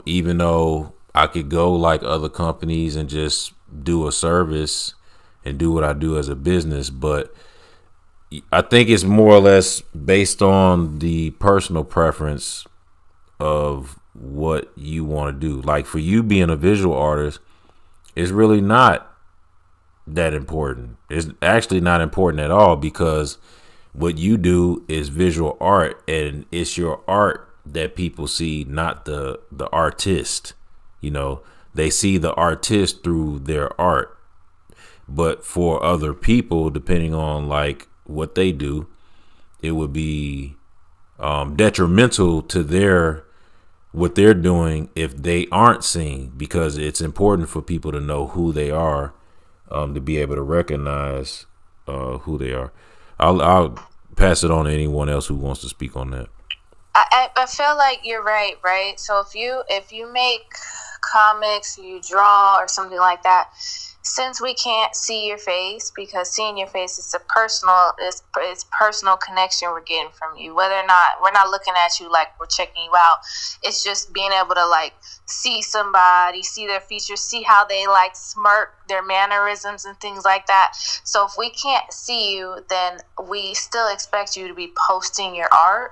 even though I could go like other companies and just do a service and do what I do as a business, but I think it's more or less based on the personal preference of what you want to do. Like for you being a visual artist, it's really not that important. It's actually not important at all, because what you do is visual art, and it's your art that people see, not the artist. You know, they see the artist through their art. But for other people, depending on like what they do, it would be detrimental to what they're doing if they aren't seen, because it's important for people to know who they are, to be able to recognize who they are. I'll pass it on to anyone else who wants to speak on that. I feel like you're right? So if you make comics, you draw or something like that, since we can't see your face, because seeing your face is it's personal connection we're getting from you. Whether or not we're not looking at you like we're checking you out, it's just being able to like see somebody, see their features, see how they like smirk, their mannerisms and things like that. So if we can't see you, then we still expect you to be posting your art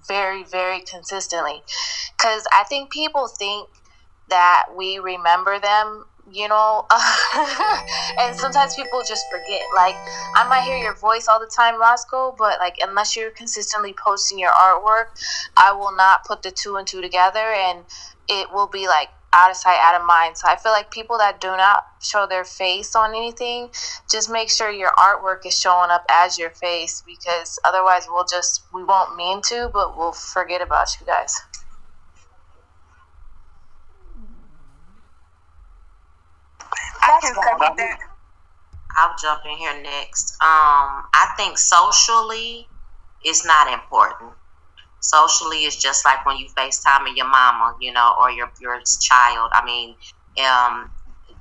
very, very consistently, because I think people think that we remember them, you know, and sometimes people just forget. Like, I might hear your voice all the time, Roscoe, but like, unless you're consistently posting your artwork, I will not put the two and two together, and it will be like out of sight, out of mind. So I feel like people that do not show their face on anything, just make sure your artwork is showing up as your face, because otherwise we won't mean to, but we'll forget about you guys. I'll jump in here next. I think socially it's not important. Socially is just like when you FaceTime your mama, you know, or your child. I mean,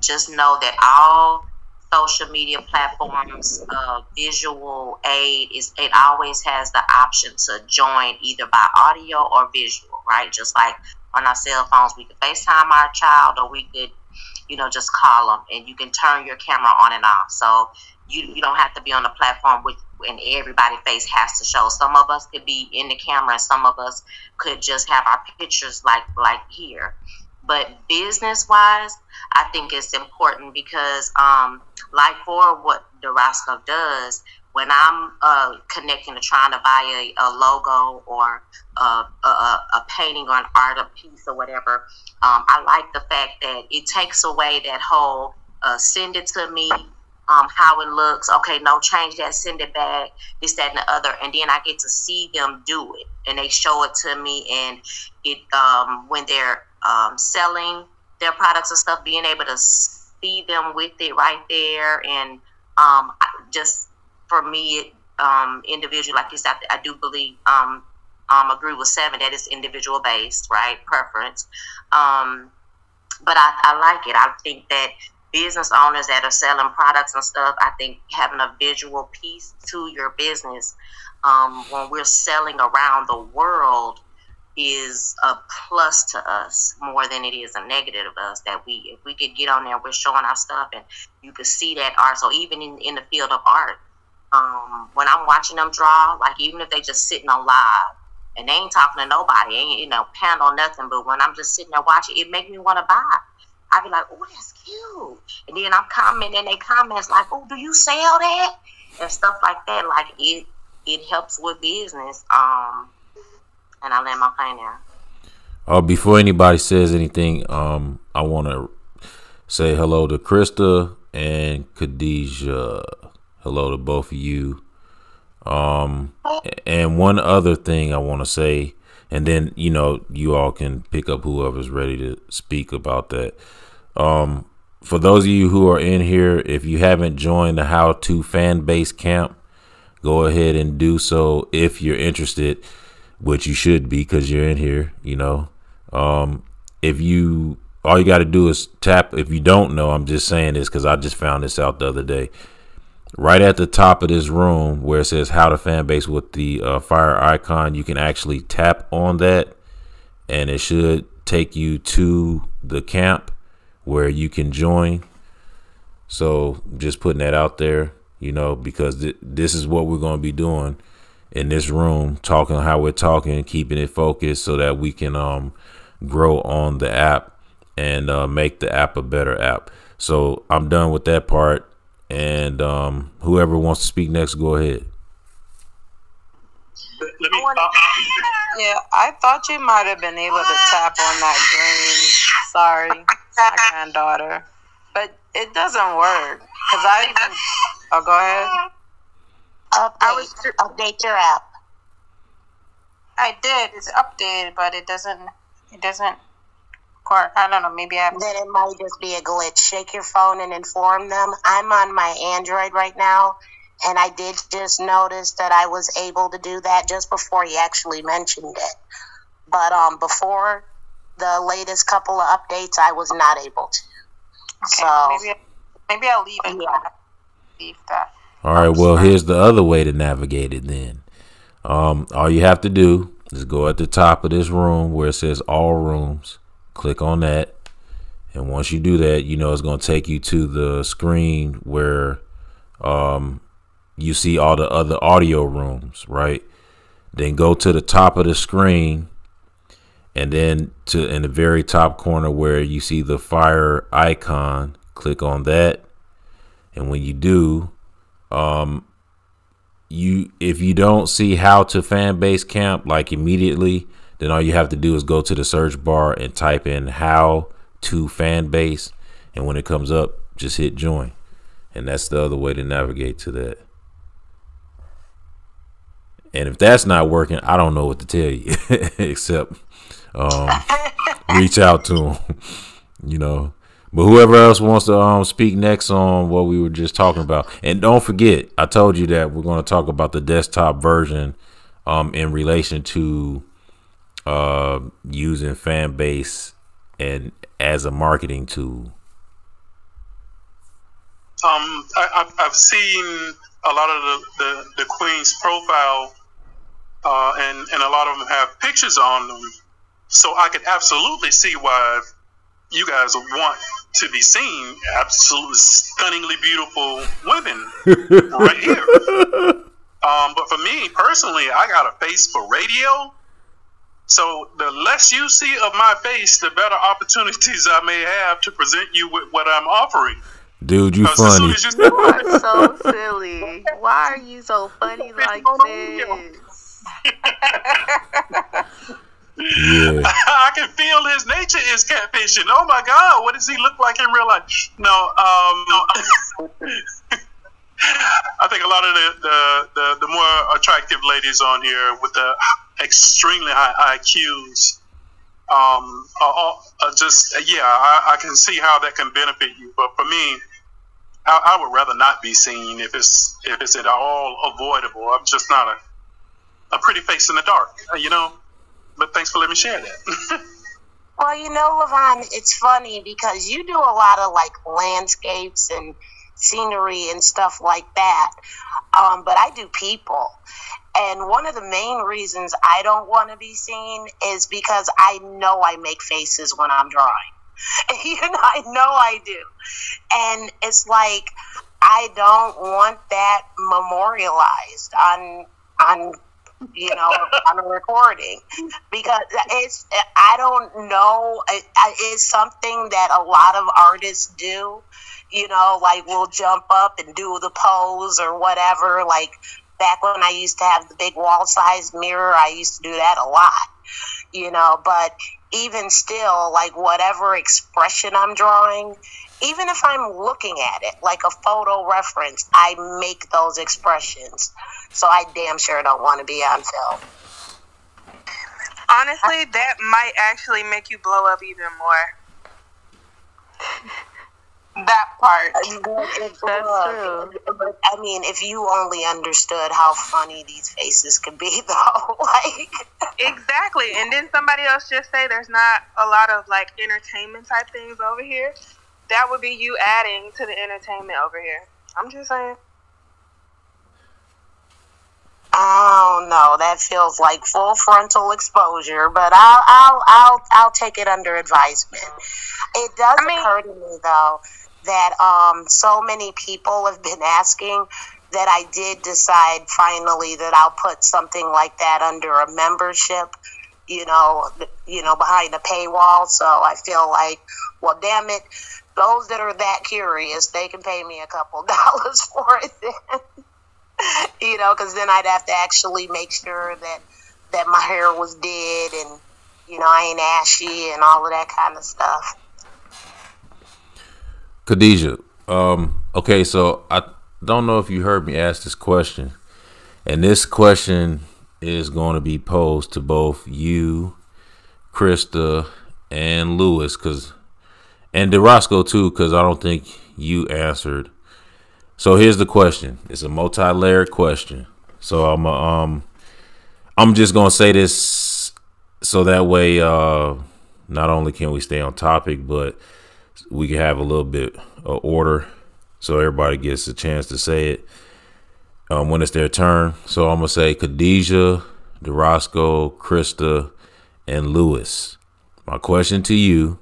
just know that all social media platforms, visual aid it always has the option to join either by audio or visual, right? Just like on our cell phones, we could FaceTime our child, or we could, you know, just call them, and you can turn your camera on and off. So you don't have to be on the platform and everybody's face has to show. Some of us could be in the camera, and some of us could just have our pictures like here. But business wise, I think it's important because like for what Roscoe does, when I'm connecting to trying to buy a logo or a painting or an art, a piece or whatever, I like the fact that it takes away that whole send it to me, how it looks. Okay, no, change that, send it back, this, that, and the other. And then I get to see them do it, and they show it to me. And it when they're selling their products and stuff, being able to see them with it right there. And just for me, individual, like you said, I do believe agree with Seven that it's individual based, right? Preference. But I like it. I think that business owners that are selling products and stuff, I think having a visual piece to your business, when we're selling around the world, is a plus to us more than it is a negative to us. That if we could get on there, we're showing our stuff, and you could see that art. So even in the field of art, when I'm watching them draw, like even if they just sitting on live and they ain't talking to nobody, ain't panel nothing, but when I'm just sitting there watching, it make me want to buy. I be like, oh, that's cute, and then I'm commenting in their comments like, oh, do you sell that and stuff like that. Like it helps with business. And I land my plane there. Before anybody says anything, I want to say hello to Krista and Khadijah. Hello to both of you. And one other thing I want to say, and then you all can pick up whoever's ready to speak about that. For those of you who are in here, if you haven't joined the How to Fanbase camp, go ahead and do so if you're interested. Which you should be, because you're in here, all you got to do is tap. If you don't know, I'm just saying this because I just found this out the other day. Right at the top of this room where it says How to Fanbase with the fire icon, you can actually tap on that and it should take you to the camp where you can join. So just putting that out there, because this is what we're going to be doing in this room, talking how we're talking, keeping it focused so that we can grow on the app and make the app a better app. So I'm done with that part, and whoever wants to speak next, go ahead. Yeah, I thought you might have been able to tap on that green. Sorry, my granddaughter, but it doesn't work because oh, go ahead. Update your app. I did. It's updated, but it doesn't. I don't know. Maybe then it might just be a glitch. Shake your phone and inform them. I'm on my Android right now, and I did just notice that I was able to do that just before he actually mentioned it. But before the latest couple of updates, I was not able to. Okay, so maybe I'll leave it. Yeah. Leave that. All right, well, here's the other way to navigate it then. All you have to do is go at the top of this room where it says all rooms. Click on that. And once you do that, it's going to take you to the screen where you see all the other audio rooms, right? Then go to the top of the screen and then in the very top corner where you see the fire icon, click on that. And when you do, if you don't see How to Fanbase camp like immediately, then all you have to do is go to the search bar and type in How to Fanbase, and when it comes up, just hit join. And that's the other way to navigate to that. And if that's not working, I don't know what to tell you except reach out to them, But whoever else wants to speak next on what we were just talking about. And don't forget, I told you that we're going to talk about the desktop version in relation to using Fanbase and as a marketing tool. I've seen a lot of the Queen's profile, and a lot of them have pictures on them. So I could absolutely see why you guys want to be seen. Absolutely stunningly beautiful women right here. But for me personally, I got a face for radio. So the less you see of my face, the better opportunities I may have to present you with what I'm offering. Dude, you funny. You are so silly. Why are you so funny like this? Yeah. I can feel his nature is catfishing. Oh my God, what does he look like in real life? No, I think a lot of the more attractive ladies on here with the extremely high IQs, I can see how that can benefit you. But for me, I would rather not be seen if it's at all avoidable. I'm just not a pretty face in the dark, But thanks for letting me share that. Well, Levon, it's funny because you do a lot of like landscapes and scenery and stuff like that. But I do people. And one of the main reasons I don't want to be seen is because I know I make faces when I'm drawing. I know I do. And it's like, I don't want that memorialized on on a recording, because I don't know, it's something that a lot of artists do, like we'll jump up and do the pose or whatever. Like back when I used to have the big wall-sized mirror, I used to do that a lot, but even still, like whatever expression I'm drawing, even if I'm looking at it like a photo reference, I make those expressions. So I damn sure don't want to be on film. Honestly, that might actually make you blow up even more. That part. That's true. I mean, if you only understood how funny these faces could be, though. Exactly. And then somebody else just say there's not a lot of like entertainment type things over here. That would be you adding to the entertainment over here. I'm just saying. I don't know. That feels like full frontal exposure, but I'll take it under advisement. It does occur to me though that so many people have been asking that I did decide finally that I'll put something like that under a membership, behind a paywall. So I feel like, well, damn it, those that are that curious, they can pay me a couple dollars for it then. Because then I'd have to actually make sure that my hair was dead and, I ain't ashy and all of that kind of stuff. Khadijah, okay, so I don't know if you heard me ask this question. And this question is going to be posed to both you, Krista, and Lewis, and DeRosco too, because I don't think you answered. So here's the question. It's a multi-layered question. So I'm just gonna say this so that way not only can we stay on topic, but we can have a little bit of order so everybody gets a chance to say it when it's their turn. So I'm gonna say Khadijah, DeRosco, Krista, and Lewis. My question to you,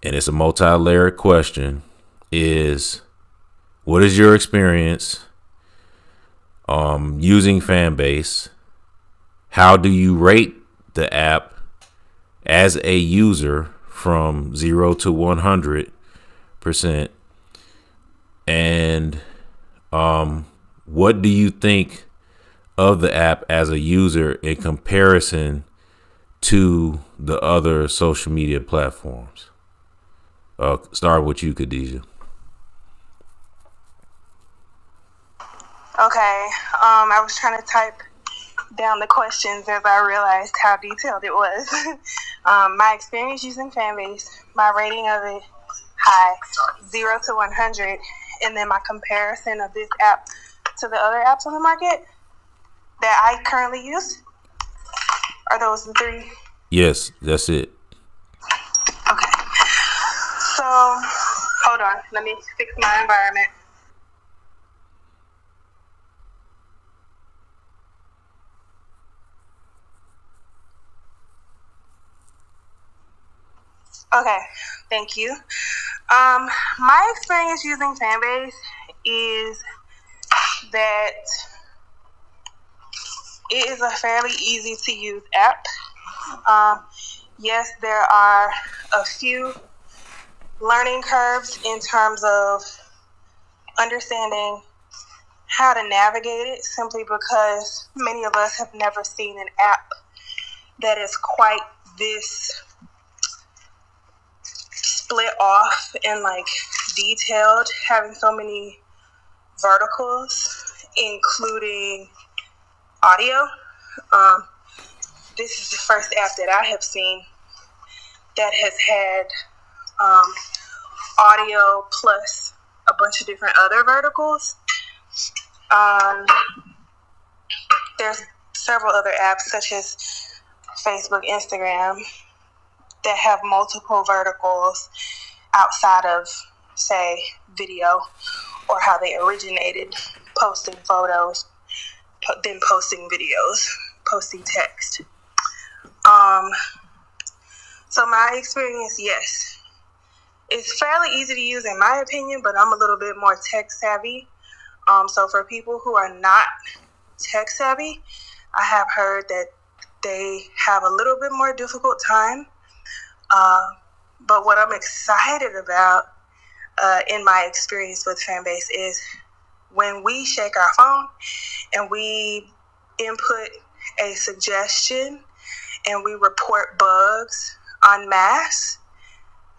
and it's a multi-layered question, is what is your experience using Fanbase? How do you rate the app as a user from 0 to 100%? And what do you think of the app as a user in comparison to the other social media platforms? Start with you, Khadijah. Okay, I was trying to type down the questions as I realized how detailed it was. My experience using Fanbase, my rating of it, high, 0 to 100, and then my comparison of this app to the other apps on the market that I currently use. Are those the three? Yes, that's it. Okay. So, hold on. Let me fix my environment. Okay, thank you. My experience using Fanbase is that it is a fairly easy to use app. Yes, there are a few learning curves in terms of understanding how to navigate it, simply because many of us have never seen an app that is quite this split off and like detailed, having so many verticals, including audio. This is the first app that I have seen that has had audio plus a bunch of different other verticals. There's several other apps such as Facebook, Instagram, that have multiple verticals outside of, say, video or how they originated posting photos, then posting videos, posting text. So my experience, yes, it's fairly easy to use in my opinion, but I'm a little bit more tech savvy. So for people who are not tech savvy, I have heard that they have a little bit more difficult time. But what I'm excited about in my experience with Fanbase is when we shake our phone and we input a suggestion and we report bugs en masse,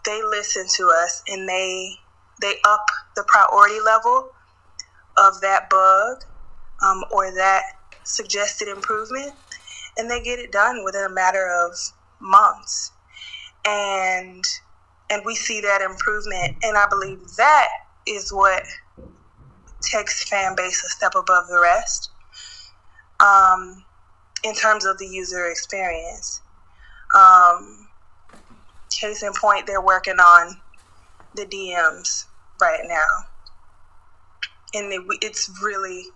they listen to us and they up the priority level of that bug or that suggested improvement, and they get it done within a matter of months. And we see that improvement, and I believe that is what takes Fanbase a step above the rest in terms of the user experience. Case in point, they're working on the DMs right now, and it's really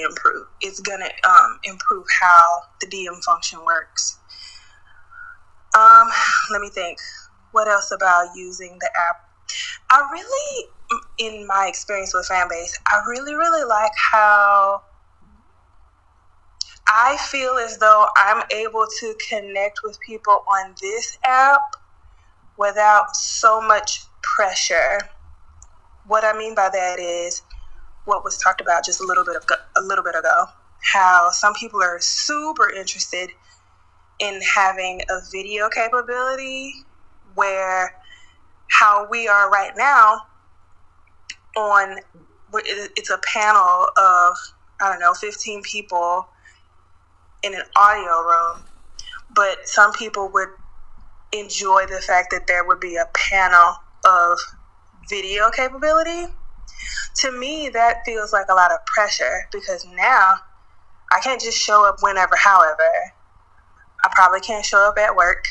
improved. It's gonna improve how the DM function works. Let me think. What else about using the app? I really, in my experience with Fanbase, I really like how I feel as though I'm able to connect with people on this app without so much pressure. What I mean by that is what was talked about just a little bit ago, how some people are super interested in having a video capability, where how we are right now on, it's a panel of, 15 people in an audio room, but some people would enjoy the fact that there would be a panel of video capability. To me, that feels like a lot of pressure, because now I can't just show up whenever, however. I probably can't show up at work,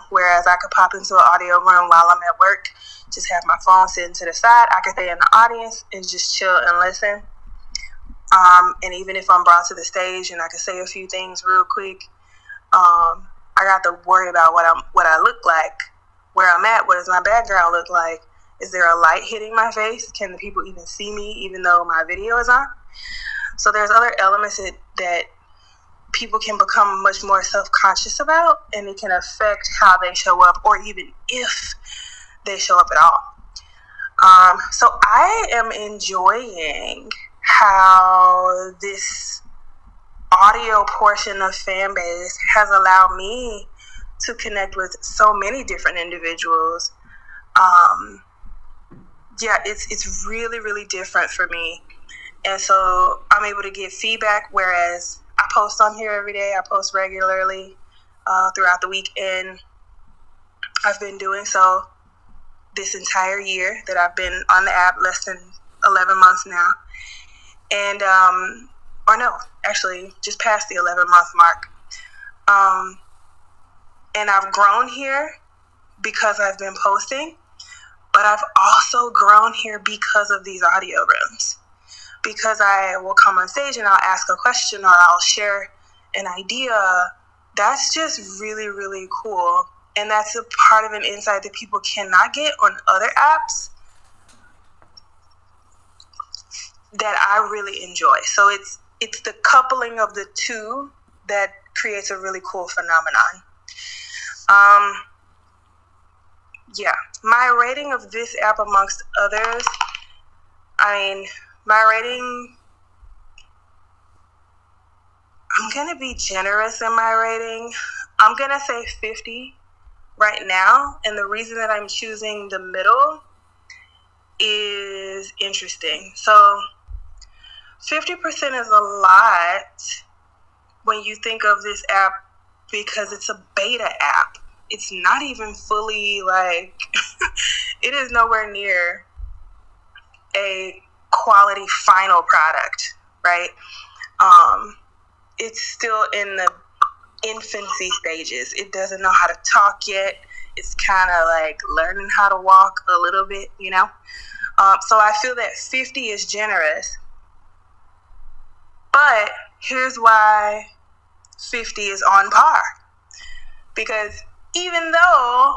whereas I could pop into an audio room while I'm at work, just have my phone sitting to the side. I could stay in the audience and just chill and listen. And even if I'm brought to the stage and I could say a few things real quick, I got to worry about what I look like, where I'm at. What does my background look like? Is there a light hitting my face? Can the people even see me even though my video is on? So there's other elements that people can become much more self-conscious about, and it can affect how they show up, or even if they show up at all. So I am enjoying how this audio portion of Fanbase has allowed me to connect with so many different individuals. It's really different for me. And so I'm able to get feedback, whereas I post on here every day. I post regularly throughout the week, and I've been doing so this entire year that I've been on the app, less than 11 months now. And, just past the 11-month mark. And I've grown here because I've been posting, but I've also grown here because of these audio rooms. Because I will come on stage and I'll ask a question or I'll share an idea. That's just really cool. And that's a part of an insight that people cannot get on other apps that I really enjoy. So it's the coupling of the two that creates a really cool phenomenon. My rating of this app amongst others, my rating, I'm going to be generous in my rating. I'm going to say 50 right now. And the reason that I'm choosing the middle is interesting. So 50% is a lot when you think of this app, because it's a beta app. It's not even fully it is nowhere near a quality final product, right? It's still in the infancy stages. It doesn't know how to talk yet. It's kind of like learning how to walk a little bit, So I feel that 50 is generous. But here's why 50 is on par. Because even though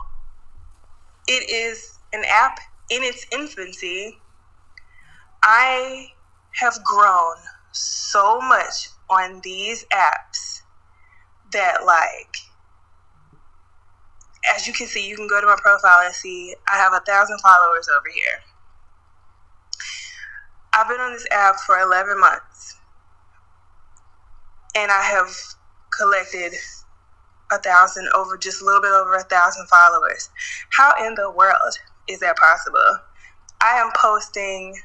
it is an app in its infancy, I have grown so much on these apps that, like, as you can see, you can go to my profile and see I have 1,000 followers over here. I've been on this app for 11 months, and I have collected 1,000, over just a little bit over 1,000 followers. How in the world is that possible? I am posting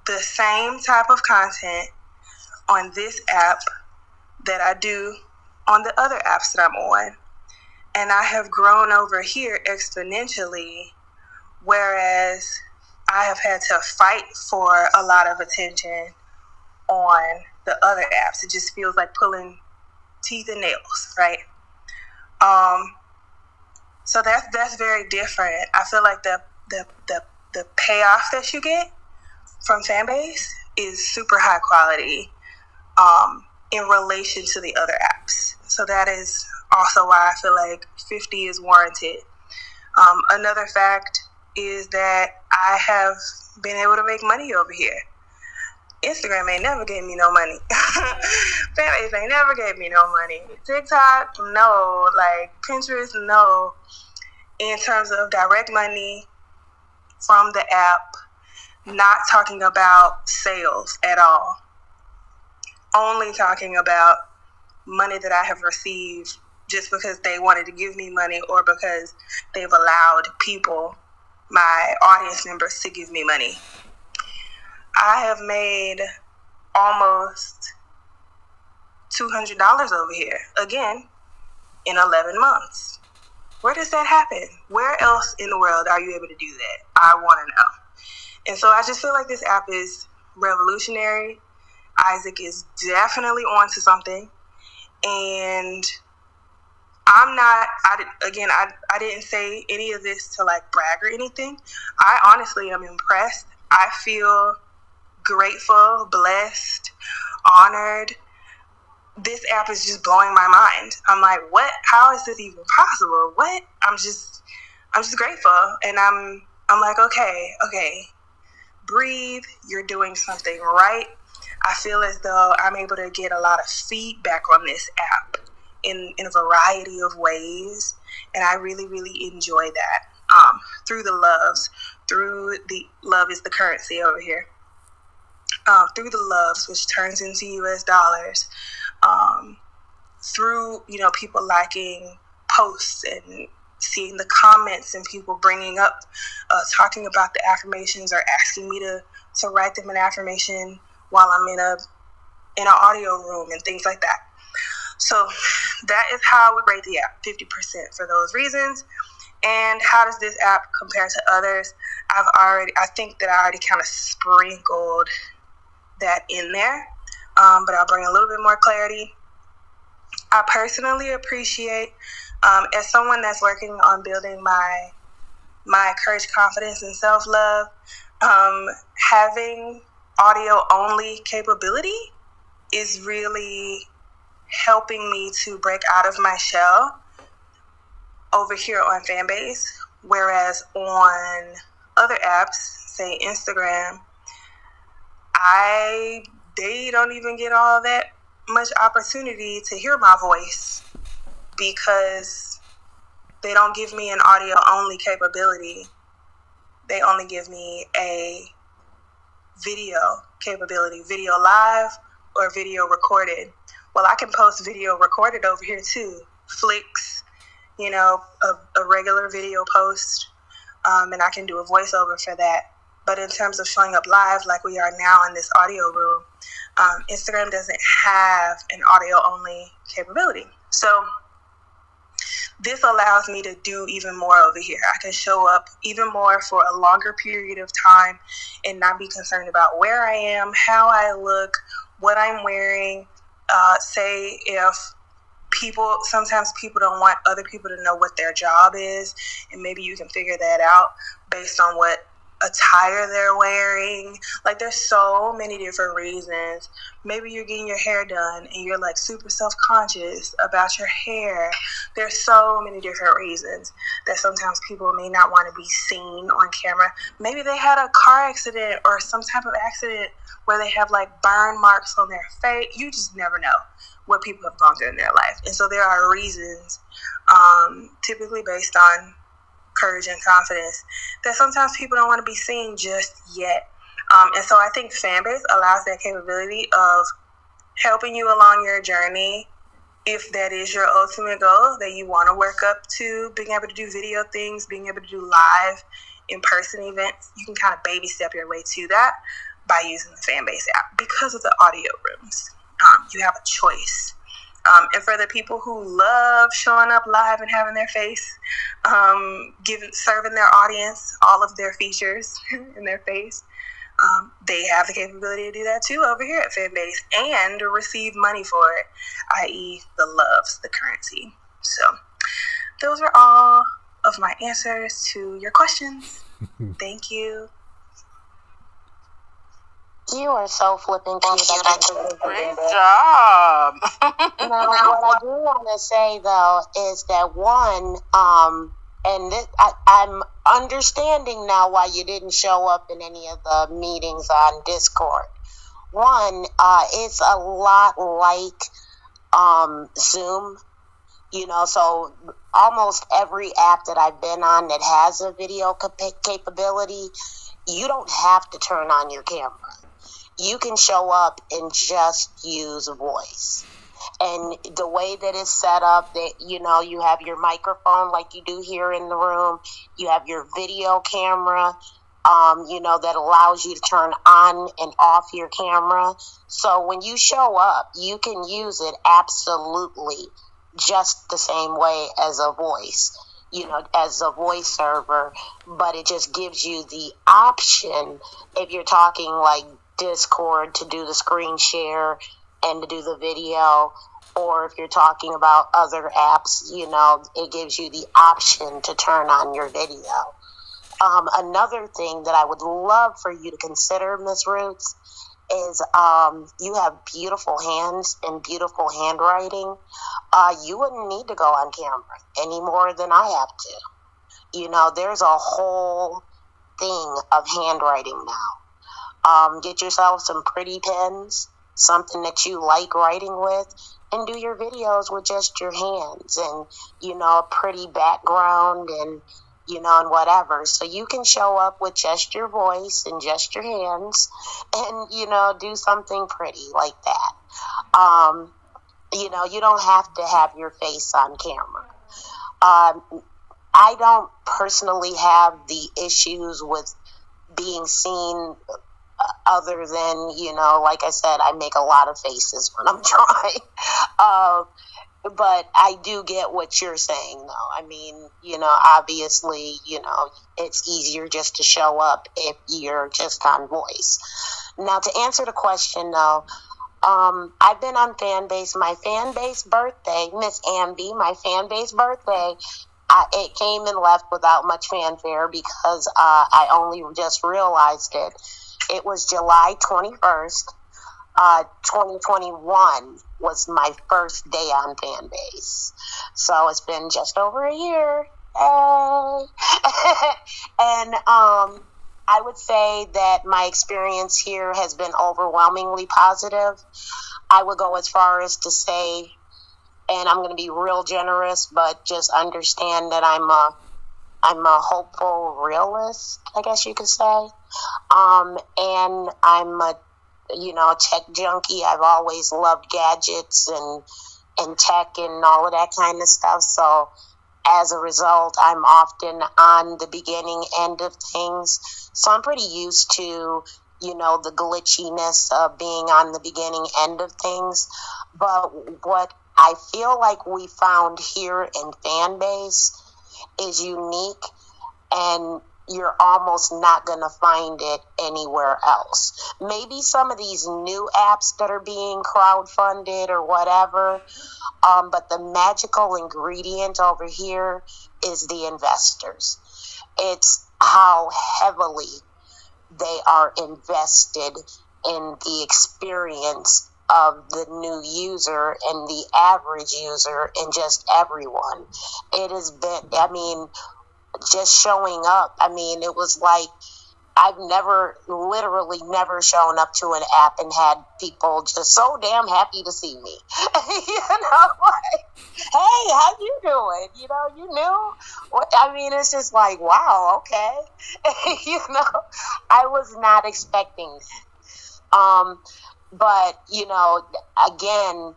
the same type of content on this app that I do on the other apps that I'm on. And I have grown over here exponentially, whereas I have had to fight for a lot of attention on the other apps. It just feels like pulling teeth and nails, right? So that's very different. I feel like the payoff that you get from Fanbase is super high quality in relation to the other apps. So that is also why I feel like 50 is warranted. Another fact is that I have been able to make money over here. Instagram ain't never gave me no money. Fanbase ain't never gave me no money. TikTok, no. Like Pinterest, no. In terms of direct money from the app, not talking about sales at all. Only talking about money that I have received just because they wanted to give me money or because they've allowed people, my audience members, to give me money. I have made almost $200 over here, again, in 11 months. Where does that happen? Where else in the world are you able to do that? I want to know. And so I just feel like this app is revolutionary. Isaac is definitely onto something. And I didn't say any of this to like brag or anything. I honestly am impressed. I feel grateful, blessed, honored. This app is just blowing my mind. I'm like, what? How is this even possible? What? I'm just grateful. And I'm like, okay, breathe. You're doing something right. I feel as though I'm able to get a lot of feedback on this app in a variety of ways. And I really, really enjoy that. Through the love is the currency over here. Through the loves, which turns into US dollars. Through, people liking posts and seeing the comments and people bringing up, talking about the affirmations or asking me to write them an affirmation while I'm in an audio room and things like that. So that is how I would rate the app, 50% for those reasons. And how does this app compare to others? I think that I already kind of sprinkled that in there, but I'll bring a little bit more clarity. I personally appreciate, as someone that's working on building my courage, confidence, and self-love, having audio-only capability is really helping me to break out of my shell over here on Fanbase, whereas on other apps, say Instagram, they don't even get all that much opportunity to hear my voice because they don't give me an audio only capability. They only give me a video capability, video live or video recorded. Well, I can post video recorded over here too. Flicks, a regular video post, and I can do a voiceover for that. But in terms of showing up live like we are now in this audio room, Instagram doesn't have an audio-only capability. So this allows me to do even more over here. I can show up even more for a longer period of time and not be concerned about where I am, how I look, what I'm wearing. Say if sometimes people don't want other people to know what their job is, and maybe you can figure that out based on what attire they're wearing. Like, there's so many different reasons. Maybe you're getting your hair done and you're like super self-conscious about your hair. There's so many different reasons that sometimes people may not want to be seen on camera. Maybe they had a car accident or some type of accident where they have like burn marks on their face. You just never know what people have gone through in their life. And so there are reasons, typically based on courage and confidence, that sometimes people don't want to be seen just yet. And so I think Fanbase allows that capability of helping you along your journey. If that is your ultimate goal, that you want to work up to being able to do video things, being able to do live in-person events, you can kind of baby step your way to that by using the Fanbase app. Because of the audio rooms, you have a choice. And for the people who love showing up live and having their face, serving their audience all of their features in their face, they have the capability to do that too over here at Fanbase and receive money for it, i.e. the loves, the currency. So those are all of my answers to your questions. Thank you. You are so flipping cute. Great job. Now, what I do want to say, though, is that one, I'm understanding now why you didn't show up in any of the meetings on Discord. One, it's a lot like Zoom, so almost every app that I've been on that has a video capability, you don't have to turn on your camera. You can show up and just use voice. And the way that it's set up, that you have your microphone like you do here in the room. You have your video camera, that allows you to turn on and off your camera. So when you show up, you can use it absolutely just the same way as a voice, as a voice server. But it just gives you the option, if you're talking like Discord, to do the screen share and to do the video, or if you're talking about other apps, it gives you the option to turn on your video. Another thing that I would love for you to consider, Ms. Roots, is you have beautiful hands and beautiful handwriting. You wouldn't need to go on camera any more than I have to. There's a whole thing of handwriting now. Get yourself some pretty pens, something that you like writing with, and do your videos with just your hands and, a pretty background and, and whatever. So you can show up with just your voice and just your hands and, do something pretty like that. You don't have to have your face on camera. I don't personally have the issues with being seen, other than, like I said, I make a lot of faces when I'm drawing. But I do get what you're saying, though. I mean, obviously, it's easier just to show up if you're just on voice. Now, to answer the question, though, I've been on Fanbase. My Fanbase birthday, Miss Amby, my Fanbase birthday, it came and left without much fanfare because I only just realized it. It was July 21st, 2021 was my first day on Fanbase. So it's been just over a year. Hey. And I would say that my experience here has been overwhelmingly positive. I would go as far as to say, and I'm going to be real generous, but just understand that I'm a hopeful realist, I guess you could say. And I'm a tech junkie. I've always loved gadgets and tech and all of that kind of stuff. So as a result, I'm often on the beginning end of things. So I'm pretty used to, the glitchiness of being on the beginning end of things. But what I feel like we found here in Fanbase is unique, and you're almost not going to find it anywhere else. Maybe some of these new apps that are being crowdfunded or whatever, but the magical ingredient over here is the investors. It's how heavily they are invested in the experience of the new user and the average user and just everyone. It has been, I mean, just showing up. I mean, it was like, I've literally never shown up to an app and had people just so damn happy to see me. Like, hey, how you doing? You knew? I mean, it's just like, wow, okay. I was not expecting that. But, again,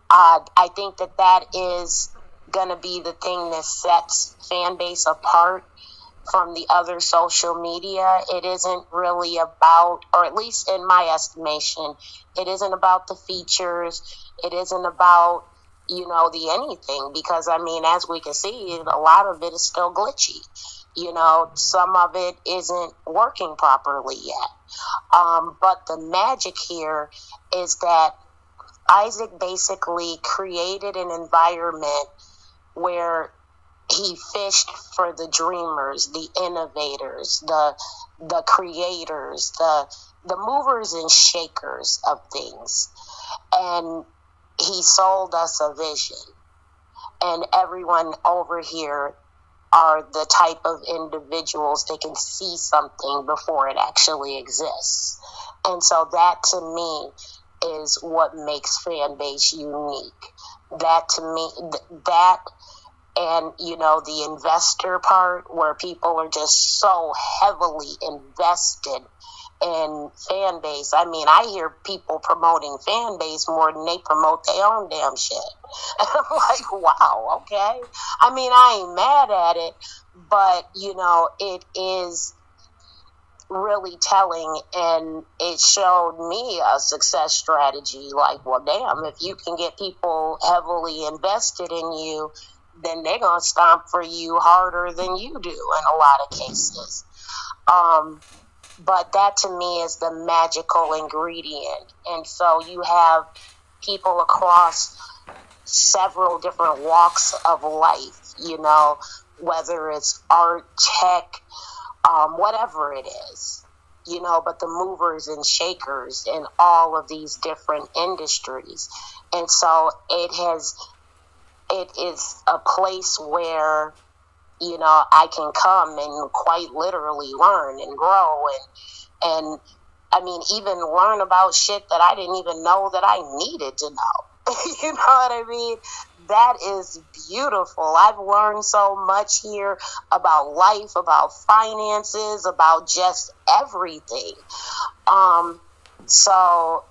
I think that is going to be the thing that sets Fanbase apart from the other social media. It isn't really about, or at least in my estimation, it isn't about the features. It isn't about, the anything, because, I mean, as we can see, a lot of it is still glitchy. Some of it isn't working properly yet. But the magic here is that Isaac basically created an environment where he fished for the dreamers, the innovators, the creators, the movers and shakers of things. And he sold us a vision. And everyone over here are the type of individuals that can see something before it actually exists. And so that, to me, is what makes Fanbase unique. That, to me, and, the investor part, where people are just so heavily invested in Fanbase. I mean, I hear people promoting Fanbase more than they promote their own damn shit. And I'm like, wow, okay. I mean, I ain't mad at it, but, it is really telling, and it showed me a success strategy. Like, well, damn, if you can get people heavily invested in you, then they're going to stomp for you harder than you do in a lot of cases. But that, to me, is the magical ingredient. And so you have people across several different walks of life, whether it's art, tech, whatever it is, but the movers and shakers in all of these different industries. And so it is a place where, I can come and quite literally learn and grow and I mean, even learn about shit that I didn't even know that I needed to know. You know what I mean? That is beautiful. I've learned so much here about life, about finances, about just everything. So,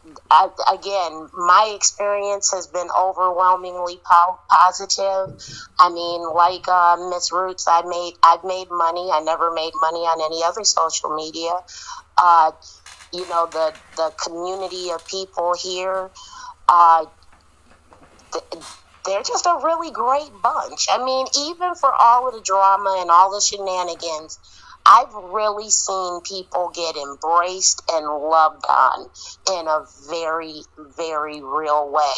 again, my experience has been overwhelmingly positive. I mean, like Miss Roots, I've made money. I never made money on any other social media. The community of people here, they're just a really great bunch. I mean, even for all of the drama and all the shenanigans, I've really seen people get embraced and loved on in a very, very real way.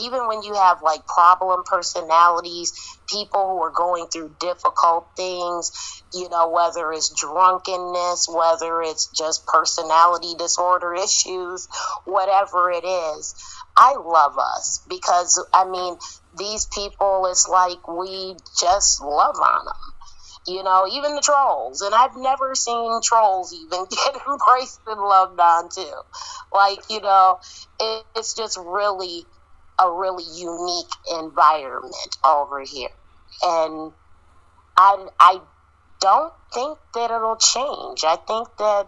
Even when you have like problem personalities, people who are going through difficult things, whether it's drunkenness, whether it's just personality disorder issues, whatever it is, I love us because, I mean, these people, it's like we just love on them. Even the trolls. And I've never seen trolls even get embraced and loved on too. Like, it's just really a really unique environment over here. And I don't think that it'll change. I think that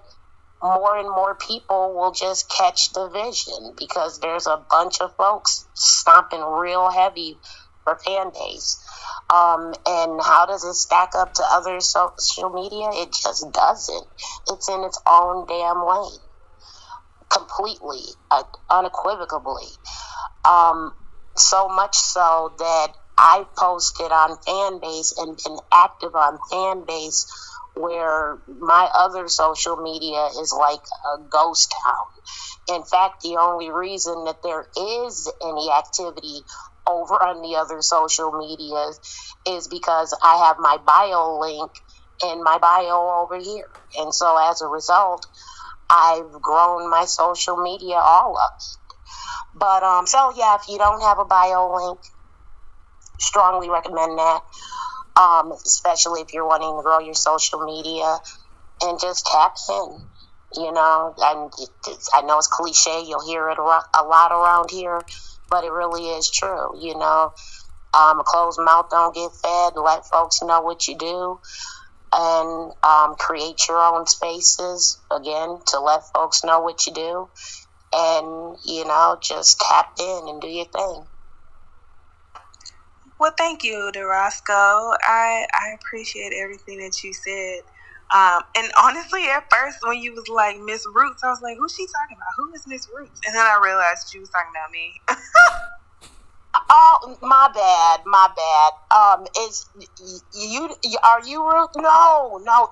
more and more people will just catch the vision because there's a bunch of folks stomping real heavy for Fanbase. And how does it stack up to other social media? It just doesn't. It's in its own damn lane. Completely, unequivocally. So much so that I posted on Fanbase and been active on Fanbase where my other social media is like a ghost town. In fact, the only reason that there is any activity over on the other social medias is because I have my bio link in my bio over here. And so as a result, I've grown my social media all up. But so yeah, if you don't have a bio link, strongly recommend that. Especially if you're wanting to grow your social media, and just tap in. You know, and I know it's cliche, you'll hear it a lot around here, but it really is true. You know, a closed mouth don't get fed. Let folks know what you do, and create your own spaces, again, to let folks know what you do, and, you know, just tap in and do your thing. Well, thank you, DeRosco. I appreciate everything that you said. And honestly, at first, when you was like Miss Roots, I was like, who's she talking about? Who is Miss Roots? And then I realized she was talking about me. Oh, my bad. Is are you Ruth? No. No.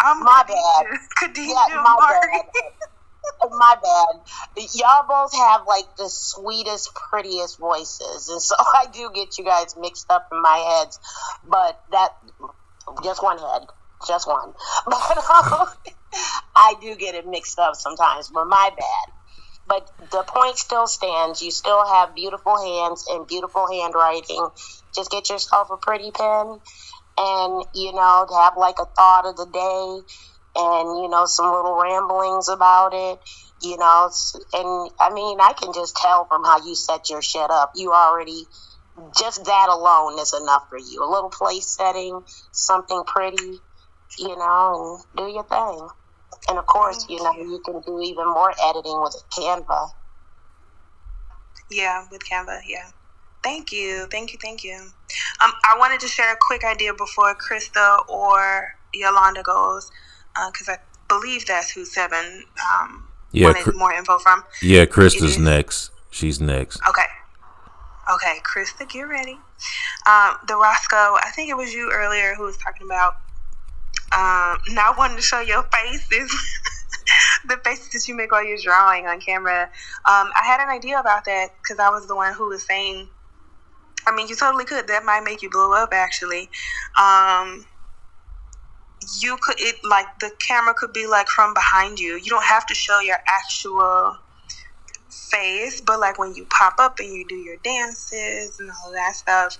I'm my Khadijah. bad. Khadijah, Yeah, my Mark. bad. My bad. Y'all both have like the sweetest, prettiest voices, and so I do get you guys mixed up in my heads. But that just one head. Just one. But I do get it mixed up sometimes, but my bad. But the point still stands. You still have beautiful hands and beautiful handwriting. Just get yourself a pretty pen and, you know, have like a thought of the day and, you know, some little ramblings about it, you know. And, I mean, I can just tell from how you set your shit up. You already... Just that alone is enough for you. A little place setting, something pretty, you know, and do your thing. And of course, you know, you can do even more editing with Canva. Yeah, with Canva, yeah. Thank you. I wanted to share a quick idea before Krista or Yolanda goes, because I believe that's who Seven wanted more info from. Yeah, Krista's next. She's next. Okay, Krista, get ready. DeRosco, I think it was you earlier who was talking about not wanting to show your faces, the faces that you make while you're drawing on camera. I had an idea about that because I was the one who was saying, I mean, you totally could. That might make you blow up, actually. You could, the camera could be like from behind you. You don't have to show your actual face, but like when you pop up and you do your dances and all that stuff,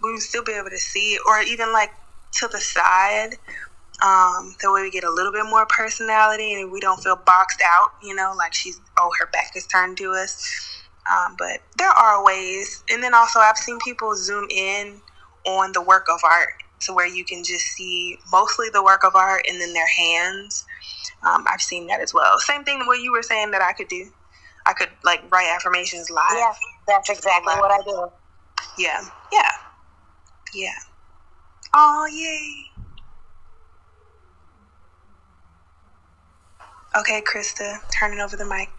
we would still be able to see it, or even like to the side. That way we get a little bit more personality and we don't feel boxed out, you know, like her back is turned to us. But there are ways. And then also I've seen people zoom in on the work of art to where you can just see mostly the work of art and then their hands. I've seen that as well. Same thing what you were saying that I could do. I could like write affirmations live. Yeah, that's exactly what I do. Yeah. Oh, yay. Okay, Krista, turning over the mic.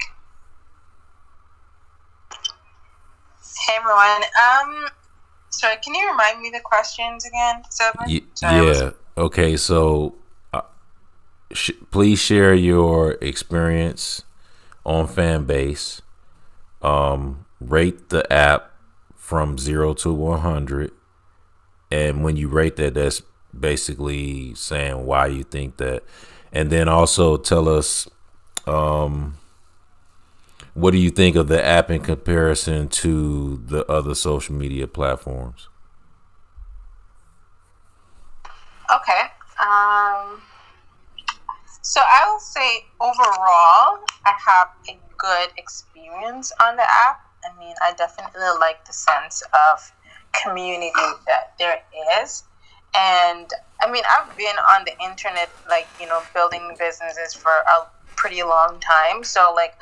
Hey everyone. Sorry, can you remind me the questions again, Seven? Yeah. Okay, so please share your experience on Fanbase. Rate the app from 0 to 100, and when you rate that, that's basically saying why you think that. And then also tell us what do you think of the app in comparison to the other social media platforms? Okay. So I will say overall, I have a good experience on the app. I mean, I definitely like the sense of community that there is. And I mean, I've been on the internet, like, you know, building businesses for a pretty long time. So like,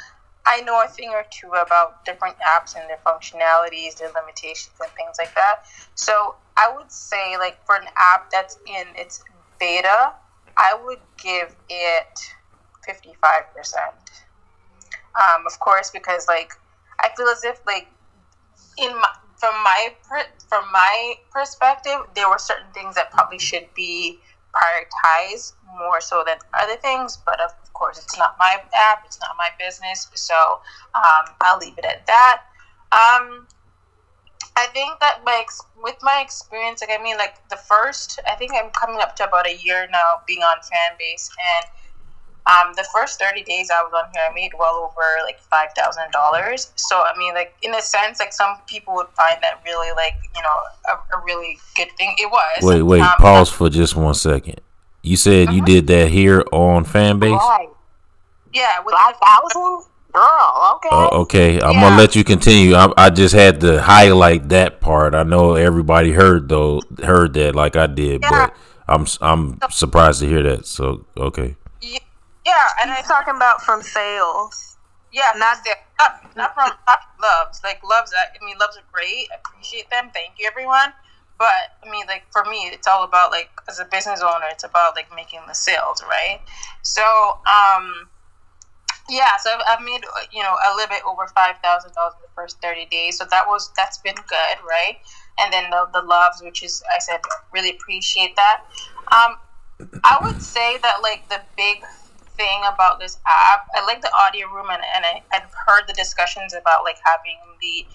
I know a thing or two about different apps and their functionalities, their limitations and things like that. So I would say, like, for an app that's in its beta, I would give it 55%. Of course, because like, I feel as if like from my perspective, there were certain things that probably should be prioritized more so than other things. But of course, it's not my app, it's not my business, so I'll leave it at that. I think that with my experience, like I mean, like I think I'm coming up to about a year now being on Fanbase, and the first 30 days I was on here, I made well over like $5,000. So I mean, like in a sense, like some people would find that really like a really good thing. It was. Wait, pause for just 1 second. You said you did that here on Fanbase? Right. Yeah, with 5,000. Girl, okay. Okay, I'm gonna let you continue. I just had to highlight that part. I know everybody heard that like I did, but I'm surprised to hear that. So okay. Yeah, and I'm talking about from sales. Yeah, not from loves. Like loves, loves are great. I appreciate them. Thank you, everyone. But I mean, like for me, it's all about like as a business owner, it's about like making the sales, right? So so I've made a little bit over $5,000 in the first 30 days. So that's been good, right? And then the loves, which is I said really appreciate that. I would say that like the big thing about this app, I like the audio room, and I've heard the discussions about like having the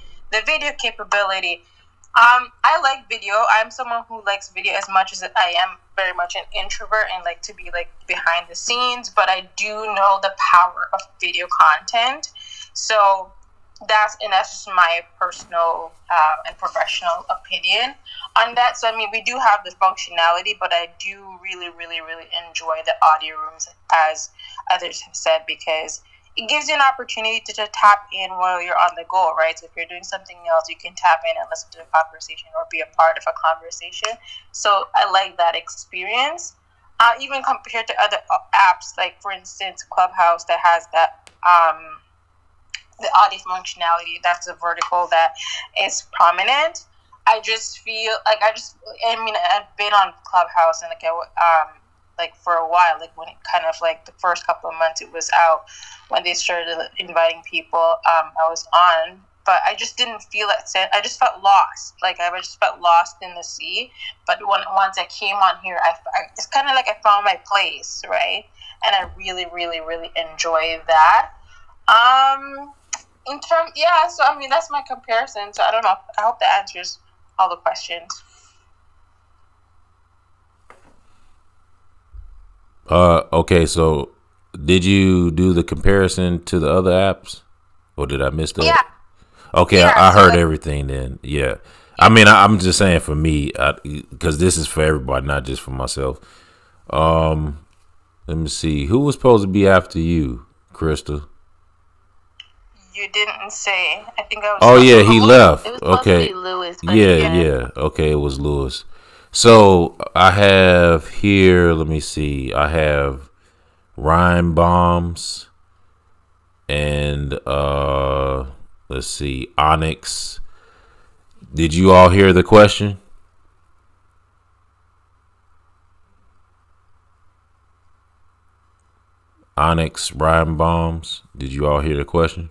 video capability. I like video. I'm someone who likes video as much as I am very much an introvert and like to be like behind the scenes, but I do know the power of video content. So that's just my personal and professional opinion on that. So I mean, we do have the functionality, but I do really, really, really enjoy the audio rooms, as others have said, because it gives you an opportunity to tap in while you're on the go, right? So if you're doing something else, you can tap in and listen to a conversation or be a part of a conversation. So I like that experience. Even compared to other apps, like for instance, Clubhouse that has that the audio functionality, that's a vertical that is prominent. I just feel like I've been on Clubhouse and like for a while, like when it kind of like the first couple of months it was out, when they started inviting people, I was on, but I just didn't feel that sense. I just felt lost. Like I just felt lost in the sea. But once I came on here, it's kind of like I found my place, right? And I really, really, really enjoy that. So I mean that's my comparison. So I don't know. I hope that answers all the questions. Okay, so did you do the comparison to the other apps, or did I miss that? Yeah. Okay, yeah, I heard everything then. Yeah. I mean, I'm just saying for me, because this is for everybody, not just for myself. Let me see. Who was supposed to be after you, Krista? You didn't say. I think I was. Oh yeah, he left. It was supposed to Okay. be Lewis, but Yeah. Okay, it was Lewis. So I have here. Let me see. I have rhyme bombs and let's see, Onyx. Did you all hear the question? Onyx, rhyme bombs. Did you all hear the question?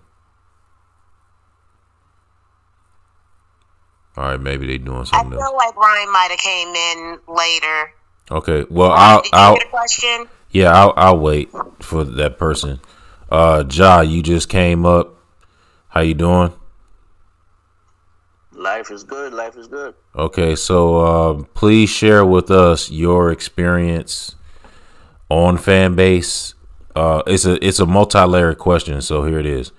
All right, maybe they doing something else. I feel like Ryan might have came in later. Okay, well, Did you hear the question? Yeah, I'll wait for that person. Ja, you just came up. How you doing? Life is good. Life is good. Okay, so please share with us your experience on Fanbase. It's a multi-layered question, so here it is.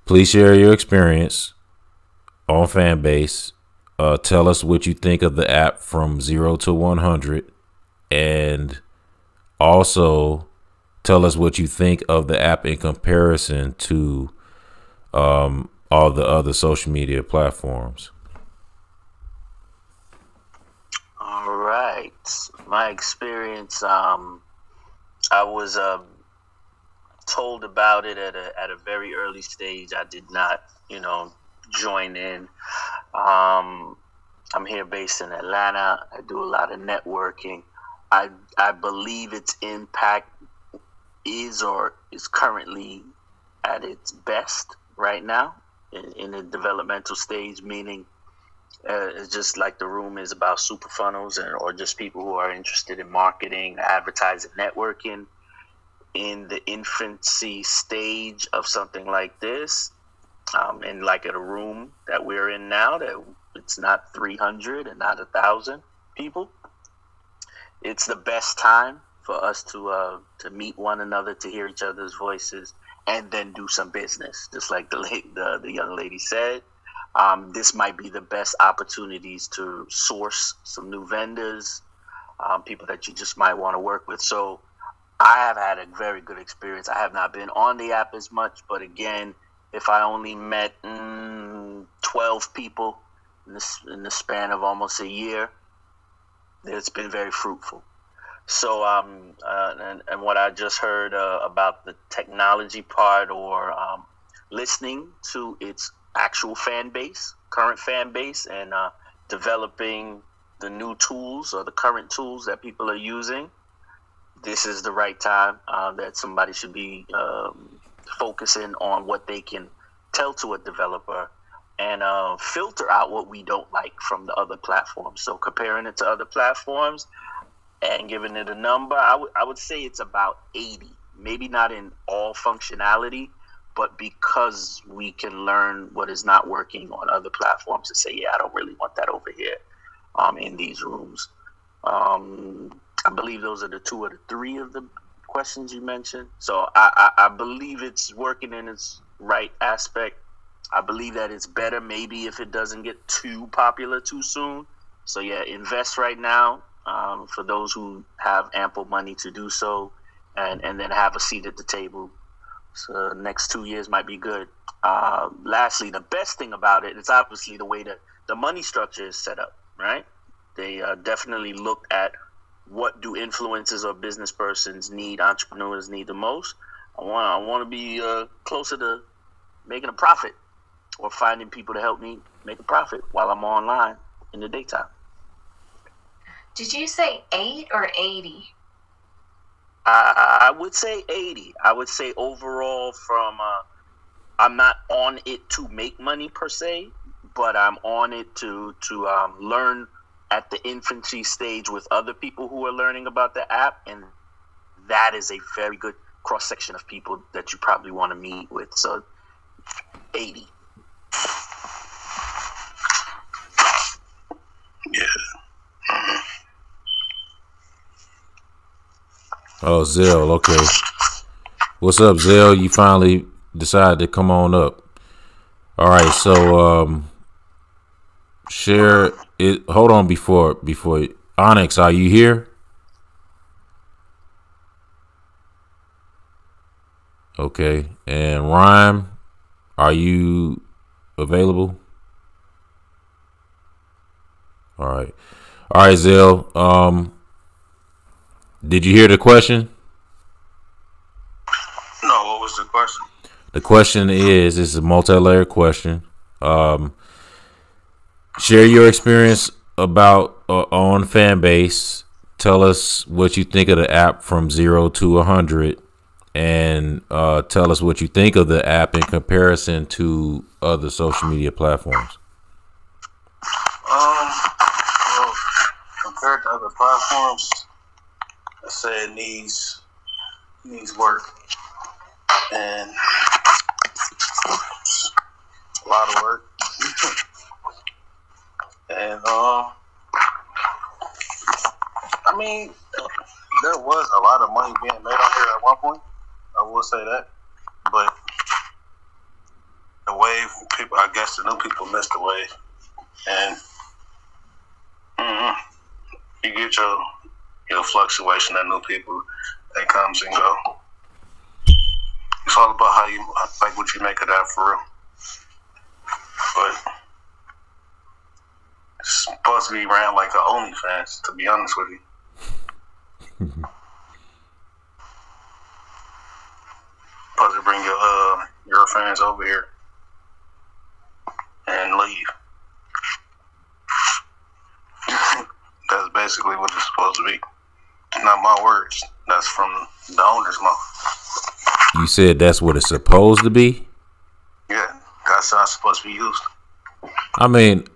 Please share your experience on Fanbase. Tell us what you think of the app from 0 to 100, and also tell us what you think of the app in comparison to all the other social media platforms. All right, my experience. I was told about it at a very early stage. I did not, join in. I'm here based in Atlanta. I do a lot of networking. I believe its impact is currently at its best right now in a developmental stage, meaning it's just like the room is about super funnels or just people who are interested in marketing, advertising, networking. In the infancy stage of something like this, and like at a room that we're in now, that it's not 300 and not 1,000 people. It's the best time for us to meet one another, to hear each other's voices, and then do some business. Just like the young lady said, this might be the best opportunities to source some new vendors, people that you just might want to work with. So I have had a very good experience. I have not been on the app as much, but again, if I only met 12 people in the span of almost a year, it's been very fruitful. So, and what I just heard about the technology part, or listening to its actual fan base, current fan base, and developing the new tools or the current tools that people are using, this is the right time that somebody should be focusing on what they can tell to a developer and filter out what we don't like from the other platforms. So comparing it to other platforms and giving it a number, I would say it's about 80. Maybe not in all functionality, but because we can learn what is not working on other platforms to say, yeah, I don't really want that over here in these rooms. I believe those are the 2 or the 3 of the questions you mentioned. So I believe it's working in its right aspect. I believe that it's better maybe if it doesn't get too popular too soon. So yeah, invest right now for those who have ample money to do so, and then have a seat at the table. So the next 2 years might be good. Lastly, the best thing about it is obviously the way that the money structure is set up, right? They definitely looked at what do influencers or business persons need, entrepreneurs need the most. I want to be closer to making a profit, or finding people to help me make a profit while I'm online in the daytime. Did you say 8 or 80? I would say 80. I would say overall from, I'm not on it to make money per se, but I'm on it to learn at the infancy stage with other people who are learning about the app. And that is a very good cross-section of people that you probably want to meet with. So 80. Yeah. Oh, Zell, okay. What's up, Zell? You finally decided to come on up. All right, so share it. Hold on before Onyx, are you here? Okay, and Rhyme, are you available? All right, Zell. Did you hear the question? No, what was the question? The question is, it's a multi-layered question. Share your experience about on Fanbase. Tell us what you think of the app from 0 to 100, and tell us what you think of the app in comparison to other social media platforms. Well, compared to other platforms, I say it needs work, and a lot of work. And I mean, there was a lot of money being made on here at one point. I will say that, but the wave, people, I guess the new people missed the wave, and you get your fluctuation of new people that comes and go. It's all about how you like what you make of that for real. But it's supposed to be ran like a OnlyFans, to be honest with you. Supposed to bring your fans over here and leave. That's basically what it's supposed to be. Not my words. That's from the owner's mouth. You said that's what it's supposed to be? Yeah, that's how it's supposed to be used. I mean,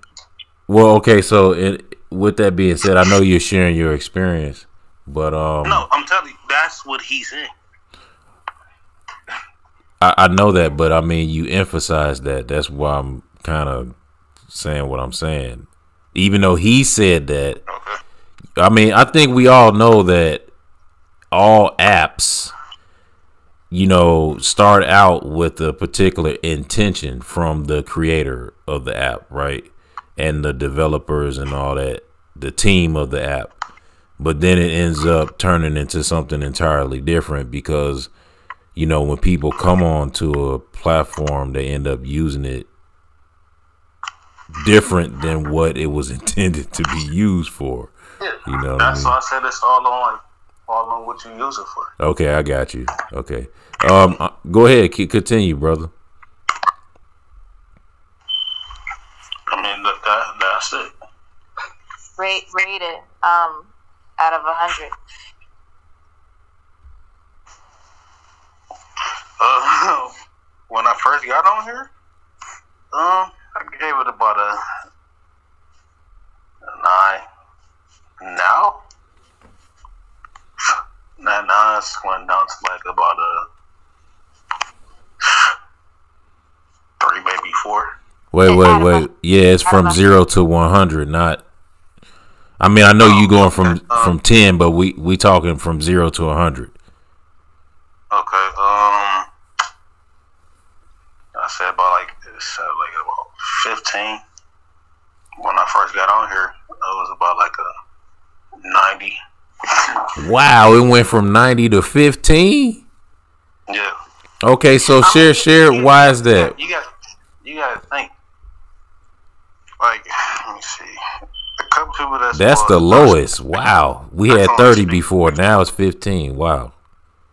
well, okay, so with that being said, I know you're sharing your experience, but no, I'm telling you, that's what he's saying. I know that, but I mean, you emphasize that. That's why I'm kind of saying what I'm saying. Even though he said that, I mean, I think we all know that all apps, start out with a particular intention from the creator of the app, right? And the developers and all that, the team of the app. But then it ends up turning into something entirely different because, when people come on to a platform, they end up using it different than what it was intended to be used for. That's why I said it's all on what you use it for. Okay, I got you. Okay. Go ahead, continue, brother. I mean, that's it. Rate it out of 100. When I first got on here, I gave it about a 9. Now, it's going down to like about a 3, maybe 4. Wait. Yeah, it's from 0 to 100, not. I mean, I know you going from 10, but we talking from 0 to 100. Okay. I said about about 15. When I first got on here, it was about like a 90. Wow, it went from 90 to 15. Yeah. Okay, so share. Why is that? You got to think. Like, let me see. A couple people that's the lowest. Wow, we had 30 before. Now it's 15. Wow.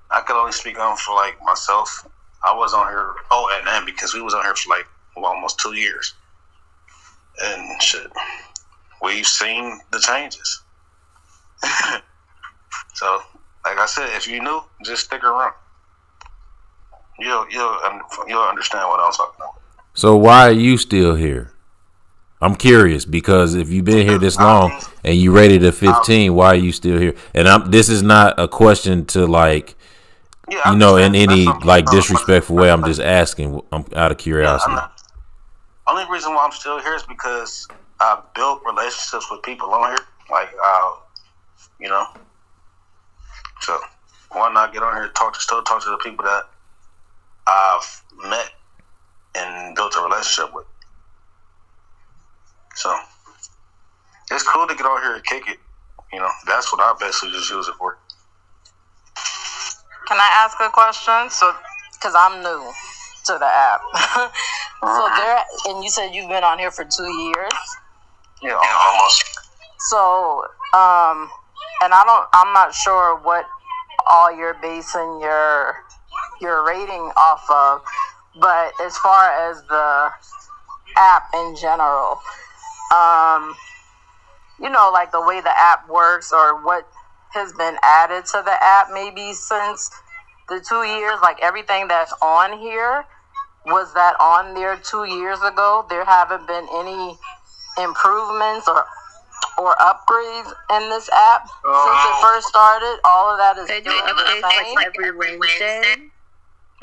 I could only speak on for like myself. I was on here. Oh, and then because we was on here for like almost 2 years, and shit, we've seen the changes. So, like I said, if you new, just stick around. You'll understand what I'm talking about. So why are you still here? I'm curious because if you've been here this long and you rated a 15, why are you still here? And this is not a question to like, in any like disrespectful way. I'm just asking. I'm out of curiosity. Only reason why I'm still here is because I built relationships with people on here. Like, so why not get on here and talk to the people that I've met and built a relationship with. So it's cool to get on here and kick it. That's what I basically just use it for. Can I ask a question? So, because I'm new to the app. And you said you've been on here for 2 years? Yeah, almost. So, and I'm not sure what all you're basing your rating off of, but as far as the app in general, like the way the app works or what has been added to the app maybe since the 2 years, like everything that's on here, was that on there 2 years ago? There haven't been any improvements or upgrades in this app since it first started. All of that is they do updates like every Wednesday.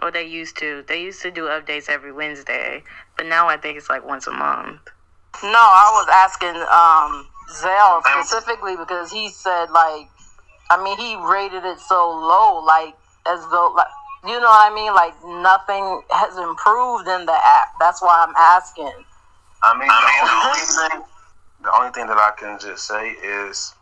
Or they used to do updates every Wednesday, but now I think it's like once a month. No, I was asking Zell specifically because he said he rated it so low, like as though you know what I mean, like nothing has improved in the app. That's why I'm asking. The only thing that I can just say is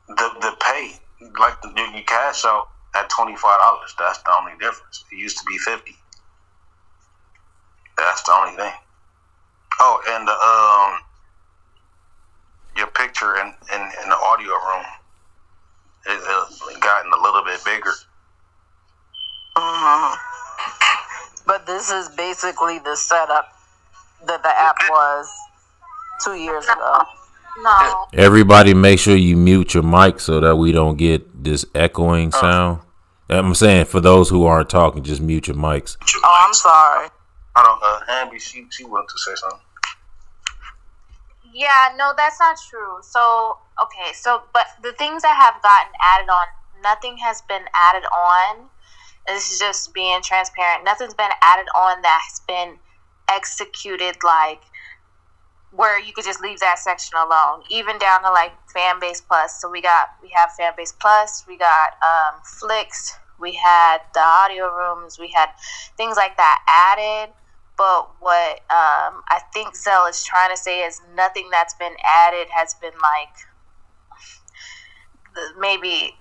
the pay, like you cash out at $25. That's the only difference. It used to be $50. That's the only thing. Oh, and your picture in the audio room is gotten a little bit bigger. But this is basically the setup that the app was 2 years ago. No. Everybody make sure you mute your mic so that we don't get this echoing sound. I'm saying for those who aren't talking, just mute your mics. Oh, I'm sorry. I don't Ambi, she wanted to say something. Yeah, no, that's not true. So, but the things that have gotten added on, nothing has been added on. This is just being transparent. Nothing's been added on that's been executed like where you could just leave that section alone, even down to like Fanbase Plus. So we have Fanbase Plus, we got Flicks, we had the audio rooms, we had things like that added. But what I think Zell is trying to say is nothing that's been added has been like maybe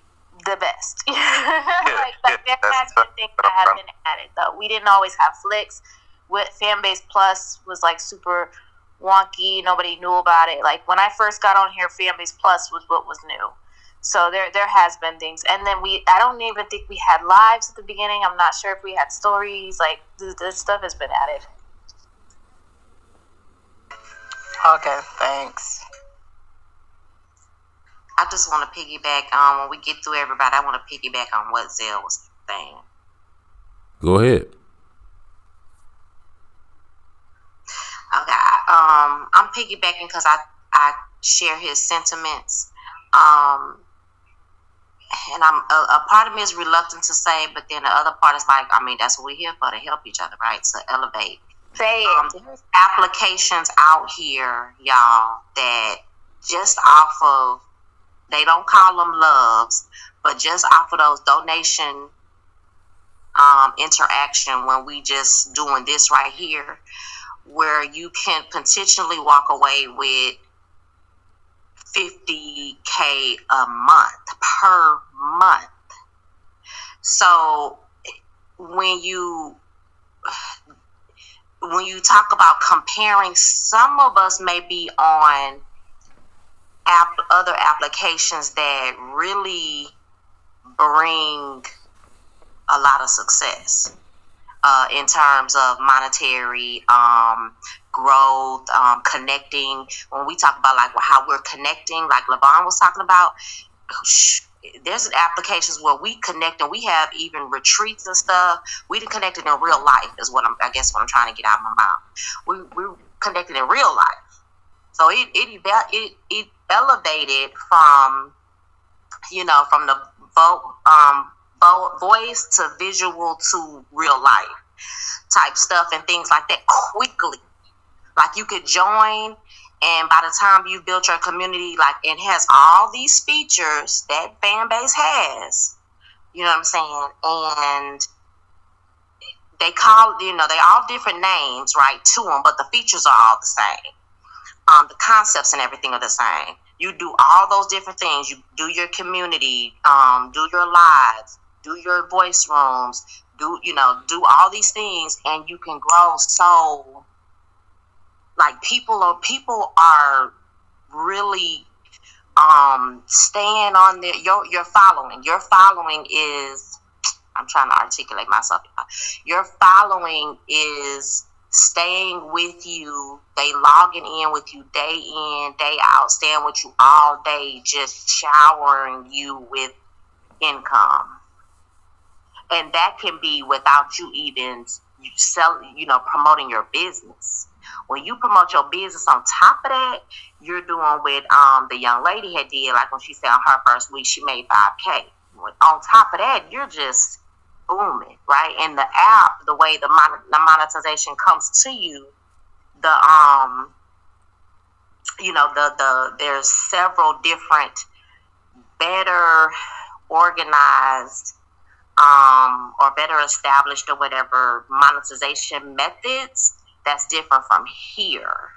the best. There has been things that have been added though. We didn't always have Flicks. With Fanbase Plus was like super wonky. Nobody knew about it. Like when I first got on here, Fanbase Plus was what was new. So there has been things. And then I don't even think we had lives at the beginning. I'm not sure if we had stories. Like this stuff has been added. Okay, thanks. I just want to piggyback on when we get through everybody. I want to piggyback on what Zell was saying. Go ahead. Okay, I'm piggybacking because I share his sentiments. And I'm a part of me is reluctant to say, but then the other part is like, I mean, that's what we're here for, to help each other, right? To elevate. Say it. There's applications out here, y'all, that just off of, they don't call them loves, but just off of those donation interaction when we just doing this right here, where you can potentially walk away with $50K a month per month. So when you talk about comparing, some of us may be on other applications that really bring a lot of success in terms of monetary growth, connecting. When we talk about like how we're connecting, like LeVon was talking about, there's applications where we connect and we have even retreats and stuff. We connected in real life is what I'm trying to get out of my mouth. We're connected in real life. So it elevated from, from the voice to visual to real life type stuff and things like that quickly. Like you could join, and by the time you built your community, like it has all these features that Fanbase has. You know what I'm saying? And they call, they all different names, right, to them, but the features are all the same. The concepts and everything are the same. You do all those different things. You do your community, do your lives, do your voice rooms, do all these things, and you can grow. So like people are really staying on your following. Your following is, I'm trying to articulate myself. Your following is staying with you. They logging in with you day in, day out, staying with you all day, just showering you with income. And that can be without you even promoting your business. When you promote your business on top of that, you're doing what the young lady had did, like when she said on her first week she made $5K. On top of that, you're just booming, right? And the app, the way the monetization comes to you, there's several different better organized or better established or whatever monetization methods that's different from here.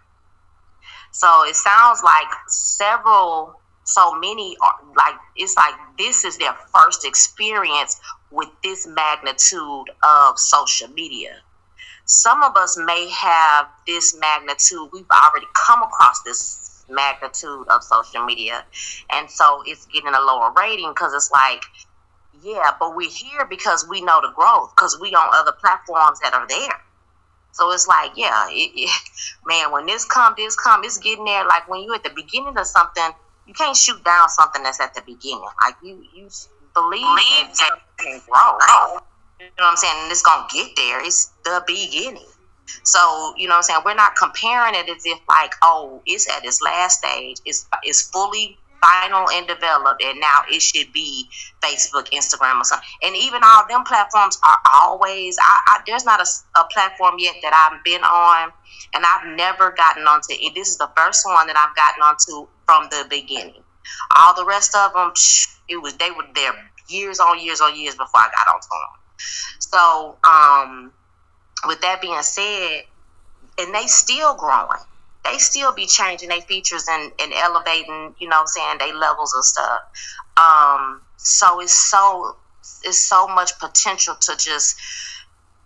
So it sounds like so many are like, it's like this is their first experience with this magnitude of social media. Some of us may have this magnitude. We've already come across this magnitude of social media. And so it's getting a lower rating because it's like, yeah, but we're here because we know the growth, because we on other platforms that are there. So it's like, yeah, man, when this come, it's getting there. Like when you're at the beginning of something, you can't shoot down something that's at the beginning. Like you believe that something can grow. You know what I'm saying? And it's going to get there. It's the beginning. So, you know what I'm saying? We're not comparing it as if like, oh, it's at its last stage. It's fully final and developed, and now it should be Facebook, Instagram, or something. And even all them platforms are always. There's not a platform yet that I've been on, and I've never gotten onto it. This is the first one that I've gotten onto from the beginning. All the rest of them, they were there years on years before I got onto them. So, with that being said, and they still growing. They still be changing their features and elevating, you know what I'm saying, their levels of stuff. So it's so much potential to just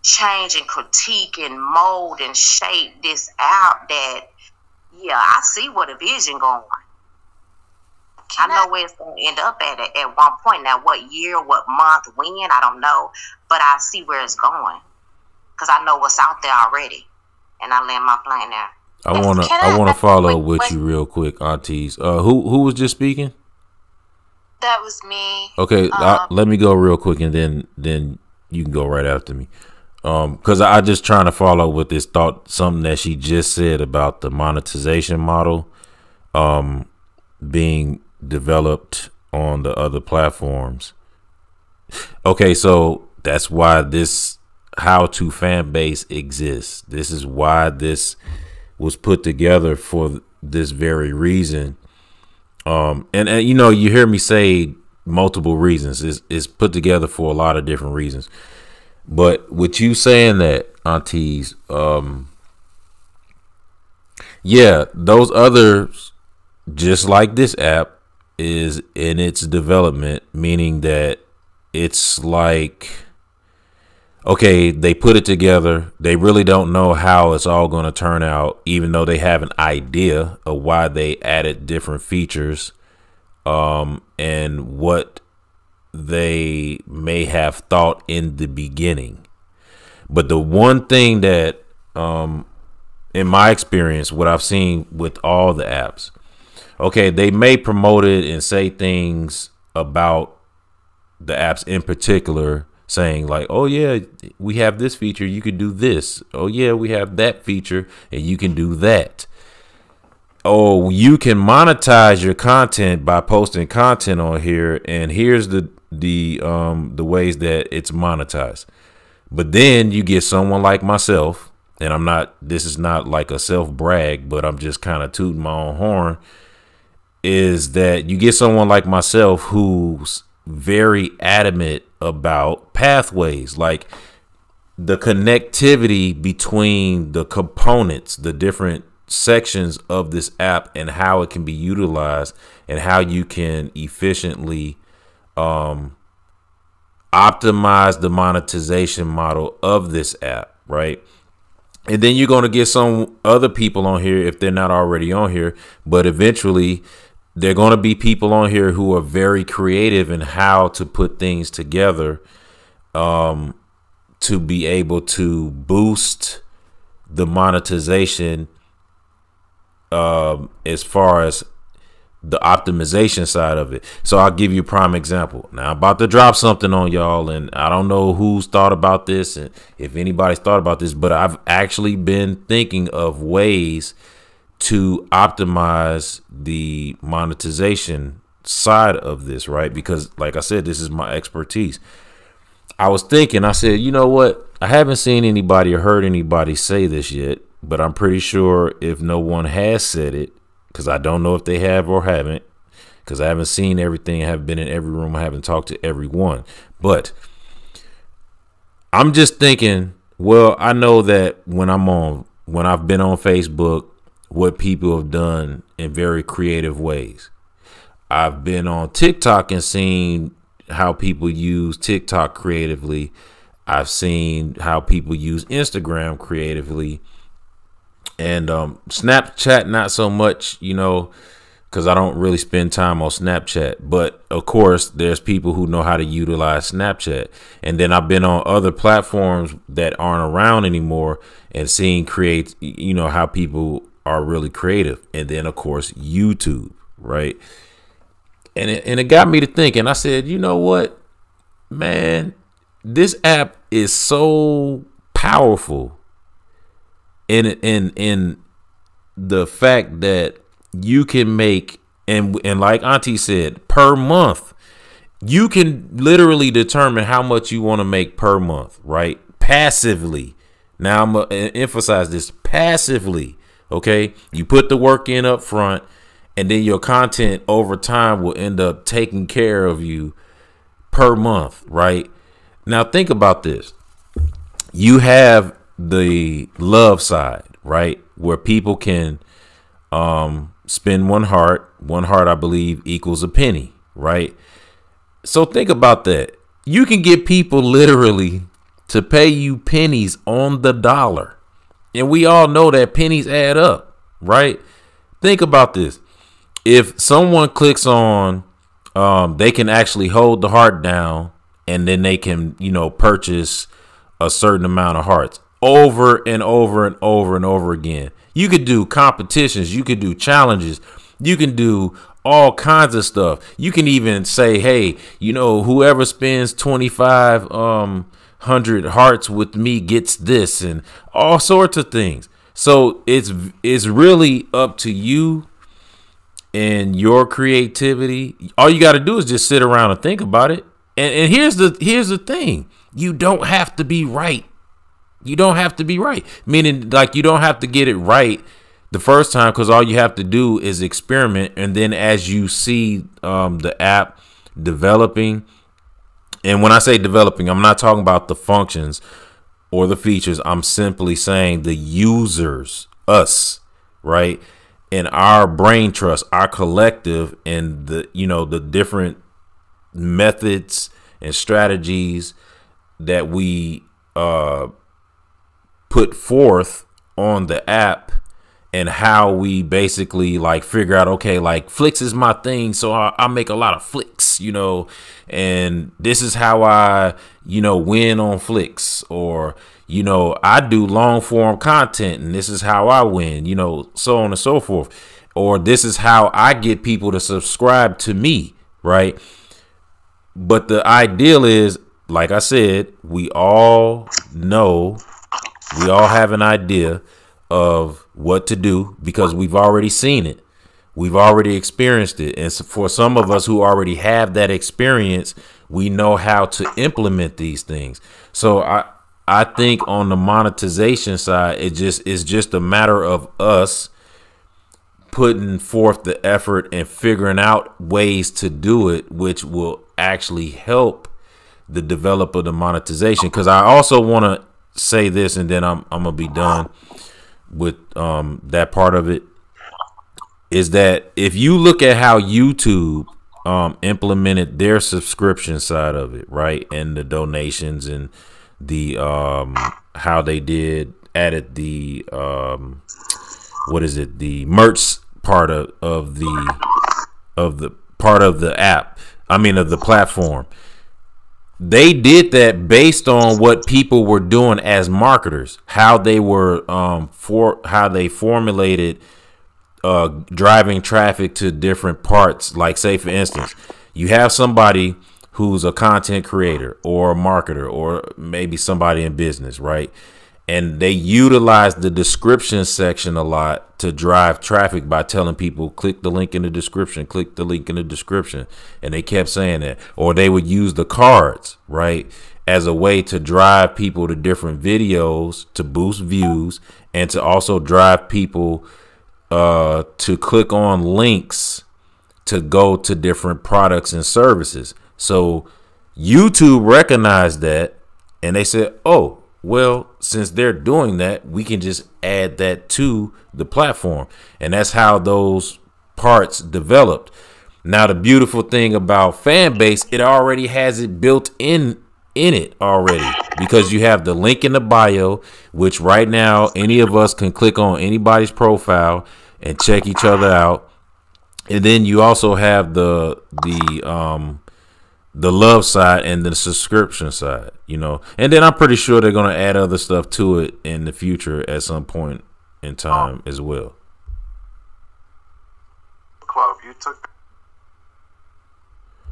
change and critique and mold and shape this app that, yeah, I see where the vision going. I know where it's going to end up at one point. Now, what year, what month, when, I don't know. But I see where it's going. Because I know what's out there already. And I land my plane there. I wanna follow with you real quick, aunties. Who was just speaking? That was me. Okay, let me go real quick, and then you can go right after me. Because I just trying to follow with this thought, something that she just said about the monetization model, being developed on the other platforms. Okay, so that's why this how to Fanbase exists. This is why this was put together, for this very reason. And you know, you hear me say multiple reasons. It's put together for a lot of different reasons. But with you saying that, aunties, yeah, those others, just like this app, is in its development, meaning that it's like, okay, they put it together. They really don't know how it's all going to turn out, even though they have an idea of why they added different features, and what they may have thought in the beginning. But the one thing that, in my experience, what I've seen with all the apps, okay, they may promote it and say things about the apps in particular, saying like, oh yeah, we have this feature, you could do this. Oh yeah, we have that feature and you can do that. Oh, you can monetize your content by posting content on here, and here's the ways that it's monetized. But then you get someone like myself, and this is not like a self brag, but I'm just kind of tooting my own horn, is that you get someone like myself who's very adamant about pathways, like the connectivity between the components, the different sections of this app, and how it can be utilized, and how you can efficiently optimize the monetization model of this app, right? And then you're going to get some other people on here, if they're not already on here, but eventually there are going to be people on here who are very creative in how to put things together, to be able to boost the monetization, as far as the optimization side of it. So I'll give you a prime example. Now I'm about to drop something on y'all, and I don't know who's thought about this and if anybody's thought about this, but I've actually been thinking of ways to optimize the monetization side of this, right? Because like I said, this is my expertise. I was thinking, I said, you know what? I haven't seen anybody or heard anybody say this yet, but I'm pretty sure if no one has said it, because I don't know if they have or haven't, because I haven't seen everything, I haven't been in every room, I haven't talked to everyone. But I'm just thinking, well, I know that when I've been on Facebook, what people have done in very creative ways. I've been on TikTok and seen how people use TikTok creatively. I've seen how people use Instagram creatively. And Snapchat, not so much, you know, because I don't really spend time on Snapchat. But of course, there's people who know how to utilize Snapchat. And then I've been on other platforms that aren't around anymore and seeing how people are really creative. And then, of course, YouTube, right? And it got me to thinking. I said, you know what, man, this app is so powerful in the fact that you can make And like Auntie said, per month, you can literally determine how much you want to make per month, right? Passively. Now I'm going to emphasize this, passively. Okay. You put the work in up front, and then your content over time will end up taking care of you per month, right? Now think about this. You have the love side, right? Where people can spend one heart. One heart, I believe, equals a penny, right? So think about that. You can get people literally to pay you pennies on the dollar. And we all know that pennies add up, right? Think about this. If someone clicks on, they can actually hold the heart down, and then they can, purchase a certain amount of hearts over and over and over and over again. You could do competitions. You could do challenges. You can do all kinds of stuff. You can even say, hey, whoever spends 2,500 hearts with me gets this, and all sorts of things. So it's really up to you and your creativity. All you got to do is just sit around and think about it. And here's the thing. You don't have to be right. You don't have to be right. Meaning, like, you don't have to get it right the first time, because all you have to do is experiment. And then as you see the app developing, and when I say developing, I'm not talking about the functions or the features. I'm simply saying the users, us, right? And our brain trust, our collective, and the different methods and strategies that we put forth on the app, and how we basically like figure out, okay, like flicks is my thing, so I make a lot of flicks, and this is how I win on flicks, or I do long form content, and this is how I win, so on and so forth, or this is how I get people to subscribe to me, right? But the ideal is, like I said, we all have an idea of what to do, because we've already seen it. We've already experienced it. And so for some of us who already have that experience, we know how to implement these things. So I think on the monetization side, it's just a matter of us putting forth the effort and figuring out ways to do it, which will actually help the developer, the monetization. Because I also want to say this, and then I'm gonna be done with that part of it, is that if you look at how YouTube implemented their subscription side of it, right, and the donations, and the how they added the the merch part of the app, of the platform. They did that based on what people were doing as marketers, how they were how they formulated driving traffic to different parts. Like, say for instance, you have somebody who's a content creator or a marketer, or maybe somebody in business, right? And they utilize the description section a lot to drive traffic by telling people, click the link in the description, click the link in the description. And they kept saying that. Or they would use the cards, right, as a way to drive people to different videos to boost views, and to also drive people to click on links to go to different products and services. So YouTube recognized that, and they said, oh, well, since they're doing that, we can just add that to the platform. And that's how those parts developed. Now, the beautiful thing about Fanbase, it already has it built in it already, because you have the link in the bio, which right now any of us can click on anybody's profile and check each other out. And then you also have the love side and the subscription side, and then I'm pretty sure they're going to add other stuff to it in the future at some point in time as well. Club, you took.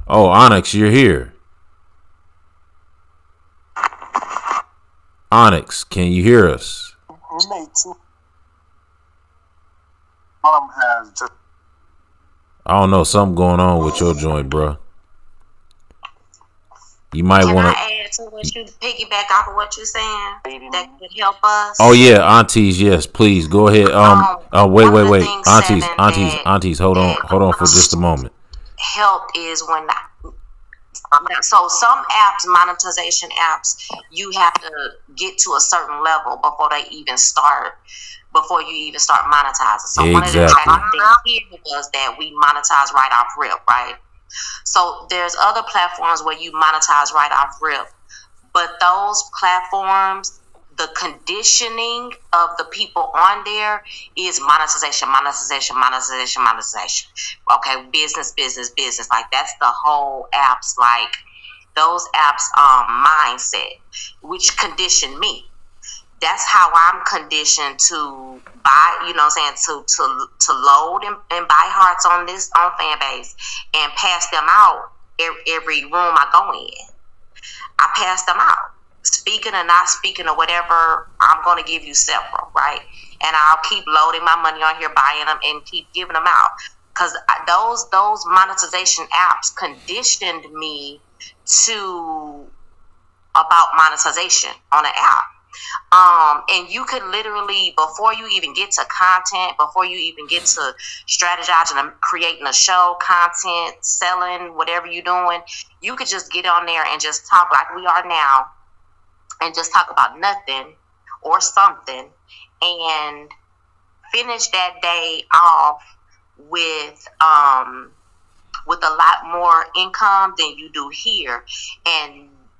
Oh, Onyx, you're here. Onyx, can you hear us? You made two. One of them has just. I don't know, something going on with your joint, bro. You might Can want I add to what you piggyback off of what you're saying that could help us? Oh yeah, aunties, yes, please go ahead. Wait, aunties, hold on for just a moment. Help is when so some apps, monetization apps, you have to get to a certain level before you even start monetizing. So one of the things here was that we monetize right off rip, right? So there's other platforms where you monetize right off rip, but those platforms, the conditioning of the people on there is monetization. Okay, business. Like that's the whole app's like those apps mindset, which conditioned me. That's how I'm conditioned to buy, you know what I'm saying, to load and buy hearts on Fanbase and pass them out every room I go in. I pass them out. Speaking or not speaking or whatever, I'm going to give you several, right? And I'll keep loading my money on here, buying them, and keep giving them out. Because those monetization apps conditioned me about monetization on an app. And you could literally, before you even get to content, before you even get to strategizing and creating a show, content, selling, whatever you're doing, you could just get on there and just talk like we are now and just talk about nothing or something and finish that day off with a lot more income than you do here.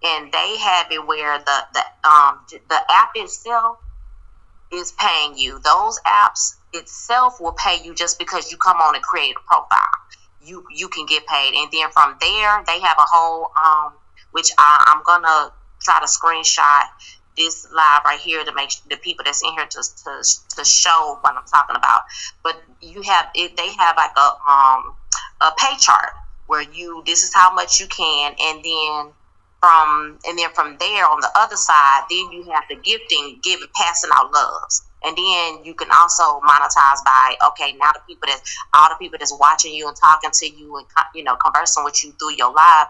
And they have it where the app itself is paying you. Those apps itself will pay you just because you come on and create a profile. You can get paid, and then from there they have a whole which I'm gonna try to screenshot this live right here to make the people that's in here to show what I'm talking about. But they have like a pay chart where this is how much you can, and then from there on the other side, then you have the gifting, passing out loves. And then you can also monetize by, okay, now all the people that's watching you and talking to you and conversing with you through your live,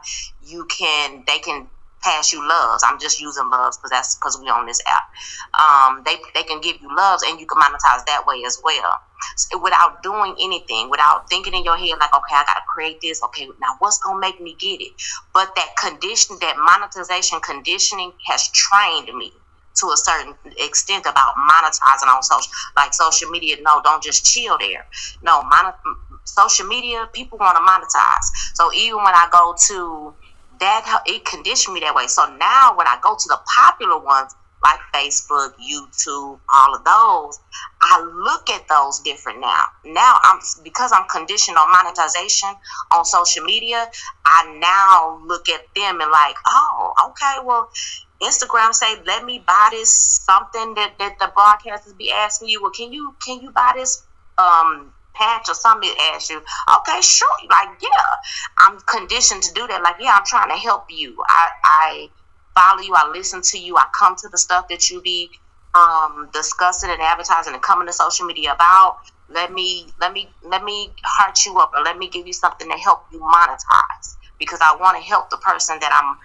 they can pass you loves. I'm just using loves because we on this app. They can give you loves, and you can monetize that way as well. So without doing anything, without thinking in your head like, okay, I gotta create this. Okay, now what's gonna make me get it? But that monetization conditioning has trained me to a certain extent about monetizing on social media. No, don't just chill there. No, social media, people want to monetize. So even when I go to that, it conditioned me that way. So now when I go to the popular ones like Facebook, YouTube, all of those, I look at those different now. Now because I'm conditioned on monetization on social media, I now look at them and like, oh, okay, well, Instagram say, let me buy this something that the broadcasters be asking you. Well, can you buy this patch or something? Ask you, okay, sure. Like, yeah, I'm conditioned to do that. Like, yeah, I'm trying to help you. I follow you. I listen to you. I come to the stuff that you be discussing and advertising and coming to social media about. Let me heart you up, or let me give you something to help you monetize, because I want to help the person that I'm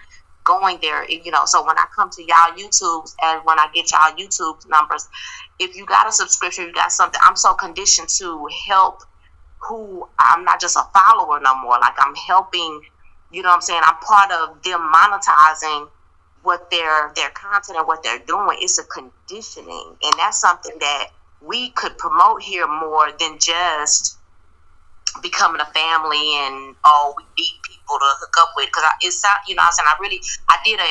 going there, so when I come to y'all YouTubes and when I get y'all YouTube numbers, if you got a subscription, you got something, I'm so conditioned to help who I'm not just a follower no more. Like, I'm helping, what I'm saying? I'm part of them monetizing what their content and what they're doing. It's a conditioning, and that's something that we could promote here more than just becoming a family and we need people to hook up with, because it's not, I did a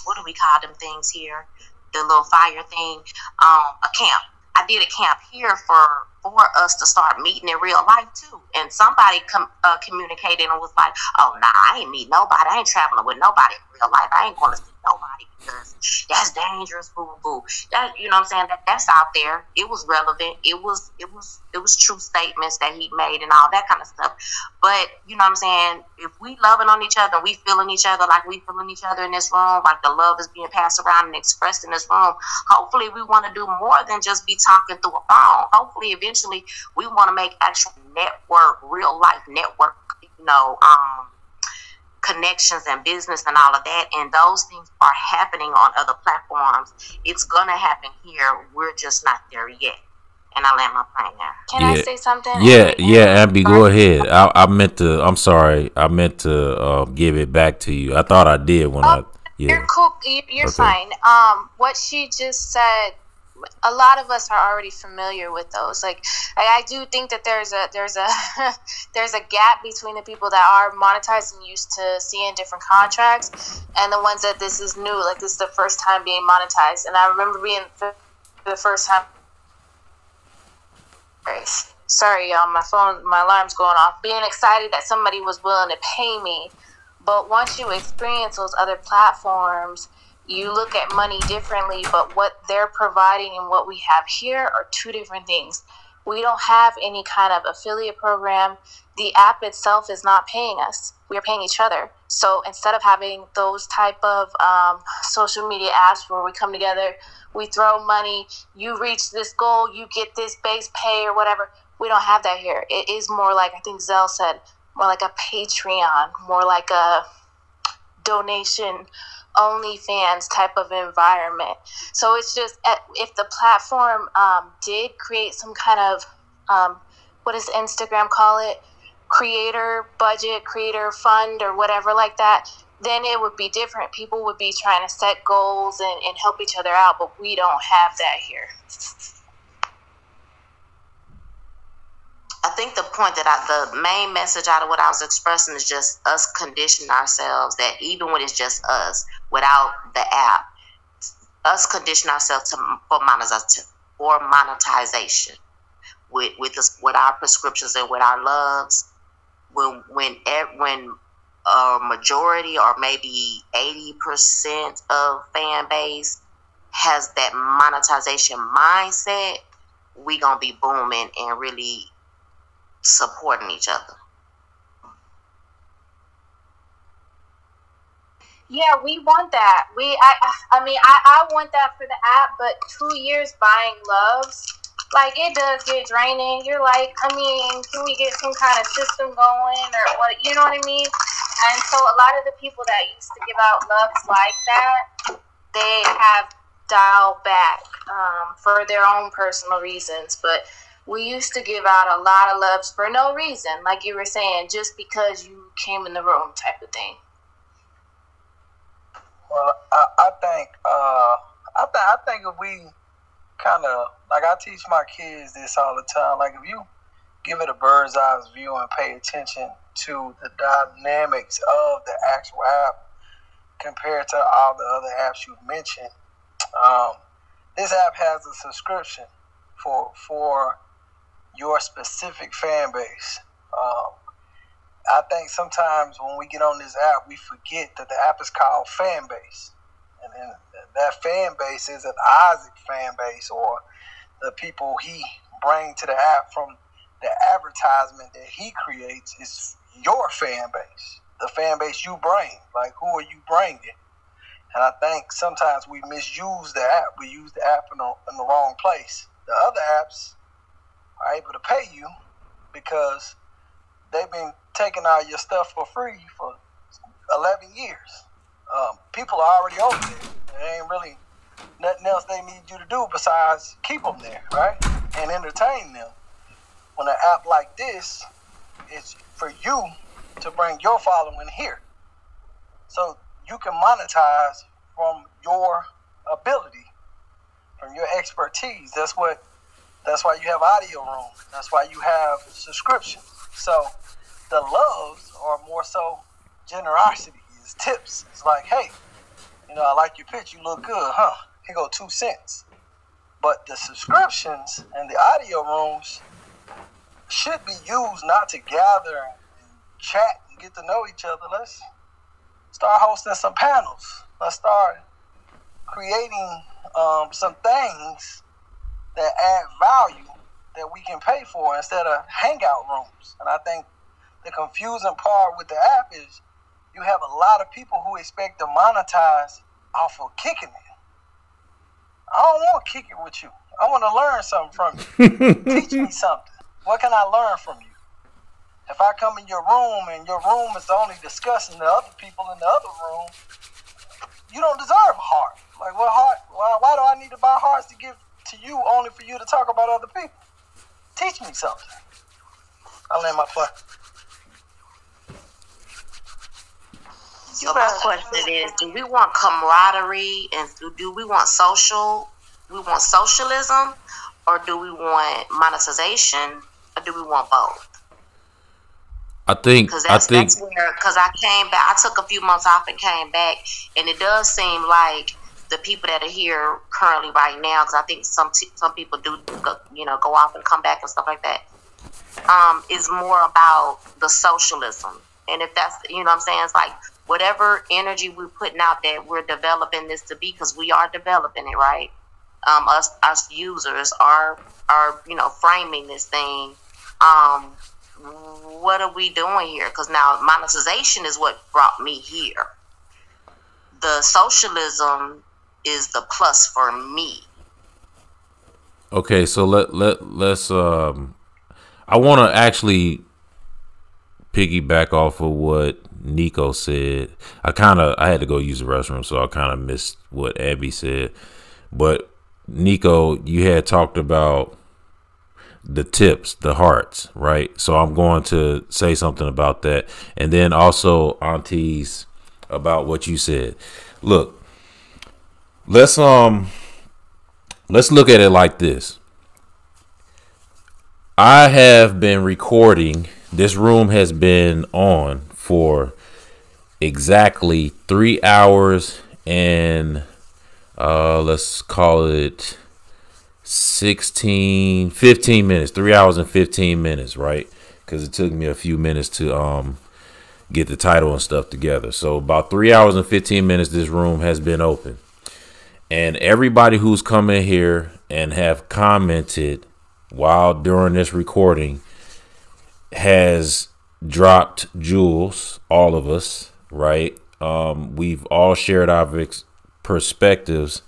what do we call them things here, the little fire thing, a camp. I did a camp here for us to start meeting in real life too, and somebody communicated and was like, oh nah, I ain't meet nobody, I ain't traveling with nobody in real life, I ain't going to see nobody because that's dangerous, boo boo. That, you know what I'm saying? That's out there. It was relevant. It was true statements that he made and all that kind of stuff. But you know what I'm saying? If we loving on each other, we feeling each other like we feeling each other in this room, like the love is being passed around and expressed in this room. Hopefully, we want to do more than just be talking through a phone. Hopefully, eventually, we want to make actual network, real life network, connections and business and all of that. And those things are happening on other platforms. It's gonna happen here. We're just not there yet. And I land my plane there. Can I say something? Yeah, Abby, go ahead. I'm sorry. I meant to give it back to you. I thought I did when You're cool. You're okay. Fine. What she just said, a lot of us are already familiar with those. Like I do think that there's a there's a gap between the people that are monetized and used to seeing different contracts and the ones that this is new. Like this is the first time being monetized. And I remember being for the first time. Sorry, y'all. My alarm's going off. Being excited that somebody was willing to pay me, but once you experience those other platforms, you look at money differently, but what they're providing and what we have here are two different things. We don't have any kind of affiliate program. The app itself is not paying us. We are paying each other. So instead of having those type of social media apps where we come together, we throw money, you reach this goal, you get this base pay or whatever, we don't have that here. It is more like, I think Zell said, more like a Patreon, more like a donation OnlyFans type of environment. So it's just, if the platform did create some kind of what does Instagram call it, creator budget, creator fund or whatever like that, then it would be different. People would be trying to set goals and help each other out, but we don't have that here. I think the point that the main message out of what I was expressing is just us conditioning ourselves that even when it's just us without the app, us condition ourselves for monetization with our prescriptions and with our loves. When a majority or maybe 80% of fan base has that monetization mindset, we gonna be booming and really supporting each other. Yeah, we want that. I want that for the app, but 2 years buying loves, like it does get draining. You're like, can we get some kind of system going or what? You know what I mean? And so a lot of the people that used to give out loves like that, they have dialed back for their own personal reasons. But we used to give out a lot of loves for no reason, like you were saying, just because you came in the room type of thing. Well, I think if we kind of, like I teach my kids this all the time, like if you give it a bird's eye view and pay attention to the dynamics of the actual app compared to all the other apps you mentioned, this app has a subscription for your specific fan base. I think sometimes when we get on this app, we forget that the app is called Fanbase. And that fan base is an Isaac fan base, or the people he brings to the app from the advertisement that he creates is your fan base, the fan base you bring. Like, who are you bringing? And I think sometimes we misuse the app. We use the app in the wrong place. The other apps are able to pay you because they've been taking all your stuff for free for 11 years. People are already over there. There ain't really nothing else they need you to do besides keep them there, right? And entertain them. When an app like this is for you to bring your following here. So you can monetize from your ability, from your expertise. That's why you have audio room. That's why you have subscriptions. So the loves are more so generosity. It's tips. It's like, hey, I like your pitch. You look good, huh? Here go 2 cents. But the subscriptions and the audio rooms should be used not to gather and chat and get to know each other. start hosting some panels. Let's start creating some things that add value that we can pay for instead of hangout rooms. And I think the confusing part with the app is you have a lot of people who expect to monetize off of kicking it. I don't want to kick it with you. I want to learn something from you. Teach me something. What can I learn from you? If I come in your room and your room is only discussing the other people in the other room, you don't deserve a heart. Like, what heart? Why do I need to buy hearts to give to you only for you to talk about other people? Teach me something. I'll land my plane. So my question is, do we want camaraderie and do we want socialism, or do we want monetization, or do we want both? I think because I came back. I took a few months off and came back, and it does seem like the people that are here currently right now, because I think some people do go off and come back and stuff like that, is more about the socialism. And if that's, what I'm saying, it's like whatever energy we're putting out there, we're developing this to be, because we are developing it, right? Us users are framing this thing. What are we doing here? Because now monetization is what brought me here. The socialism is the plus for me. Okay, so let's I want to actually piggyback off of what Nico said. I had to go use the restroom, so I kind of missed what Abby said. But Nico, you had talked about the tips, the hearts, right? So I'm going to say something about that, and then also Aunties about what you said. Look, let's look at it like this. I have been recording. This room has been on for exactly 3 hours and let's call it 15 minutes. 3 hours and 15 minutes, right? Because it took me a few minutes to get the title and stuff together. So about 3 hours and 15 minutes this room has been open, and everybody who's come in here and have commented while during this recording has dropped jewels. All of us, right? We've all shared our perspectives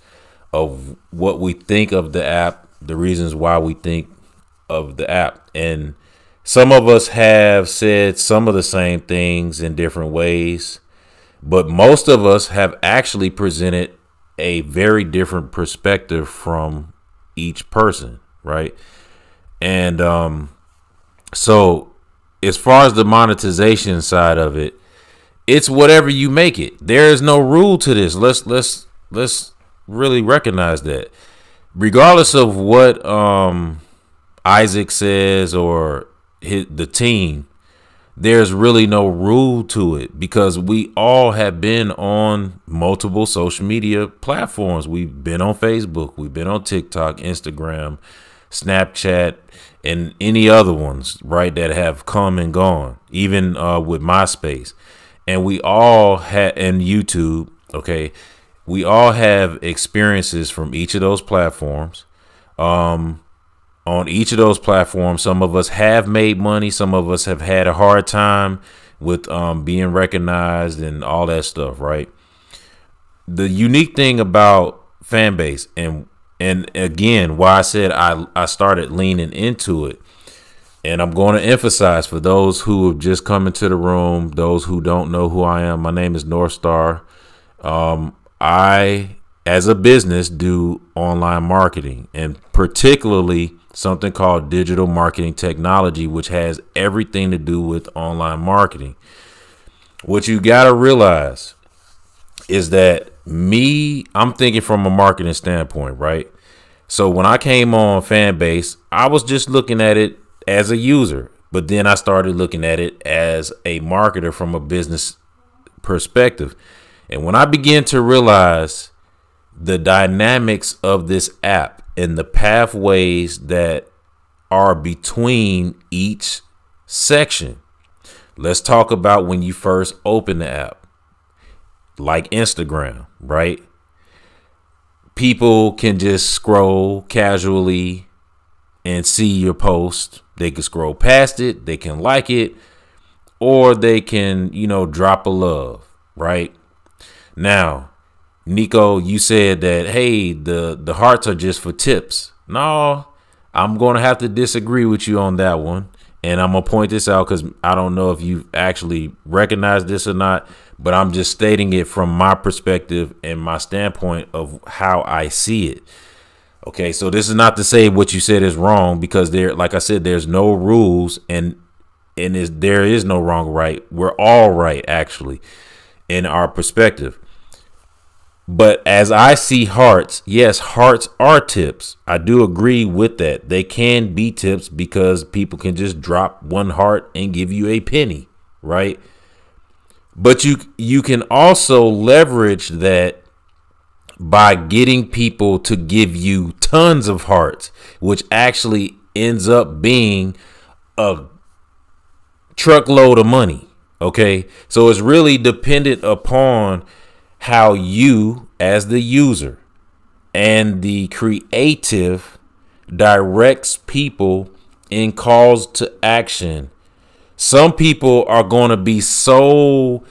of what we think of the app, the reasons why we think of the app. And some of us have said some of the same things in different ways, but most of us have actually presented a very different perspective from each person, right? And so as far as the monetization side of it, it's whatever you make it. There is no rule to this. Let's really recognize that. Regardless of what Isaac says or the team, there's really no rule to it, because we all have been on multiple social media platforms. We've been on Facebook, we've been on TikTok, Instagram, Snapchat, and any other ones, right, that have come and gone, even with MySpace. And we all had, and YouTube, okay, we all have experiences from each of those platforms. On each of those platforms, some of us have made money. Some of us have had a hard time with being recognized and all that stuff, right? The unique thing about Fanbase, and again, why I said I started leaning into it, and I'm going to emphasize for those who have just come into the room, those who don't know who I am, my name is North Star. I, as a business, do online marketing, and particularly something called digital marketing technology, which has everything to do with online marketing. What you got to realize is that I'm thinking from a marketing standpoint, right? So when I came on Fanbase, I was just looking at it as a user, but then I started looking at it as a marketer from a business perspective. And when I began to realize the dynamics of this app and the pathways that are between each section, let's talk about when you first open the app. like Instagram, right? People can just scroll casually and see your post. They can scroll past it, they can like it, or they can, drop a love, right? Now, Nico, you said that, hey, the hearts are just for tips. No, I'm going to have to disagree with you on that one. And I'm going to point this out because I don't know if you actually recognize this or not, but I'm just stating it from my perspective and my standpoint of how I see it. Okay, so this is not to say what you said is wrong, because like I said, there's no rules and there is no wrong or right. We're all right, actually, in our perspective. But as I see hearts, yes, hearts are tips. I do agree with that. They can be tips because people can just drop one heart and give you a penny, right? But you can also leverage that by getting people to give you tons of hearts, which actually ends up being a truckload of money. Okay, so it's really dependent upon how you, as the user and the creative, directs people in calls to action. Some people are going to be so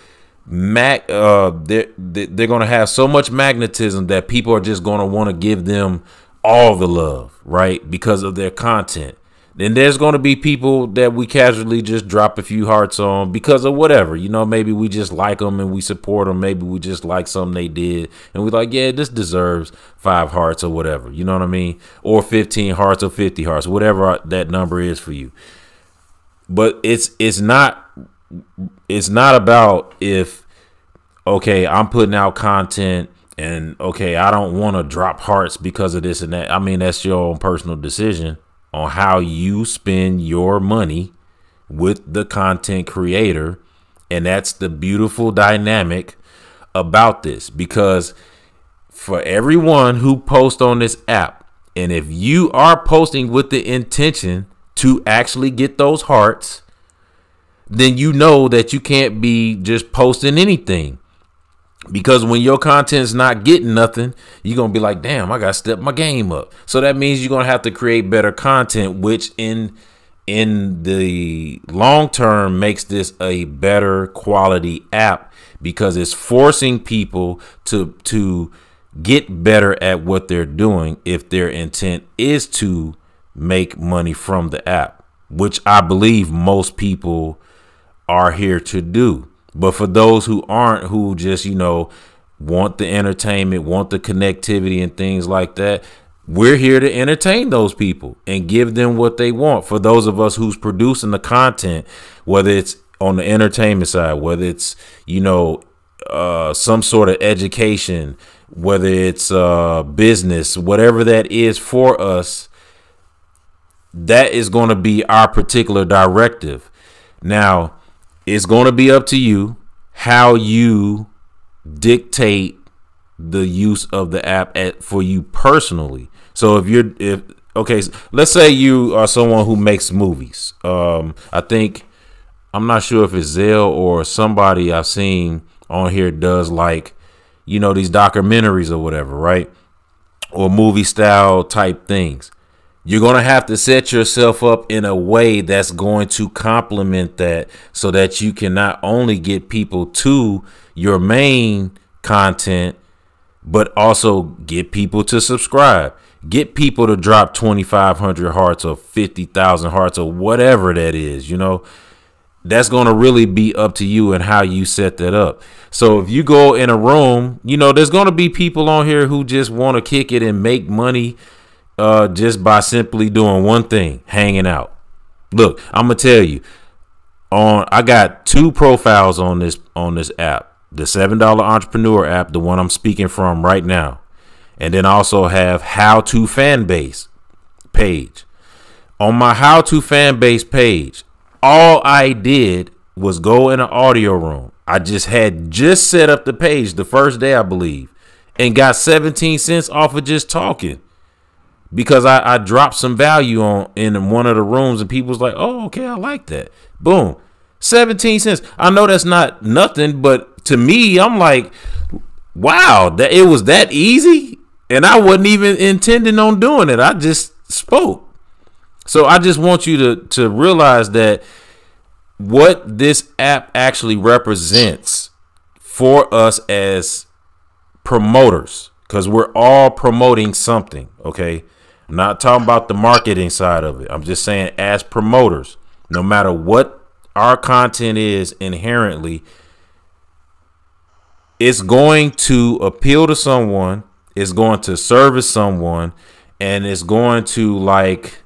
they're going to have so much magnetism that people are just going to want to give them all the love, right? Because of their content. Then there's going to be people that we casually just drop a few hearts on because of whatever, maybe we just like them and we support them. Maybe we just like something they did and we're like, yeah, this deserves 5 hearts or whatever. You know what I mean? Or 15 hearts or 50 hearts, whatever that number is for you. But it's not about if, okay, I'm putting out content and okay, I don't want to drop hearts because of this and that. I mean, that's your own personal decision on how you spend your money with the content creator. And that's the beautiful dynamic about this, because for everyone who posts on this app, and if you are posting with the intention to actually get those hearts, then you know that you can't be just posting anything. Because when your content's not getting nothing, you're going to be like, damn, I got to step my game up. So that means you're going to have to create better content, which in the long term makes this a better quality app, because it's forcing people to get better at what they're doing if their intent is to make money from the app, which I believe most people are here to do. But for those who aren't, who just, want the entertainment, want the connectivity and things like that, we're here to entertain those people and give them what they want. For those of us who's producing the content, whether it's on the entertainment side, whether it's, some sort of education, whether it's business, whatever that is for us, that is going to be our particular directive. Now, it's going to be up to you how you dictate the use of the app for you personally. So so let's say you are someone who makes movies. I'm not sure if it's Zell or somebody I've seen on here does these documentaries or whatever, right? Or movie style type things. You're going to have to set yourself up in a way that's going to complement that, so that you can not only get people to your main content, but also get people to subscribe, get people to drop 2,500 hearts or 50,000 hearts or whatever that is. That's going to really be up to you and how you set that up. So if you go in a room, there's going to be people on here who just want to kick it and make money just by simply doing one thing, hanging out. Look, I'm gonna tell you, I got 2 profiles on this app, the $7 Entrepreneur app, the one I'm speaking from right now, and then I also have How to Fanbase page. On my How to Fanbase page, all I did was go in an audio room. I just set up the page the first day, I believe, and got 17 cents off of just talking. Because I dropped some value in one of the rooms and people was like, oh, okay, I like that. Boom. 17 cents. I know that's not nothing, but to me, I'm like, wow, that it was that easy, and I wasn't even intending on doing it. I just spoke. So I just want you to realize that what this app actually represents for us as promoters, because we're all promoting something. Okay, I'm not talking about the marketing side of it. I'm just saying as promoters, no matter what our content is inherently, it's going to appeal to someone, it's going to service someone, and it's going to like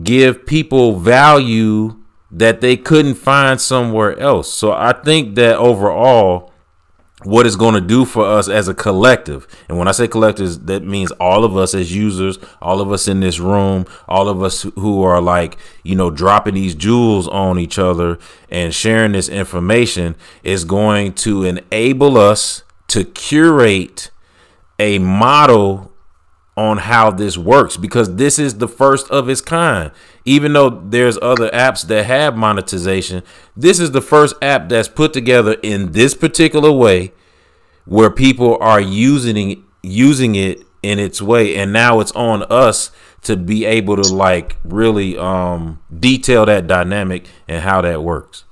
give people value that they couldn't find somewhere else. So I think that overall, what it's going to do for us as a collective, and when I say collective, that means all of us as users, all of us in this room, all of us who are like, you know, dropping these jewels on each other and sharing this information, is going to enable us to curate a model on how this works, because this is the first of its kind. Even though there's other apps that have monetization, this is the first app that's put together in this particular way, where people are using it in its way. And now it's on us to be able to like really detail that dynamic and how that works.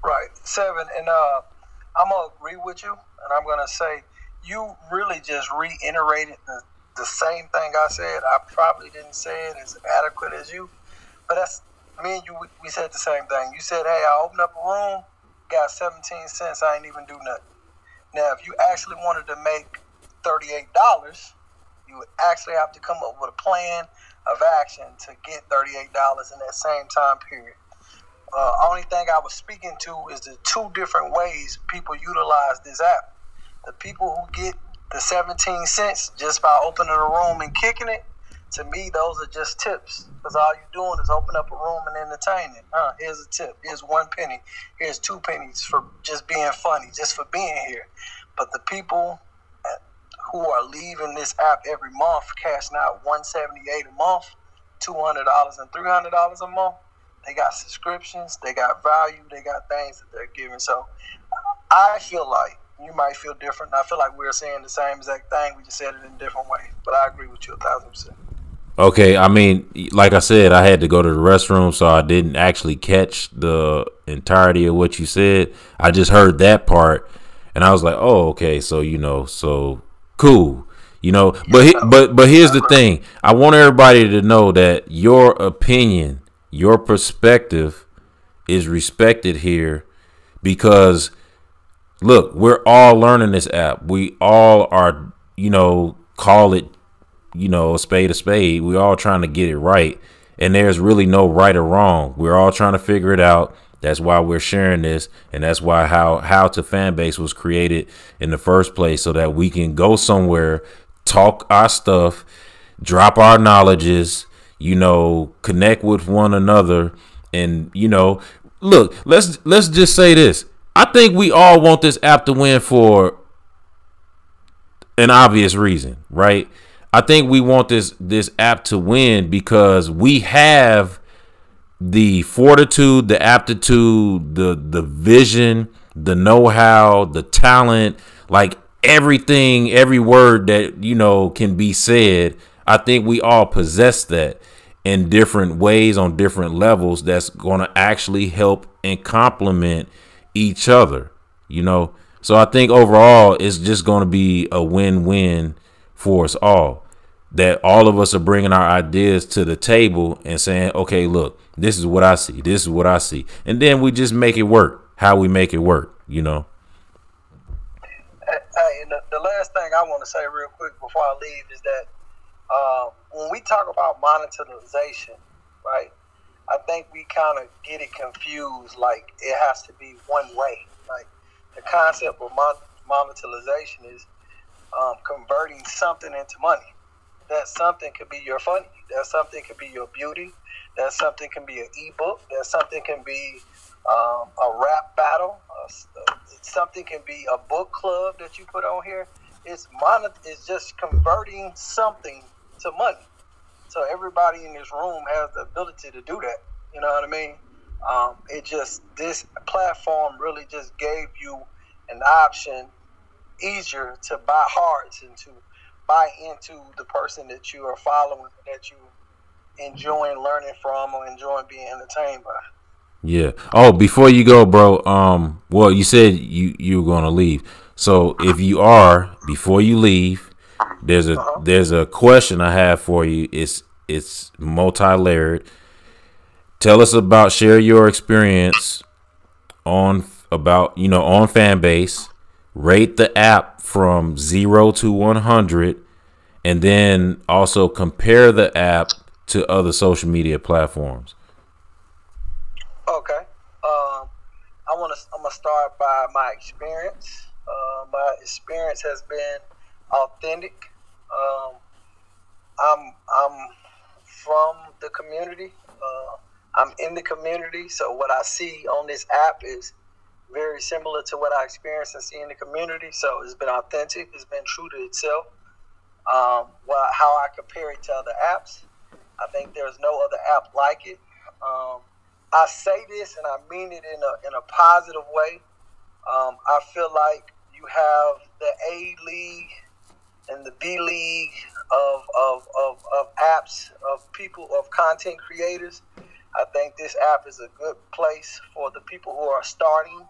Right, Seven, and I'm gonna agree with you, and I'm gonna say you really just reiterated the same thing I said. I probably didn't say it as adequate as you, but that's me and you. We said the same thing. You said, "Hey, I opened up a room, got 17 cents. I ain't even do nothing." Now, if you actually wanted to make $38, you would actually have to come up with a plan of action to get $38 in that same time period. Only thing I was speaking to is the two different ways people utilize this app. The people who get the 17 cents just by opening a room and kicking it, to me, those are just tips. Because all you're doing is open up a room and entertain it. Here's a tip. Here's 1 penny. Here's 2 pennies for just being funny, just for being here. But the people who are leaving this app every month, cashing out $178 a month, $200 and $300 a month, they got subscriptions, they got value, they got things that they're giving. So I feel like you might feel different. I feel like we're saying the same exact thing. We just said it in a different way. But I agree with you 1,000%. Okay, I mean, like I said, I had to go to the restroom, so I didn't actually catch the entirety of what you said. I just heard that part, and I was like, "Oh, okay." So so cool, But here's the thing: I want everybody to know that your opinion, your perspective, is respected here, because look, we're all learning this app. We all are, call it, a spade. We're all trying to get it right. And there's really no right or wrong. We're all trying to figure it out. That's why we're sharing this. And that's why how to Fanbase was created in the first place, so that we can go somewhere, talk our stuff, drop our knowledges, connect with one another. And, look, let's just say this. I think we all want this app to win for an obvious reason, right? I think we want this app to win because we have the fortitude, the aptitude, the vision, the know-how, the talent, like everything, every word that, can be said. I think we all possess that in different ways on different levels that's going to actually help and complement each other, So I think overall it's just going to be a win-win for us all, that all of us are bringing our ideas to the table and saying, okay, look, this is what I see. This is what I see. And then we just make it work, how we make it work, Hey, and the last thing I want to say real quick before I leave is that when we talk about monetization, right, I think we kind of get it confused, like it has to be one way. Like the concept of monetization is converting something into money. That something could be your funny. That something could be your beauty. That something can be an ebook. That something can be a rap battle. Something can be a book club that you put on here. It's just converting something to money. So everybody in this room has the ability to do that. You know what I mean? This platform really just gave you an option easier to buy hearts and to buy into the person that you are following, that you enjoying learning from or enjoying being entertained by. Yeah. Oh, before you go, bro. Well, you said you were gonna leave. So if you are, before you leave, there's a question I have for you. It's multi-layered. Tell us about, share your experience on Fanbase. Rate the app from 0 to 100, and then also compare the app to other social media platforms. Okay. I'm gonna start by my experience. My experience has been authentic. I'm from the community. I'm in the community, so what I see on this app is very similar to what I experience and see in the community. So it's been authentic. It's been true to itself. How I compare it to other apps, I think there's no other app like it. I say this and I mean it in a positive way. I feel like you have the A League and the B League of apps, of people, of content creators. I think this app is a good place for the people who are starting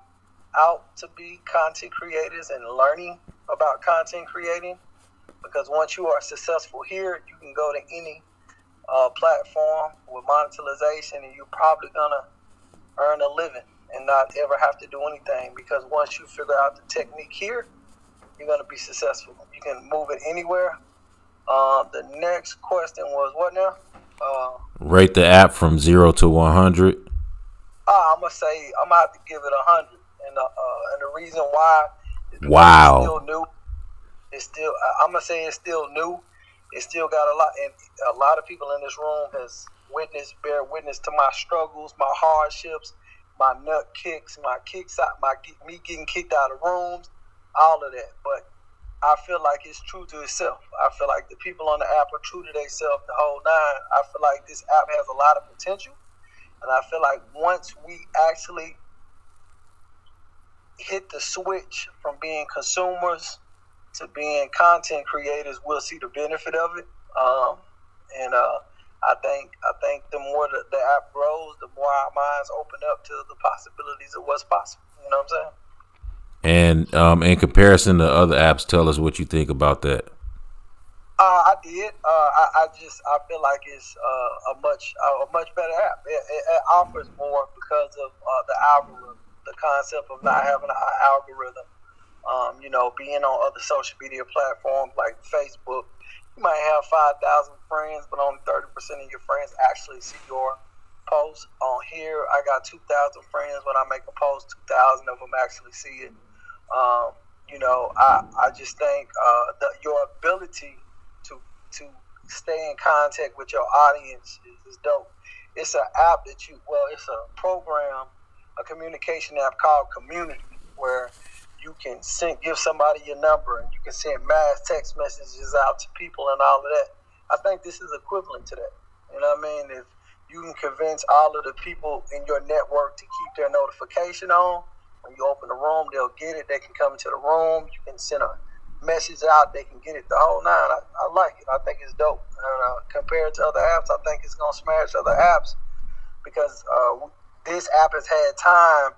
out to be content creators and learning about content creating. Because once you are successful here, you can go to any platform with monetization, and you're probably gonna earn a living and not ever have to do anything. Because once you figure out the technique here, you're gonna be successful. You can move it anywhere. The next question was what now? Rate the app from 0 to 100. I'm gonna say I'm gonna have to give it 100, and the reason why is because Wow. it's still new. It's still I'm gonna say it's still new. It still got a lot, and a lot of people in this room has bear witness to my struggles, my hardships, my nut kicks, me getting kicked out of rooms, all of that. But I feel like it's true to itself. I feel like the people on the app are true to themselves the whole nine. I feel like this app has a lot of potential, and I feel like once we actually hit the switch from being consumers to being content creators, we'll see the benefit of it. I think the more the app grows, the more our minds open up to the possibilities of what's possible. You know what I'm saying? And in comparison to other apps, tell us what you think about that. I did. I feel like it's a much better app. It offers more because of the algorithm, the concept of not having an algorithm. Being on other social media platforms like Facebook, you might have 5,000 friends, but only 30% of your friends actually see your post. On here, I got 2,000 friends. When I make a post, 2,000 of them actually see it. I just think your ability to stay in contact with your audience is dope. It's an app it's a program, a communication app called Community, where you can give somebody your number and you can send mass text messages out to people and all of that. I think this is equivalent to that. You know what I mean? If you can convince all of the people in your network to keep their notification on, when you open the room, they'll get it. They can come into the room. You can send a message out. They can get it the whole nine. I like it. I think it's dope. And compared to other apps, I think it's going to smash other apps because this app has had time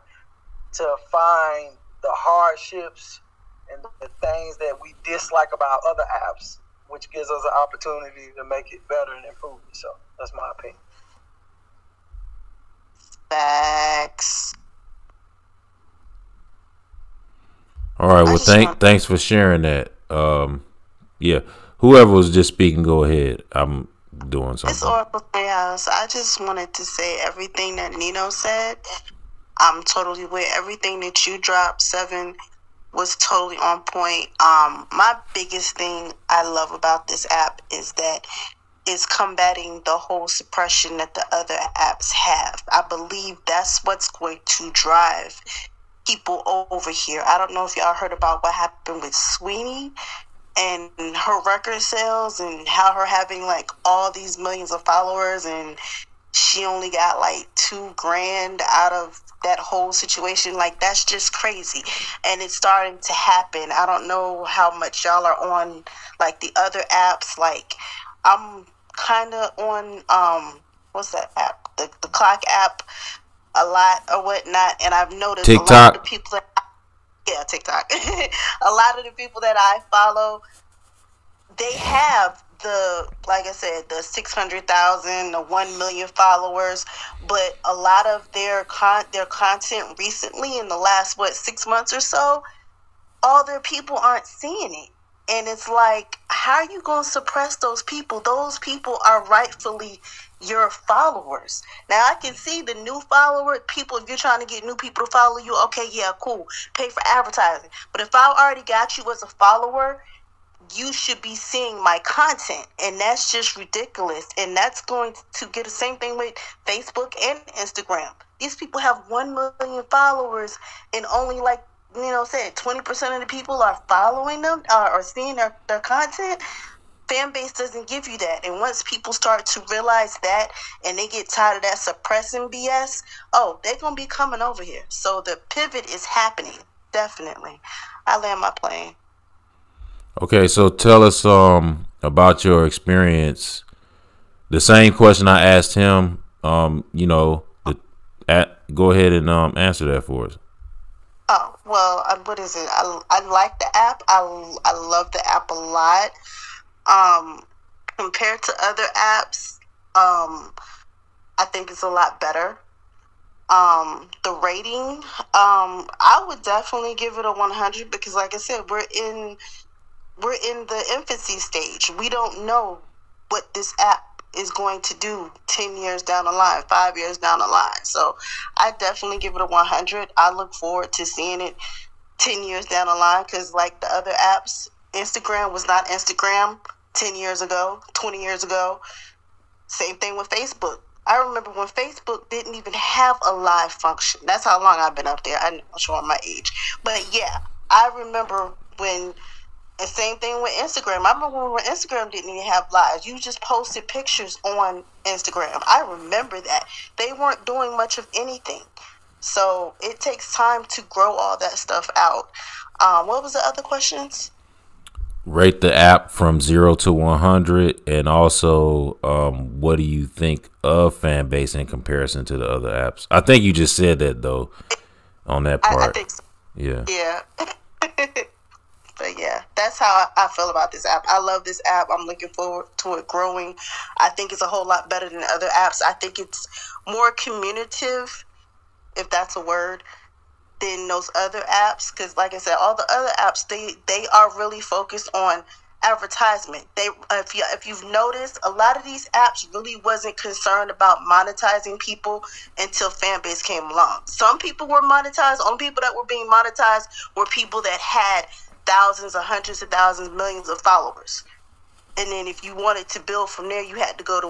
to find the hardships and the things that we dislike about other apps, which gives us an opportunity to make it better and improve it. So that's my opinion. Facts. All right. Well, thanks for sharing that. Yeah. Whoever was just speaking, go ahead. I'm doing something. It's Oracle House. I just wanted to say everything that Nino said. I'm totally with everything that you dropped. 7 was totally on point. My biggest thing I love about this app is that it's combating the whole suppression that the other apps have. I believe that's what's going to drive people over here. I don't know if y'all heard about what happened with Sweeney and her record sales and how her having like all these millions of followers and she only got like $2,000 out of that whole situation. Like, that's just crazy. And it's starting to happen. I don't know how much y'all are on like the other apps. Like, I'm kind of on what's that app, the clock app, a lot or whatnot, and I've noticed TikTok. A lot of the people that TikTok a lot of the people that I follow, they have like I said, the 600,000, the 1 million followers, but a lot of their content recently in the last 6 months or so, all their people aren't seeing it. And it's like, how are you going to suppress those people? Those people are rightfully your followers. Now, I can see the new follower people. If you're trying to get new people to follow you, okay, yeah, cool. Pay for advertising. But if I already got you as a follower, you should be seeing my content. And that's just ridiculous. And that's going to get the same thing with Facebook and Instagram. These people have 1 million followers, and only like, 20% of the people are following them or seeing their content. Fanbase doesn't give you that. And once people start to realize that and they get tired of that suppressing BS, they're going to be coming over here. So the pivot is happening. Definitely. I land my plane. Okay, so tell us about your experience. The same question I asked him, go ahead and answer that for us. Oh, well, what is it? I like the app. I love the app a lot. Compared to other apps, I think it's a lot better. The rating, I would definitely give it a 100 because, like I said, we're in the infancy stage. We don't know what this app is going to do 10 years down the line, 5 years down the line. So I definitely give it a 100. I look forward to seeing it 10 years down the line because, like the other apps, Instagram was not Instagram 10 years ago, 20 years ago. Same thing with Facebook. I remember when Facebook didn't even have a live function. That's how long I've been up there. I'm showing my age. But yeah, I remember when. And same thing with Instagram. I remember when Instagram didn't even have lives. You just posted pictures on Instagram. I remember that. They weren't doing much of anything. So it takes time to grow all that stuff out. What was the other questions? Rate the app from 0 to 100. And also, what do you think of Fanbase in comparison to the other apps? I think you just said that, though, on that part. I think so. Yeah. Yeah. But yeah, that's how I feel about this app. I love this app. I'm looking forward to it growing. I think it's a whole lot better than other apps. I think it's more communicative, if that's a word, than those other apps. Because like I said, all the other apps, they are really focused on advertisement. If you've noticed, a lot of these apps really wasn't concerned about monetizing people until Fanbase came along. Some people were monetized. Only people that were being monetized were people that had thousands or hundreds of thousands, millions of followers. And then if you wanted to build from there, you had to go to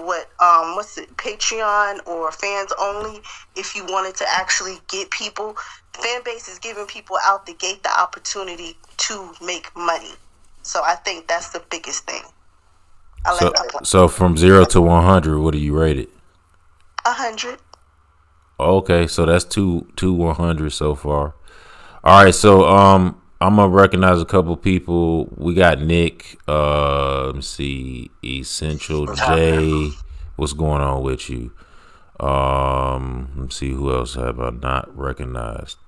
Patreon or fans only. If you wanted to actually get people, Fanbase is giving people out the gate the opportunity to make money. So I think that's the biggest thing. So from 0 to 100, what do you rate it? 100. Okay, so that's two 100 so far. All right, so I'm gonna recognize a couple people. We got Nick. Let me see. Essential J. What's going on with you? Let's see who else have I not recognized.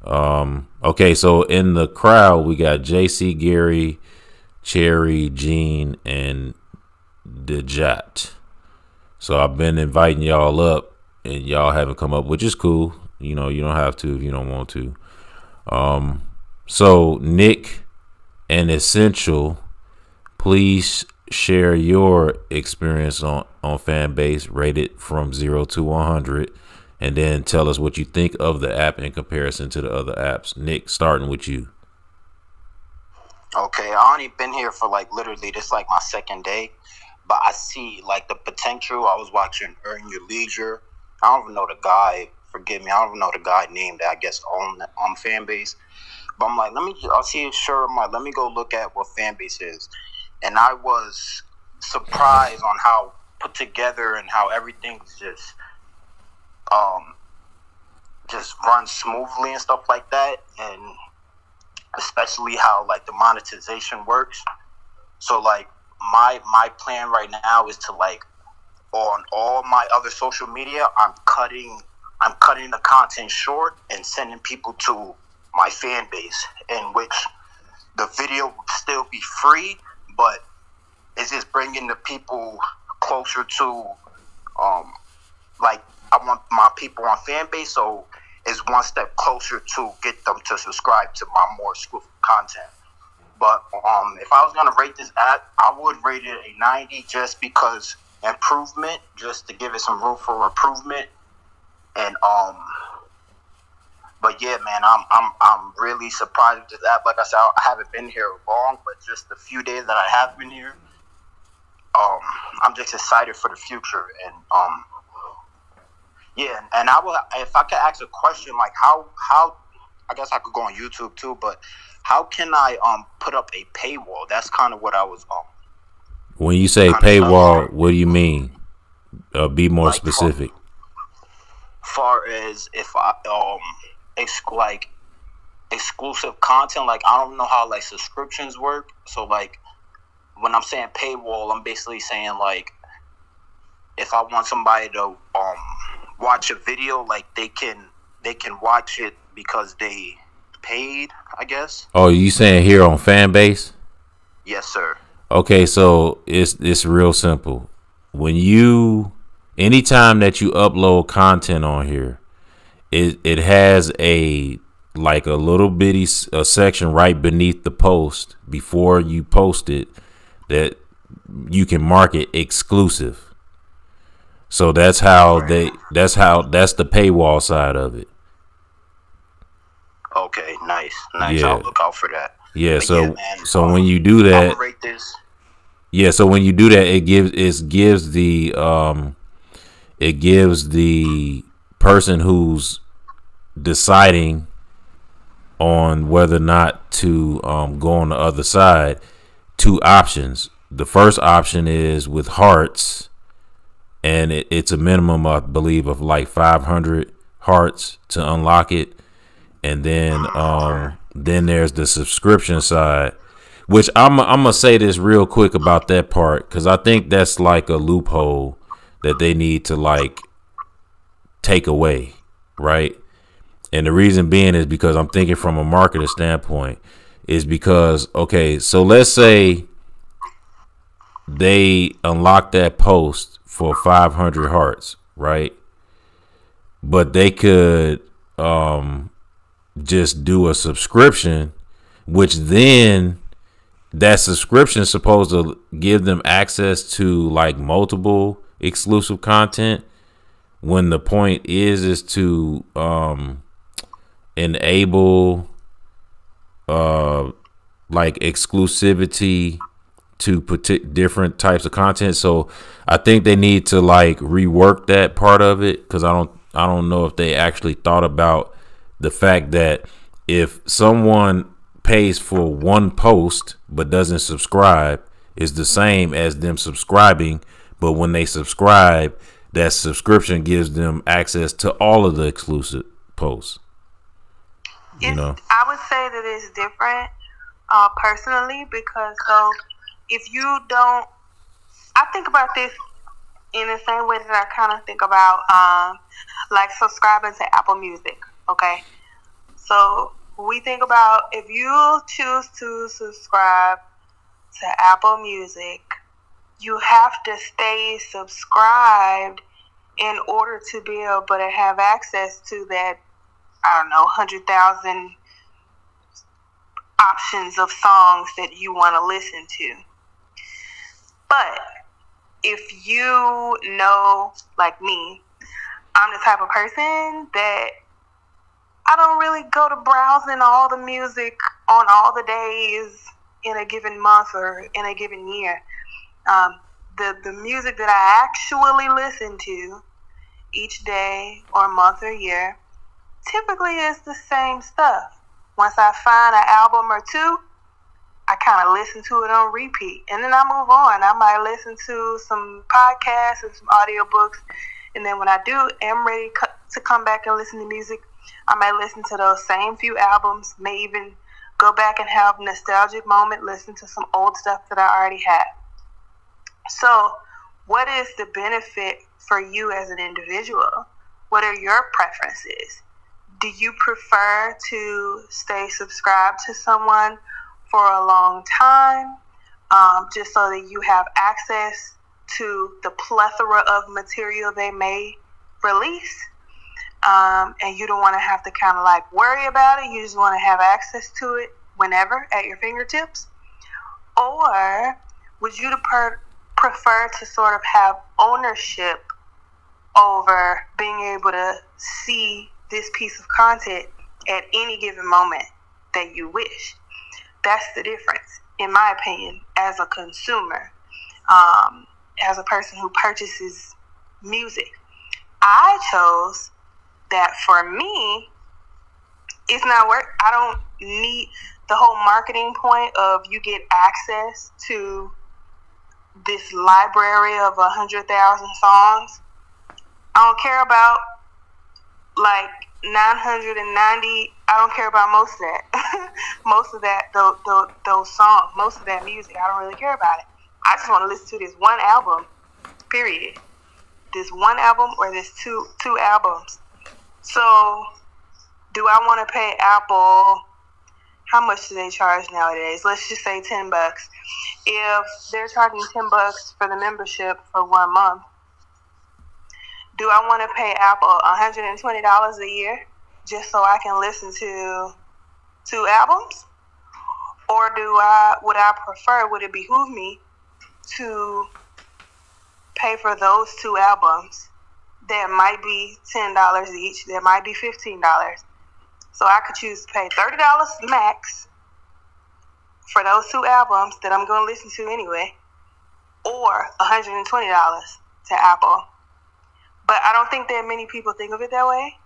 Okay, so in the crowd we got JC, Gary, Cherry, Gene, and Dejat. So I've been inviting y'all up, and y'all haven't come up, which is cool. You don't have to if you don't want to. So Nick and Essential, please share your experience on Fanbase, rated from 0 to 100, and then tell us what you think of the app in comparison to the other apps. Nick, starting with you. Okay, I only been here for literally this my second day, but I see the potential. I was watching Earn Your Leisure. I don't even know the guy. Forgive me, I don't even know the guy name that I guess on Fanbase. But I'm I'll see it, sure. Let me go look at what Fanbase is. And I was surprised on how put together and how everything's just runs smoothly and stuff like that, and especially how like the monetization works. So like my plan right now is to like on all my other social media, I'm cutting the content short and sending people to my fan base, in which the video will still be free, but it's just bringing the people closer to like I want my people on Fanbase, so it's one step closer to get them to subscribe to my more exclusive content. But if I was gonna rate this app, I would rate it a 90 just because improvement, just to give it some room for improvement. And but yeah, man, I'm really surprised with this app. Like I said, I haven't been here long, but just the few days that I have been here, I'm just excited for the future. And yeah, and I will, if I could ask a question, like how I guess I could go on YouTube too, but how can I put up a paywall? That's kind of what I was When you say paywall, what do you mean? Be more like, specific. Far as if I like exclusive content, like I don't know how like subscriptions work. So like when I'm saying paywall, I'm basically saying like if I want somebody to watch a video, like they can watch it because they paid, I guess. Oh, you saying here on Fanbase? Yes, sir. Okay, so it's real simple. Anytime that you upload content on here, it has a little bitty section right beneath the post before you post it that you can mark it exclusive. So that's the paywall side of it. Okay, nice. Yeah. I'll look out for that. Yeah, but so yeah, man, so when you do that, I'll rate this. Yeah, so when you do that, it gives the person who's deciding on whether or not to go on the other side two options. The first option is with hearts, and it's a minimum, I believe, of like 500 hearts to unlock it, and then there's the subscription side, which I'm gonna say this real quick about that part, because I think that's like a loophole that they need to like take away, right? And the reason being is because I'm thinking from a marketer standpoint, is because, okay, so let's say they unlock that post for 500 hearts, right? But they could just do a subscription, which then that subscription is supposed to give them access to like multiple exclusive content, when the point is to enable like exclusivity to different types of content. So I think they need to like rework that part of it, because I don't know if they actually thought about the fact that if someone pays for one post but doesn't subscribe, is the same as them subscribing, but when they subscribe, that subscription gives them access to all of the exclusive posts. You know, I would say that it's different personally, because so if you don't, I think about this in the same way that I kind of think about like subscribing to Apple Music. Okay, so we think about, if you choose to subscribe to Apple Music, you have to stay subscribed in order to be able to have access to that, I don't know, 100,000 options of songs that you want to listen to. But if you know, like me, I'm the type of person that I don't really go to browsing all the music on all the days in a given month or in a given year. The music that I actually listen to each day or month or year typically is the same stuff. Once I find an album or two, I kind of listen to it on repeat, and then I move on. I might listen to some podcasts and some audiobooks, and then when I am ready to come back and listen to music, I might listen to those same few albums, may even go back and have a nostalgic moment, listen to some old stuff that I already had. So what is the benefit for you as an individual? What are your preferences? Do you prefer to stay subscribed to someone for a long time, just so that you have access to the plethora of material they may release, and you don't want to have to kind of like worry about it? You just want to have access to it whenever at your fingertips? Or would you prefer to sort of have ownership over being able to see this piece of content at any given moment that you wish? That's the difference, in my opinion, as a consumer, as a person who purchases music. I chose that for me, it's not work. I don't need the whole marketing point of you get access to this library of 100,000 songs. I don't care about like 990. I don't care about most of that. Most of that, those songs, most of that music, I don't really care about it. I just want to listen to this one album, period. This one album or this two albums. So, do I want to pay Apple? How much do they charge nowadays? Let's just say $10. If they're charging $10 for the membership for 1 month, do I want to pay Apple $120 a year just so I can listen to 2 albums? Or would it behoove me to pay for those 2 albums that might be $10 each, that might be $15? So I could choose to pay $30 max for those 2 albums that I'm going to listen to anyway, or $120 to Apple. But I don't think that many people think of it that way.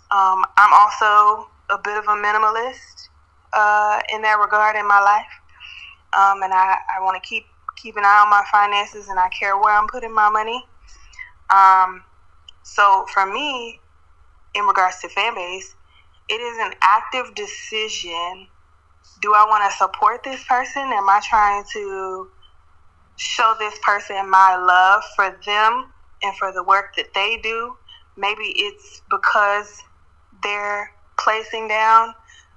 I'm also a bit of a minimalist in that regard in my life. And I want to keep an eye on my finances, and I care where I'm putting my money. So for me, in regards to Fanbase, it is an active decision. Do I want to support this person? Am I trying to show this person my love for them and for the work that they do? Maybe it's because they're placing down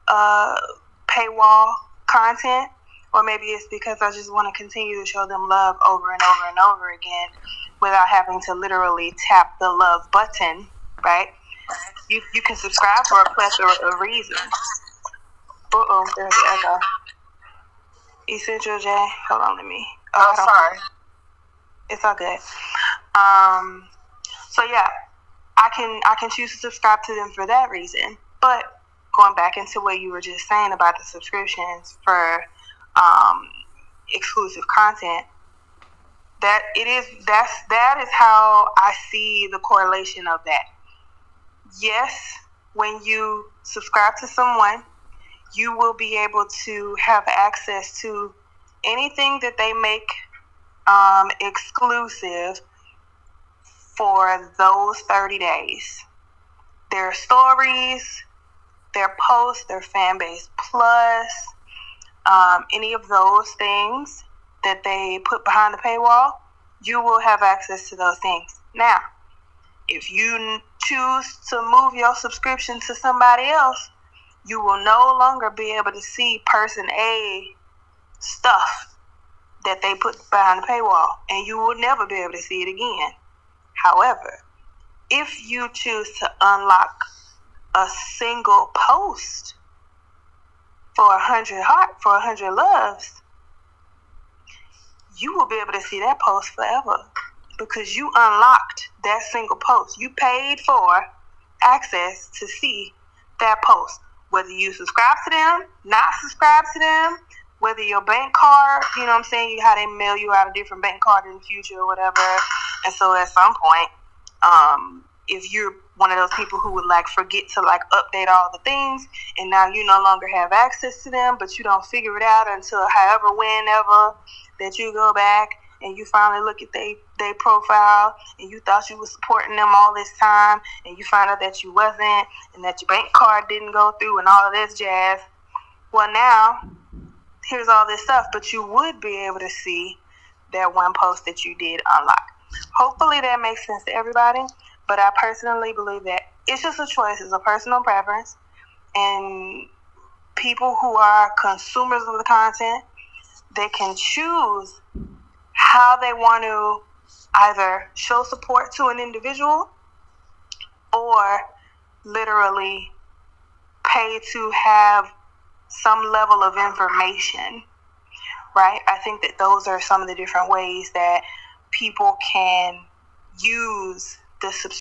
paywall content, or maybe it's because I just want to continue to show them love over and over and over again without having to literally tap the love button, right? You can subscribe for a plethora of reasons. There's an echo. Essential J, hold on to me. Oh, sorry. It's all good. So yeah, I can choose to subscribe to them for that reason. But going back into what you were just saying about the subscriptions for exclusive content, that is how I see the correlation of that. Yes, when you subscribe to someone, you will be able to have access to anything that they make exclusive for those 30 days. Their stories, their posts, their Fanbase Plus, any of those things that they put behind the paywall, you will have access to those things. Now, if you choose to move your subscription to somebody else, you will no longer be able to see person A stuff that they put behind the paywall, and you will never be able to see it again. However, if you choose to unlock a single post for 100 heart, for 100 loves, you will be able to see that post forever because you unlocked that single post. You paid for access to see that post. Whether you subscribe to them, not subscribe to them, whether your bank card, you know what I'm saying, how they mail you out a different bank card in the future or whatever. And so at some point, if you're one of those people who would like forget to like update all the things, and now you no longer have access to them, but you don't figure it out until however, whenever that you go back and you finally look at their profile, and you thought you were supporting them all this time, and you find out that you wasn't, and that your bank card didn't go through, and all of this jazz. Well, now here's all this stuff, but you would be able to see that one post that you did unlock. Hopefully that makes sense to everybody, but I personally believe that it's just a choice, it's a personal preference, and people who are consumers of the content, they can choose how they want to either show support to an individual or literally pay to have some level of information, right? I think that those are some of the different ways that people can use the subscription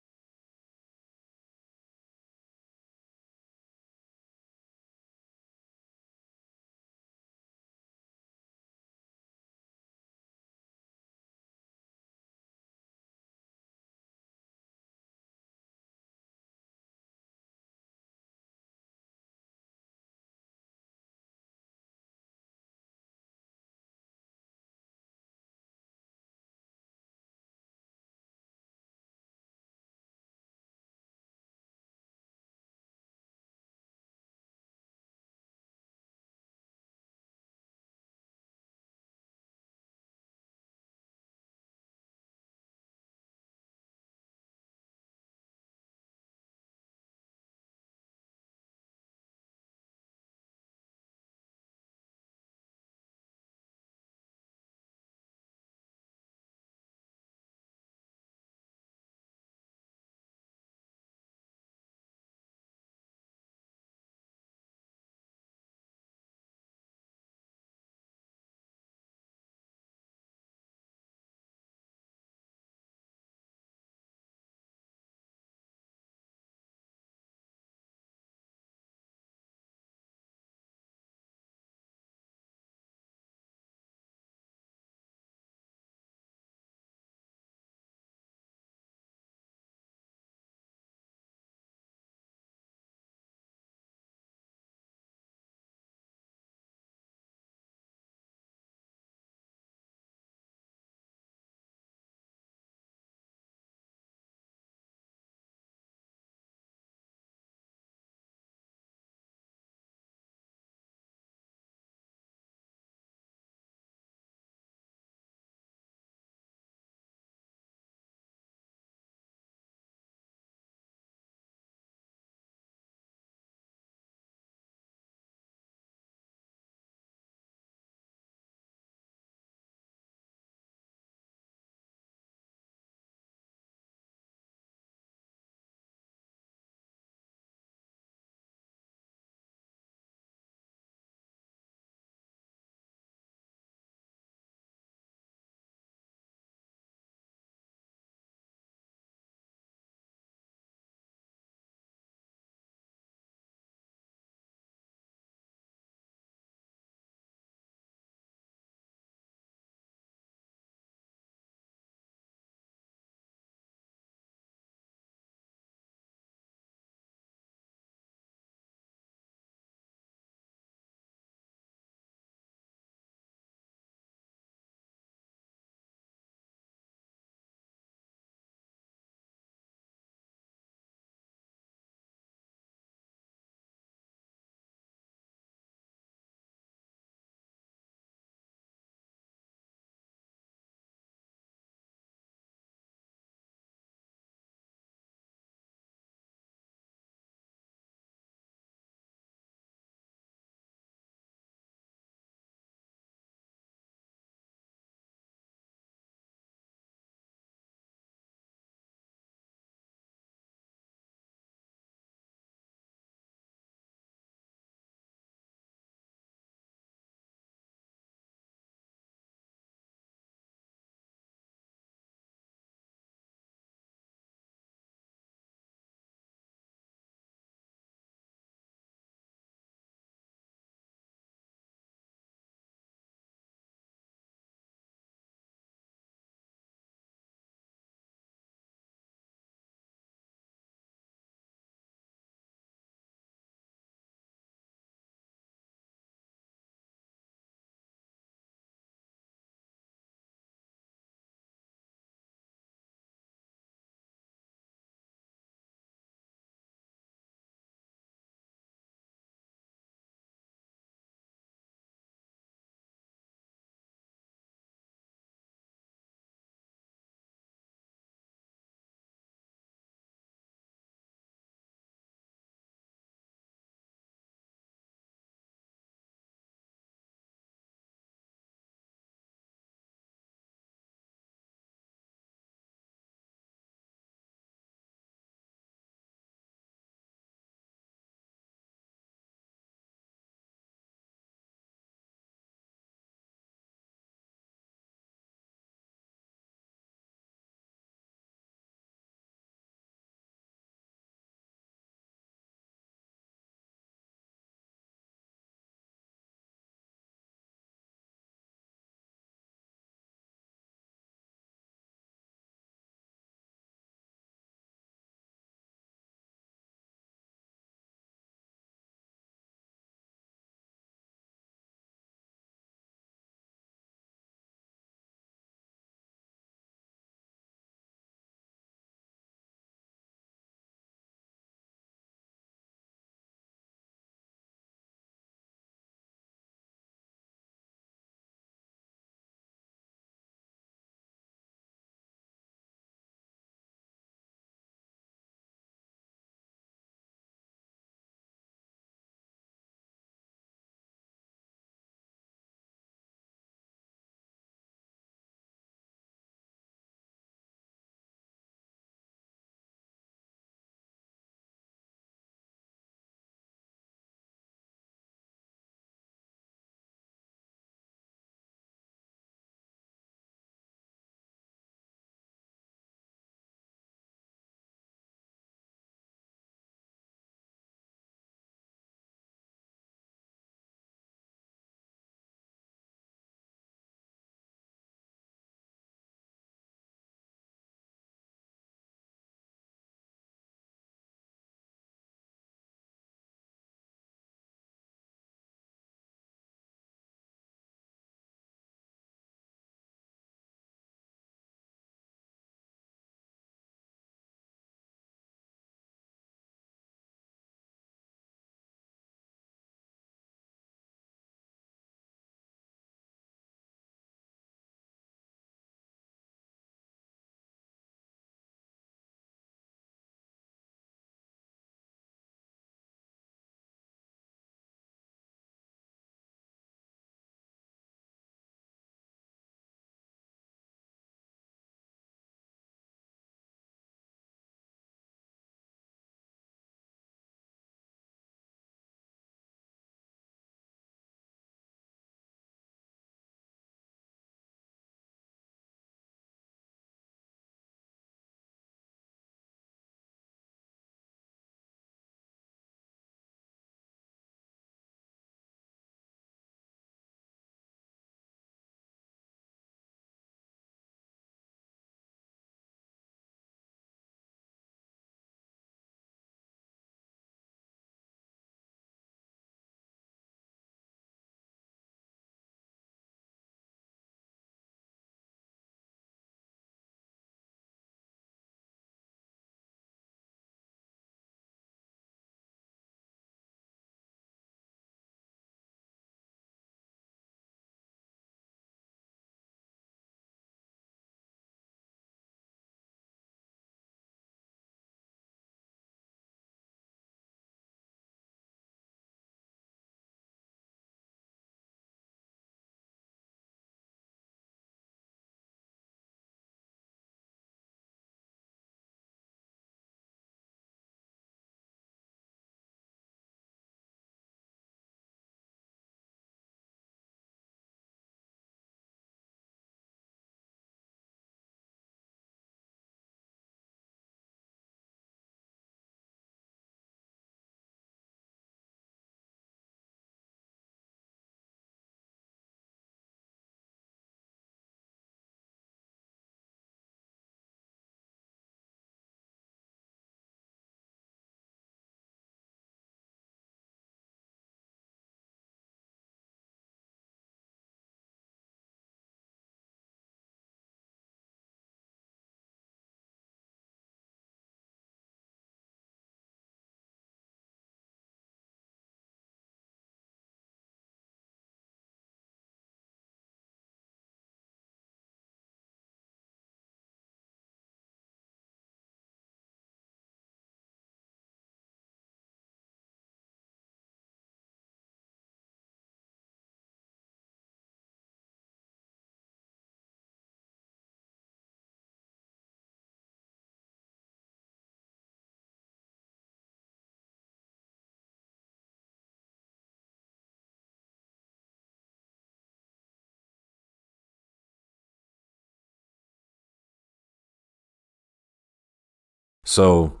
So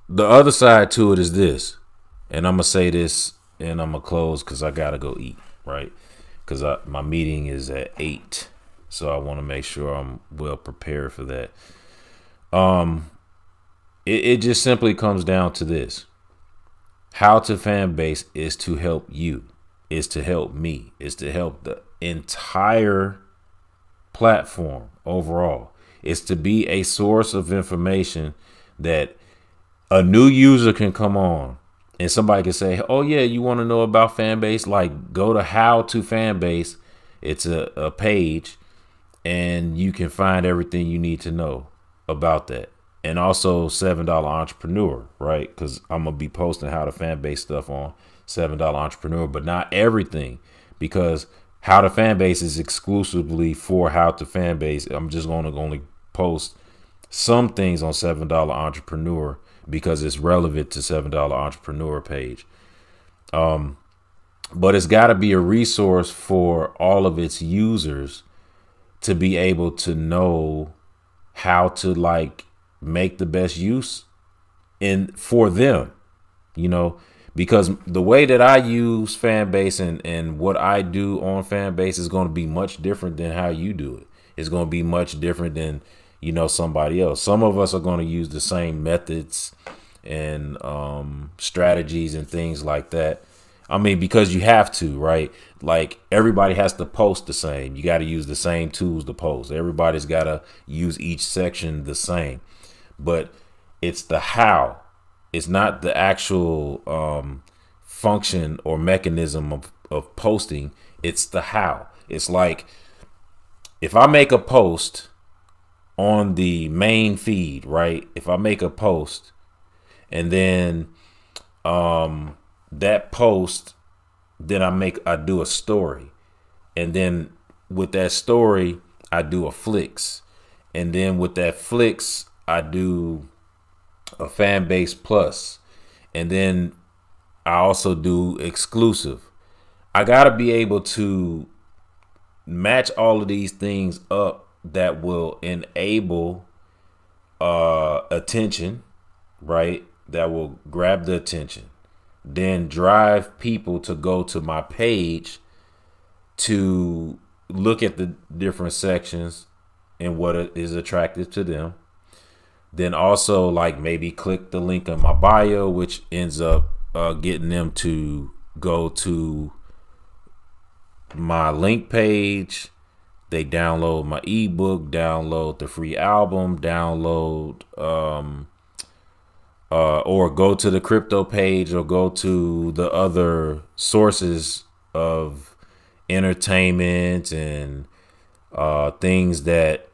the other side to it is this, and I'm gonna say this, and I'm gonna close because I gotta go eat, right? Because my meeting is at 8, so I want to make sure I'm well prepared for that. It just simply comes down to this: how to Fanbase is to help you, is to help me, is to help the entire platform overall. It's to be a source of information that a new user can come on and somebody can say, oh yeah, you want to know about Fanbase? Like, go to How to Fanbase. It's a page and you can find everything you need to know about that. And also $7 Entrepreneur, right? Because I'm going to be posting How to Fanbase stuff on $7 Entrepreneur, but not everything, because How to Fanbase is exclusively for How to Fanbase. I'm just going to only post some things on $7 Entrepreneur because it's relevant to $7 Entrepreneur page. But it's got to be a resource for all of its users to be able to know how to like make the best use for them, you know, because the way that I use Fanbase and what I do on Fanbase is going to be much different than how you do it. It's going to be much different than, you know, somebody else. Some of us are going to use the same methods and strategies and things like that. I mean, because you have to, right? Like, everybody has to post the same. You got to use the same tools to post. Everybody's got to use each section the same. But it's the how. It's not the actual function or mechanism of posting. It's the how. It's like, if I make a post on the main feed, right? If I make a post and then that post, then I do a story, and then with that story I do a flicks, and then with that flicks I do a Fanbase Plus, and then I also do exclusive. I gotta be able to match all of these things up that will enable attention, right? That will grab the attention, then drive people to go to my page to look at the different sections and what is attractive to them. Then also, like, maybe click the link in my bio, which ends up getting them to go to my link page. They download my ebook, download the free album, download or go to the crypto page, or go to the other sources of entertainment and things that,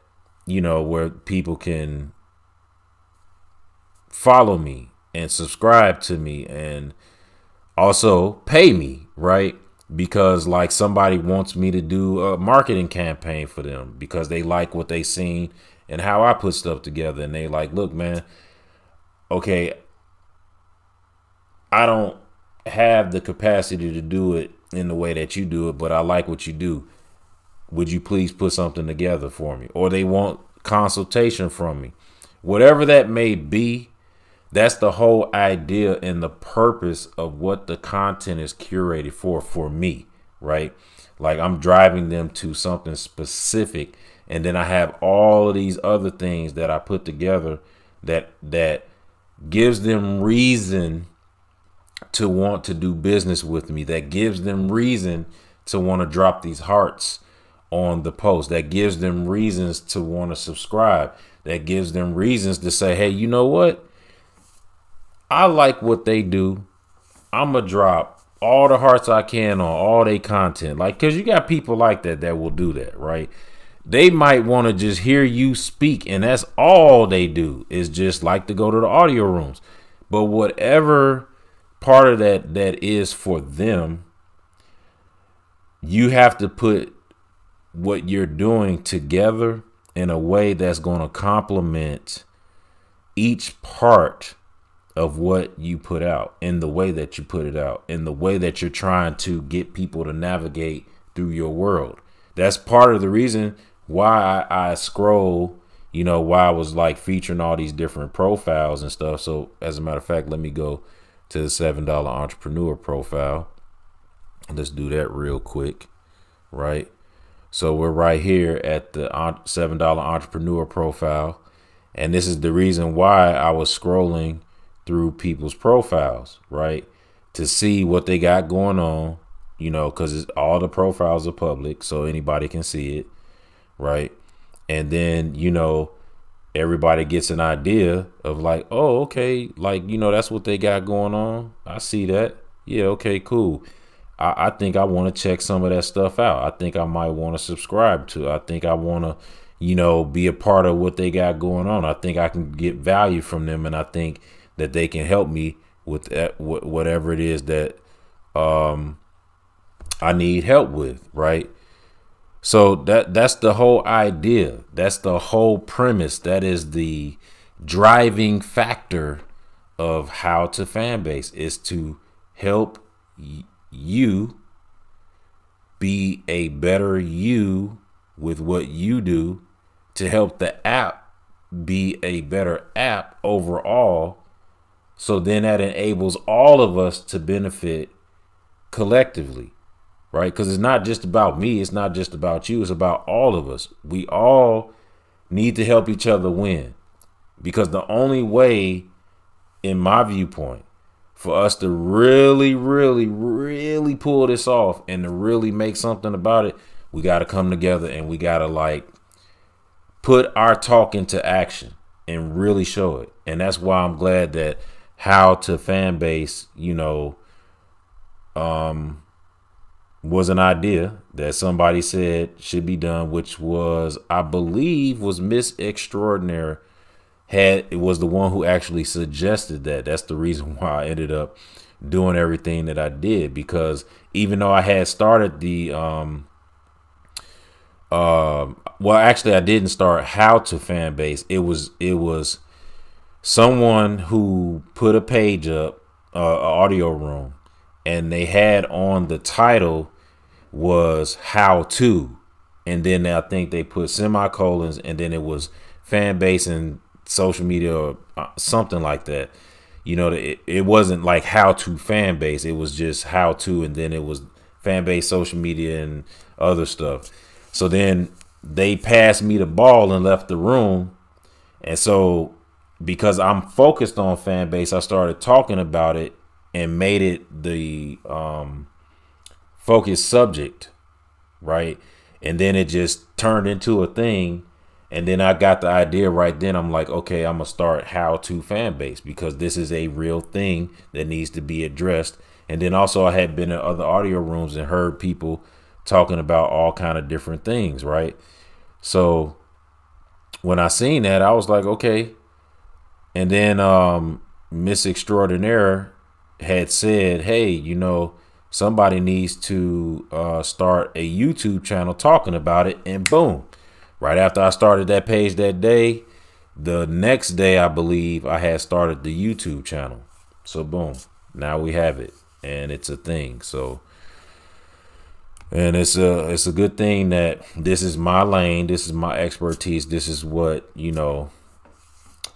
you know, where people can follow me and subscribe to me and also pay me, right? Because like somebody wants me to do a marketing campaign for them because they like what they seen and how I put stuff together, and they like, look, man, okay, I don't have the capacity to do it in the way that you do it, but I like what you do. Would you please put something together for me? Or they want consultation from me. Whatever that may be, that's the whole idea and the purpose of what the content is curated for me, right? Like, I'm driving them to something specific, and then I have all of these other things that I put together that gives them reason to want to do business with me, that gives them reason to want to drop these hearts on the post, that gives them reasons to want to subscribe, that gives them reasons to say, hey, you know what? I like what they do. I'm going to drop all the hearts I can on all their content. Like, because you got people like that will do that, right? They might want to just hear you speak, and that's all they do, is just like to go to the audio rooms. But whatever part of that is for them, you have to put what you're doing together in a way that's going to complement each part of what you put out, in the way that you put it out, in the way that you're trying to get people to navigate through your world. That's part of the reason why I scroll you know, why I was like featuring all these different profiles and stuff. So as a matter of fact, let me go to the $7 entrepreneur profile. Let's do that real quick, right? So we're right here at the $7 entrepreneur profile. And this is the reason why I was scrolling through people's profiles, right? To see what they got going on, you know, because all the profiles are public, so anybody can see it, right? And then, you know, everybody gets an idea of like, oh, okay, like, you know, that's what they got going on. I see that. Yeah, okay, cool. I think I want to check some of that stuff out. I think I might want to subscribe to. I think I want to, you know, be a part of what they got going on. I think I can get value from them, and I think that they can help me with that, whatever it is that I need help with, right? So that's the whole idea. That's the whole premise. That is the driving factor of how to Fanbase, is to help you be a better you with what you do, to help the app be a better app overall. So then that enables all of us to benefit collectively, right? Because it's not just about me. It's not just about you. It's about all of us. We all need to help each other win, because the only way, in my viewpoint, for us to really, really, really pull this off and to really make something about it, we got to come together and we got to like put our talk into action and really show it. And that's why I'm glad that how to Fanbase, you know, was an idea that somebody said should be done, which was, I believe, was Miss Extraordinaire. It was the one who actually suggested that. That's the reason why I ended up doing everything that I did, because even though I had started the well, actually I didn't start how to Fanbase. It was someone who put a page up, a audio room, and they had on the title was how to, and then I think they put semicolons, and then it was Fanbase and social media or something like that. You know, it wasn't like how to Fanbase. It was just how to, and then it was Fanbase, social media, and other stuff. So then they passed me the ball and left the room. And so because I'm focused on Fanbase, I started talking about it and made it the focus subject, right? And then it just turned into a thing. And then I got the idea right then. I'm like, okay, I'm going to start how to Fanbase, because this is a real thing that needs to be addressed. And then also I had been in other audio rooms and heard people talking about all kind of different things, right? So when I seen that, I was like, okay. And then Miss Extraordinaire had said, hey, you know, somebody needs to start a YouTube channel talking about it. And boom, right after I started that page that day, the next day, I believe I had started the YouTube channel. So boom, now we have it, and it's a thing. So, and it's a good thing that this is my lane. This is my expertise. This is what, you know,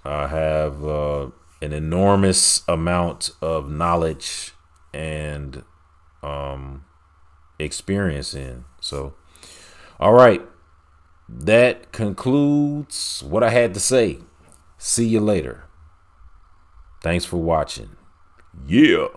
I have an enormous amount of knowledge and experience in. So, all right. That concludes what I had to say. See you later. Thanks for watching. Yeah.